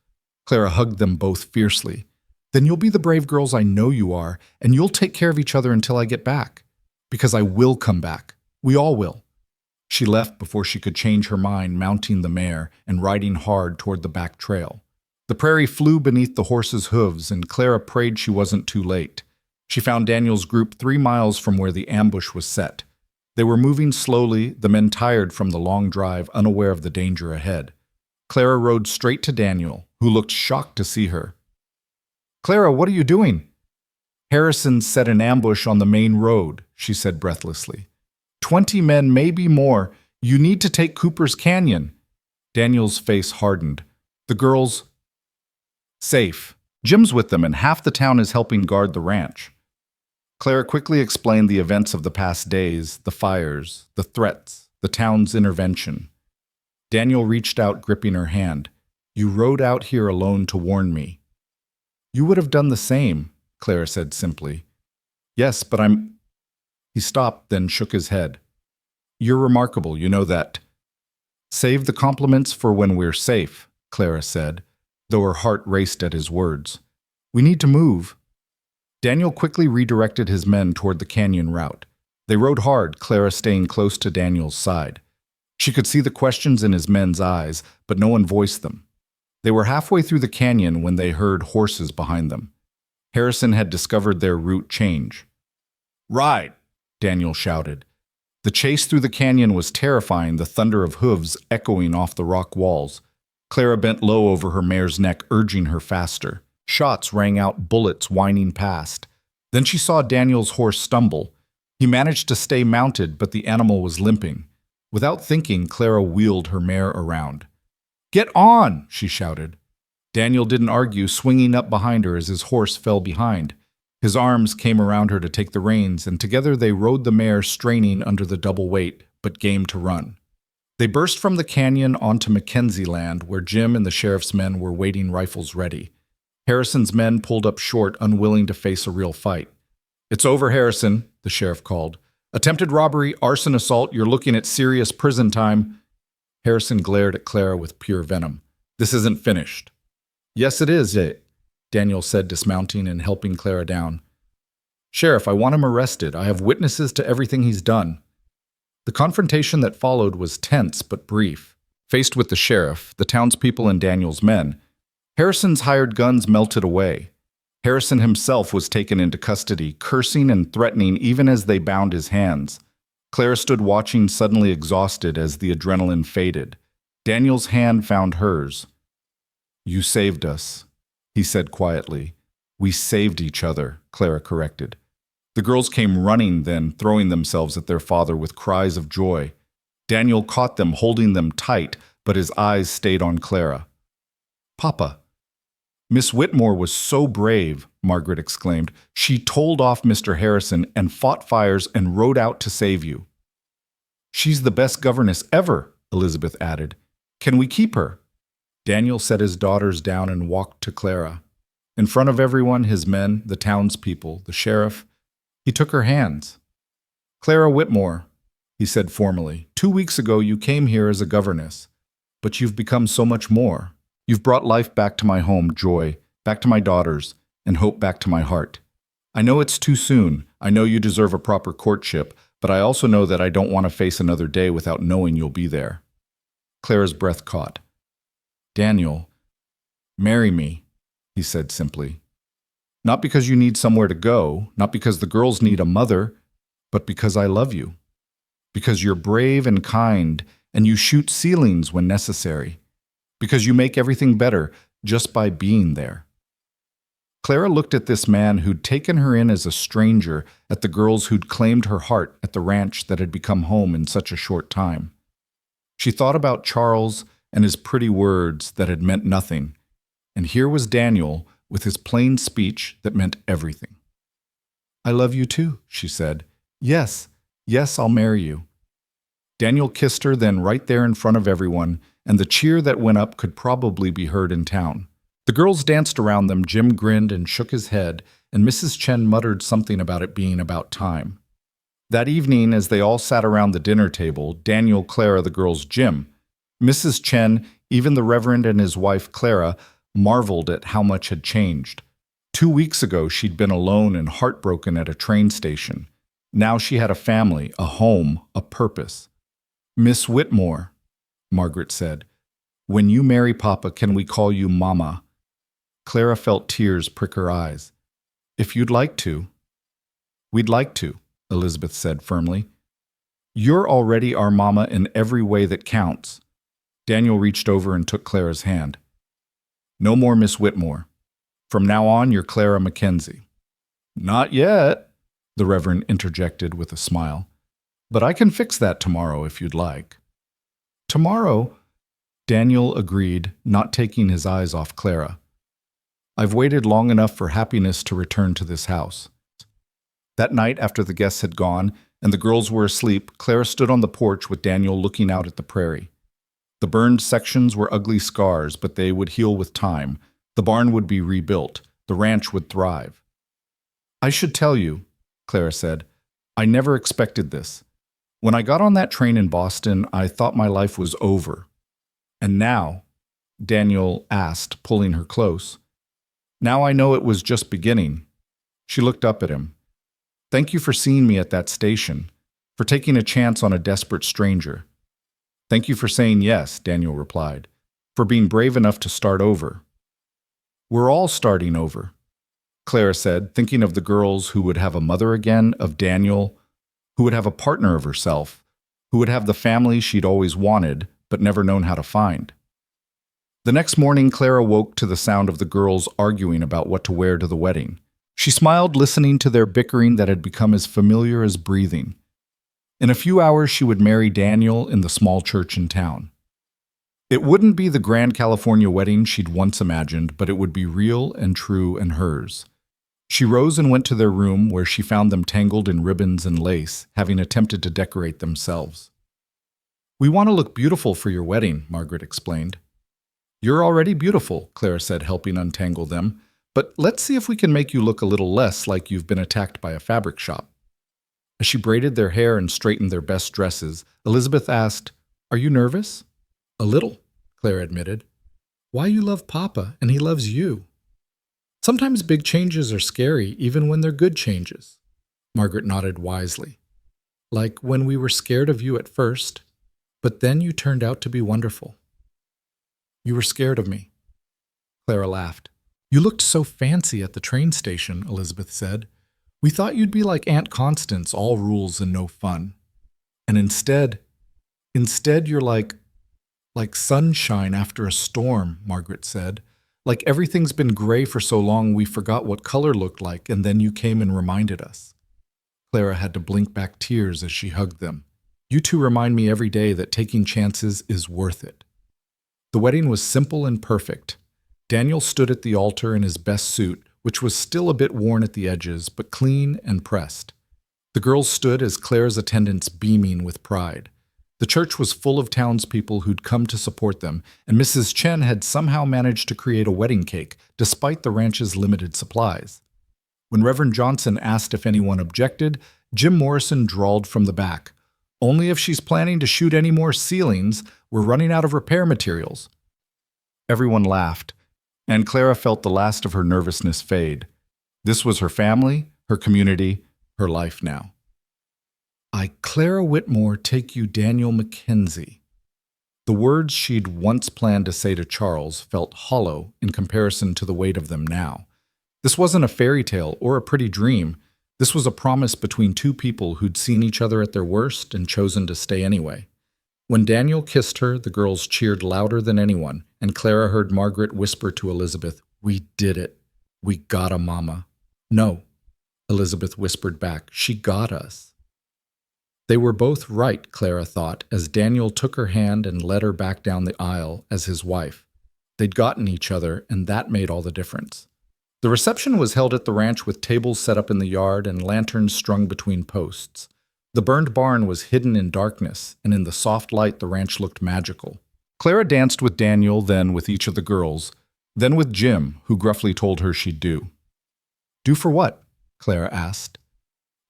Clara hugged them both fiercely. Then you'll be the brave girls I know you are, and you'll take care of each other until I get back. Because I will come back. We all will. She left before she could change her mind, mounting the mare and riding hard toward the back trail. The prairie flew beneath the horse's hooves, and Clara prayed she wasn't too late. She found Daniel's group 3 miles from where the ambush was set. They were moving slowly, the men tired from the long drive, unaware of the danger ahead. Clara rode straight to Daniel, who looked shocked to see her. Clara, what are you doing? Harrison set an ambush on the main road, she said breathlessly. 20 men, maybe more. You need to take Cooper's Canyon. Daniel's face hardened. The girls... Safe. Jim's with them, and half the town is helping guard the ranch. Clara quickly explained the events of the past days, the fires, the threats, the town's intervention. Daniel reached out, gripping her hand. You rode out here alone to warn me. You would have done the same, Clara said simply. Yes, but I'm... He stopped, then shook his head. You're remarkable, you know that. Save the compliments for when we're safe, Clara said, though her heart raced at his words. We need to move. Daniel quickly redirected his men toward the canyon route. They rode hard, Clara staying close to Daniel's side. She could see the questions in his men's eyes, but no one voiced them. They were halfway through the canyon when they heard horses behind them. Harrison had discovered their route change. Ride! Daniel shouted. The chase through the canyon was terrifying, the thunder of hooves echoing off the rock walls. Clara bent low over her mare's neck, urging her faster. Shots rang out, bullets whining past. Then she saw Daniel's horse stumble. He managed to stay mounted, but the animal was limping. Without thinking, Clara wheeled her mare around. "Get on!" she shouted. Daniel didn't argue, swinging up behind her as his horse fell behind. His arms came around her to take the reins, and together they rode the mare, straining under the double weight, but game to run. They burst from the canyon onto Mackenzie land, where Jim and the sheriff's men were waiting, rifles ready. Harrison's men pulled up short, unwilling to face a real fight. "It's over, Harrison," the sheriff called. "Attempted robbery, arson, assault, you're looking at serious prison time." Harrison glared at Clara with pure venom. "This isn't finished." "Yes, it is, Daniel said, dismounting and helping Clara down. "Sheriff, I want him arrested. I have witnesses to everything he's done." The confrontation that followed was tense but brief. Faced with the sheriff, the townspeople, and Daniel's men, Harrison's hired guns melted away. Harrison himself was taken into custody, cursing and threatening even as they bound his hands. Clara stood watching, suddenly exhausted as the adrenaline faded. Daniel's hand found hers. "You saved us," he said quietly. "We saved each other," Clara corrected. The girls came running then, throwing themselves at their father with cries of joy. Daniel caught them, holding them tight, but his eyes stayed on Clara. "Papa." "Miss Whitmore was so brave," Margaret exclaimed. "She told off Mr. Harrison and fought fires and rode out to save you." "She's the best governess ever," Elizabeth added. "Can we keep her?" Daniel set his daughters down and walked to Clara. In front of everyone, his men, the townspeople, the sheriff, he took her hands. "Clara Whitmore," he said formally, "2 weeks ago you came here as a governess, but you've become so much more. You've brought life back to my home, joy, back to my daughters, and hope back to my heart. I know it's too soon. I know you deserve a proper courtship, but I also know that I don't want to face another day without knowing you'll be there." Clara's breath caught. "Daniel, marry me," he said simply. "Not because you need somewhere to go, not because the girls need a mother, but because I love you. Because you're brave and kind, and you shoot ceilings when necessary. Because you make everything better just by being there." Clara looked at this man who'd taken her in as a stranger, at the girls who'd claimed her heart at the ranch that had become home in such a short time. She thought about Charles and his pretty words that had meant nothing, and here was Daniel with his plain speech that meant everything. "I love you too," she said. Yes, I'll marry you." Daniel kissed her then right there in front of everyone, and the cheer that went up could probably be heard in town. The girls danced around them, Jim grinned and shook his head, and Mrs. Chen muttered something about it being about time. That evening, as they all sat around the dinner table, Daniel, Clara, the girls, Jim, Mrs. Chen, even the Reverend and his wife, Clara, marveled at how much had changed. 2 weeks ago, she'd been alone and heartbroken at a train station. Now she had a family, a home, a purpose. "Miss Whitmore," Margaret said, "when you marry Papa, can we call you Mama?" Clara felt tears prick her eyes. "If you'd like to." "We'd like to," Elizabeth said firmly. "You're already our Mama in every way that counts." Daniel reached over and took Clara's hand. "No more Miss Whitmore. From now on, you're Clara Mackenzie." "Not yet," the Reverend interjected with a smile. "But I can fix that tomorrow if you'd like." "Tomorrow," Daniel agreed, not taking his eyes off Clara. "I've waited long enough for happiness to return to this house." That night, after the guests had gone and the girls were asleep, Clara stood on the porch with Daniel looking out at the prairie. The burned sections were ugly scars, but they would heal with time. The barn would be rebuilt. The ranch would thrive. "I should tell you," Clara said, "I never expected this. When I got on that train in Boston, I thought my life was over. And now," Daniel asked, pulling her close, "now I know it was just beginning." She looked up at him. "Thank you for seeing me at that station, for taking a chance on a desperate stranger." "Thank you for saying yes," Daniel replied, "for being brave enough to start over." "We're all starting over," Clara said, thinking of the girls who would have a mother again, of Daniel, who would have a partner of herself, who would have the family she'd always wanted but never known how to find. The next morning, Clara woke to the sound of the girls arguing about what to wear to the wedding. She smiled, listening to their bickering that had become as familiar as breathing. In a few hours, she would marry Daniel in the small church in town. It wouldn't be the grand California wedding she'd once imagined, but it would be real and true and hers. She rose and went to their room, where she found them tangled in ribbons and lace, having attempted to decorate themselves. "We want to look beautiful for your wedding," Margaret explained. "You're already beautiful," Clara said, helping untangle them. "But let's see if we can make you look a little less like you've been attacked by a fabric shop." As she braided their hair and straightened their best dresses, Elizabeth asked, "Are you nervous?" "A little," Clara admitted. "Why, you love Papa, and he loves you." "Sometimes big changes are scary, even when they're good changes." Margaret nodded wisely. "Like when we were scared of you at first, but then you turned out to be wonderful." "You were scared of me." Clara laughed. "You looked so fancy at the train station," Elizabeth said. "We thought you'd be like Aunt Constance, all rules and no fun. And instead you're like sunshine after a storm," Margaret said. "Like everything's been gray for so long we forgot what color looked like, and then you came and reminded us." Clara had to blink back tears as she hugged them. "You two remind me every day that taking chances is worth it." The wedding was simple and perfect. Daniel stood at the altar in his best suit, which was still a bit worn at the edges, but clean and pressed. The girls stood as Clara's attendants beaming with pride. The church was full of townspeople who'd come to support them, and Mrs. Chen had somehow managed to create a wedding cake, despite the ranch's limited supplies. When Reverend Johnson asked if anyone objected, Jim Morrison drawled from the back, "Only if she's planning to shoot any more ceilings. We're running out of repair materials." Everyone laughed, and Clara felt the last of her nervousness fade. This was her family, her community, her life now. "I, Clara Whitmore, take you Daniel Mackenzie." The words she'd once planned to say to Charles felt hollow in comparison to the weight of them now. This wasn't a fairy tale or a pretty dream. This was a promise between two people who'd seen each other at their worst and chosen to stay anyway. When Daniel kissed her, the girls cheered louder than anyone, and Clara heard Margaret whisper to Elizabeth, "We did it. We got a mama." "No," Elizabeth whispered back, "she got us." They were both right, Clara thought, as Daniel took her hand and led her back down the aisle as his wife. They'd gotten each other, and that made all the difference. The reception was held at the ranch with tables set up in the yard and lanterns strung between posts. The burned barn was hidden in darkness, and in the soft light the ranch looked magical. Clara danced with Daniel, then with each of the girls, then with Jim, who gruffly told her she'd do. "Do for what?" Clara asked.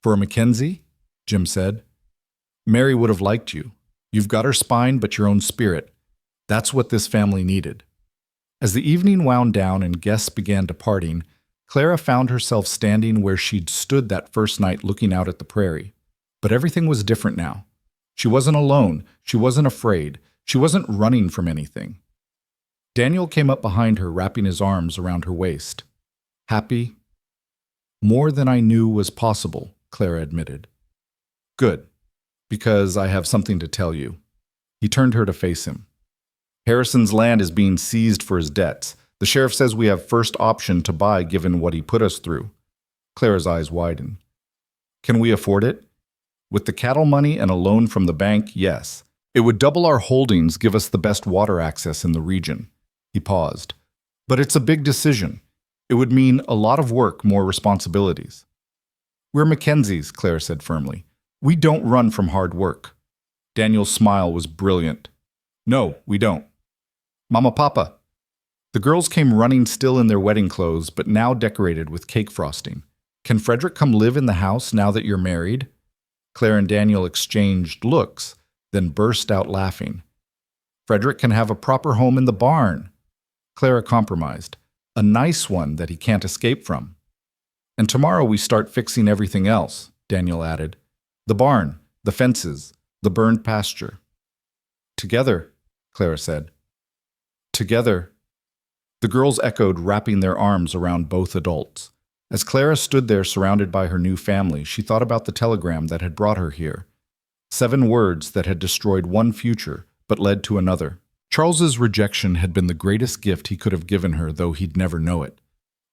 "For a Mackenzie," Jim said. "Mary would have liked you. You've got her spine but your own spirit. That's what this family needed." As the evening wound down and guests began departing, Clara found herself standing where she'd stood that first night looking out at the prairie. But everything was different now. She wasn't alone. She wasn't afraid. She wasn't running from anything. Daniel came up behind her, wrapping his arms around her waist. "Happy?" "More than I knew was possible," Clara admitted. "Good, because I have something to tell you." He turned her to face him. "Harrison's land is being seized for his debts. The sheriff says we have first option to buy given what he put us through." Clara's eyes widened. "Can we afford it?" "With the cattle money and a loan from the bank, yes. It would double our holdings, give us the best water access in the region." He paused. "But it's a big decision. It would mean a lot of work, more responsibilities." "We're Mackenzies," Clara said firmly. "We don't run from hard work." Daniel's smile was brilliant. "No, we don't. Mama, Papa." The girls came running, still in their wedding clothes, but now decorated with cake frosting. "Can Frederick come live in the house now that you're married?" Claire and Daniel exchanged looks, then burst out laughing. "Frederick can have a proper home in the barn." Clara compromised. "A nice one that he can't escape from." "And tomorrow we start fixing everything else," Daniel added. "The barn, the fences, the burned pasture." "Together," Clara said. "Together." The girls echoed, wrapping their arms around both adults. As Clara stood there surrounded by her new family, she thought about the telegram that had brought her here. 7 words that had destroyed one future, but led to another. Charles's rejection had been the greatest gift he could have given her, though he'd never know it.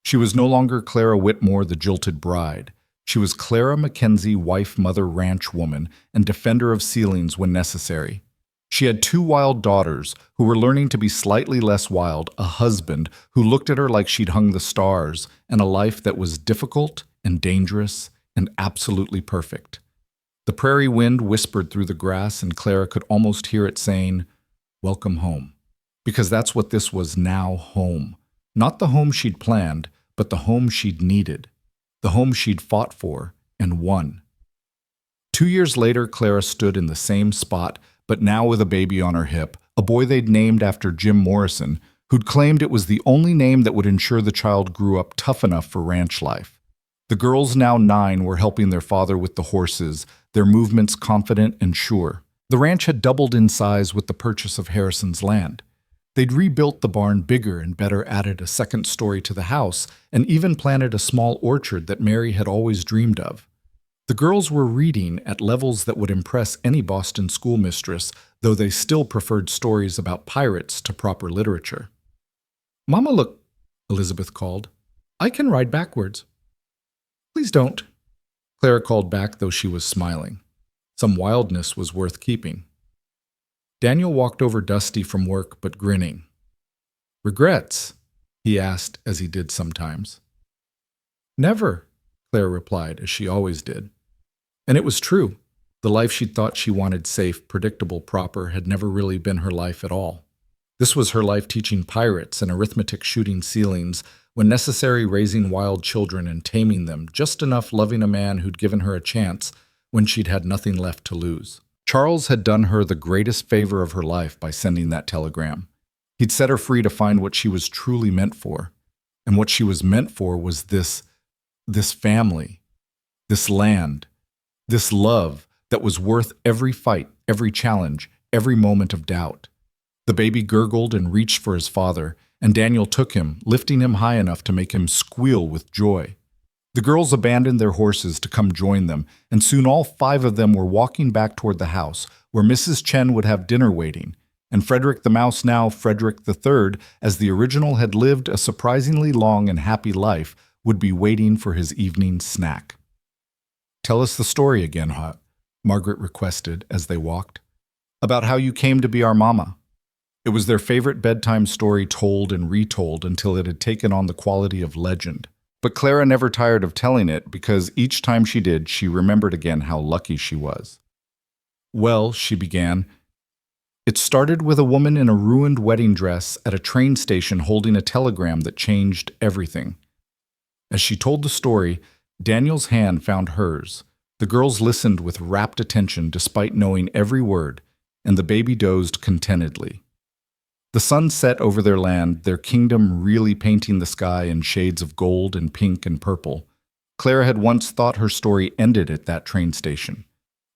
She was no longer Clara Whitmore, the jilted bride. She was Clara Mackenzie, wife, mother, ranch woman, and defender of ceilings when necessary. She had 2 wild daughters who were learning to be slightly less wild, a husband who looked at her like she'd hung the stars, and a life that was difficult and dangerous and absolutely perfect. The prairie wind whispered through the grass, and Clara could almost hear it saying, "Welcome home." Because that's what this was now, home. Not the home she'd planned, but the home she'd needed. The home she'd fought for and won. 2 years later, Clara stood in the same spot, but now with a baby on her hip, a boy they'd named after Jim Morrison, who'd claimed it was the only name that would ensure the child grew up tough enough for ranch life. The girls, now 9, were helping their father with the horses, their movements confident and sure. The ranch had doubled in size with the purchase of Harrison's land. They'd rebuilt the barn bigger and better, added a second story to the house, and even planted a small orchard that Mary had always dreamed of. The girls were reading at levels that would impress any Boston schoolmistress, though they still preferred stories about pirates to proper literature. "Mama, look," Elizabeth called. "I can ride backwards." "Please don't," Clara called back, though she was smiling. Some wildness was worth keeping. Daniel walked over dusty from work, but grinning. "Regrets?" he asked, as he did sometimes. "Never," Clara replied, as she always did. And it was true. The life she'd thought she wanted, safe, predictable, proper, had never really been her life at all. This was her life teaching pirates and arithmetic, shooting ceilings, when necessary raising wild children and taming them, just enough loving a man who'd given her a chance when she'd had nothing left to lose. Charles had done her the greatest favor of her life by sending that telegram. He'd set her free to find what she was truly meant for. And what she was meant for was this family, this land, this love that was worth every fight, every challenge, every moment of doubt. The baby gurgled and reached for his father, and Daniel took him, lifting him high enough to make him squeal with joy. The girls abandoned their horses to come join them, and soon all 5 of them were walking back toward the house, where Mrs. Chen would have dinner waiting, and Frederick the Mouse, now Frederick III, as the original had lived a surprisingly long and happy life, would be waiting for his evening snack. "Tell us the story again, Hot," Margaret requested as they walked. "About how you came to be our mama." It was their favorite bedtime story, told and retold until it had taken on the quality of legend. But Clara never tired of telling it, because each time she did, she remembered again how lucky she was. "Well," she began, "it started with a woman in a ruined wedding dress at a train station holding a telegram that changed everything." As she told the story, Daniel's hand found hers. The girls listened with rapt attention despite knowing every word, and the baby dozed contentedly. The sun set over their land, their kingdom really painting the sky in shades of gold and pink and purple. Clara had once thought her story ended at that train station.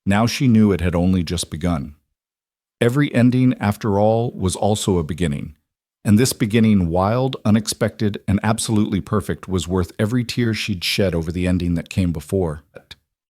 Now she knew it had only just begun. Every ending, after all, was also a beginning. And this beginning, wild, unexpected, and absolutely perfect, was worth every tear she'd shed over the ending that came before.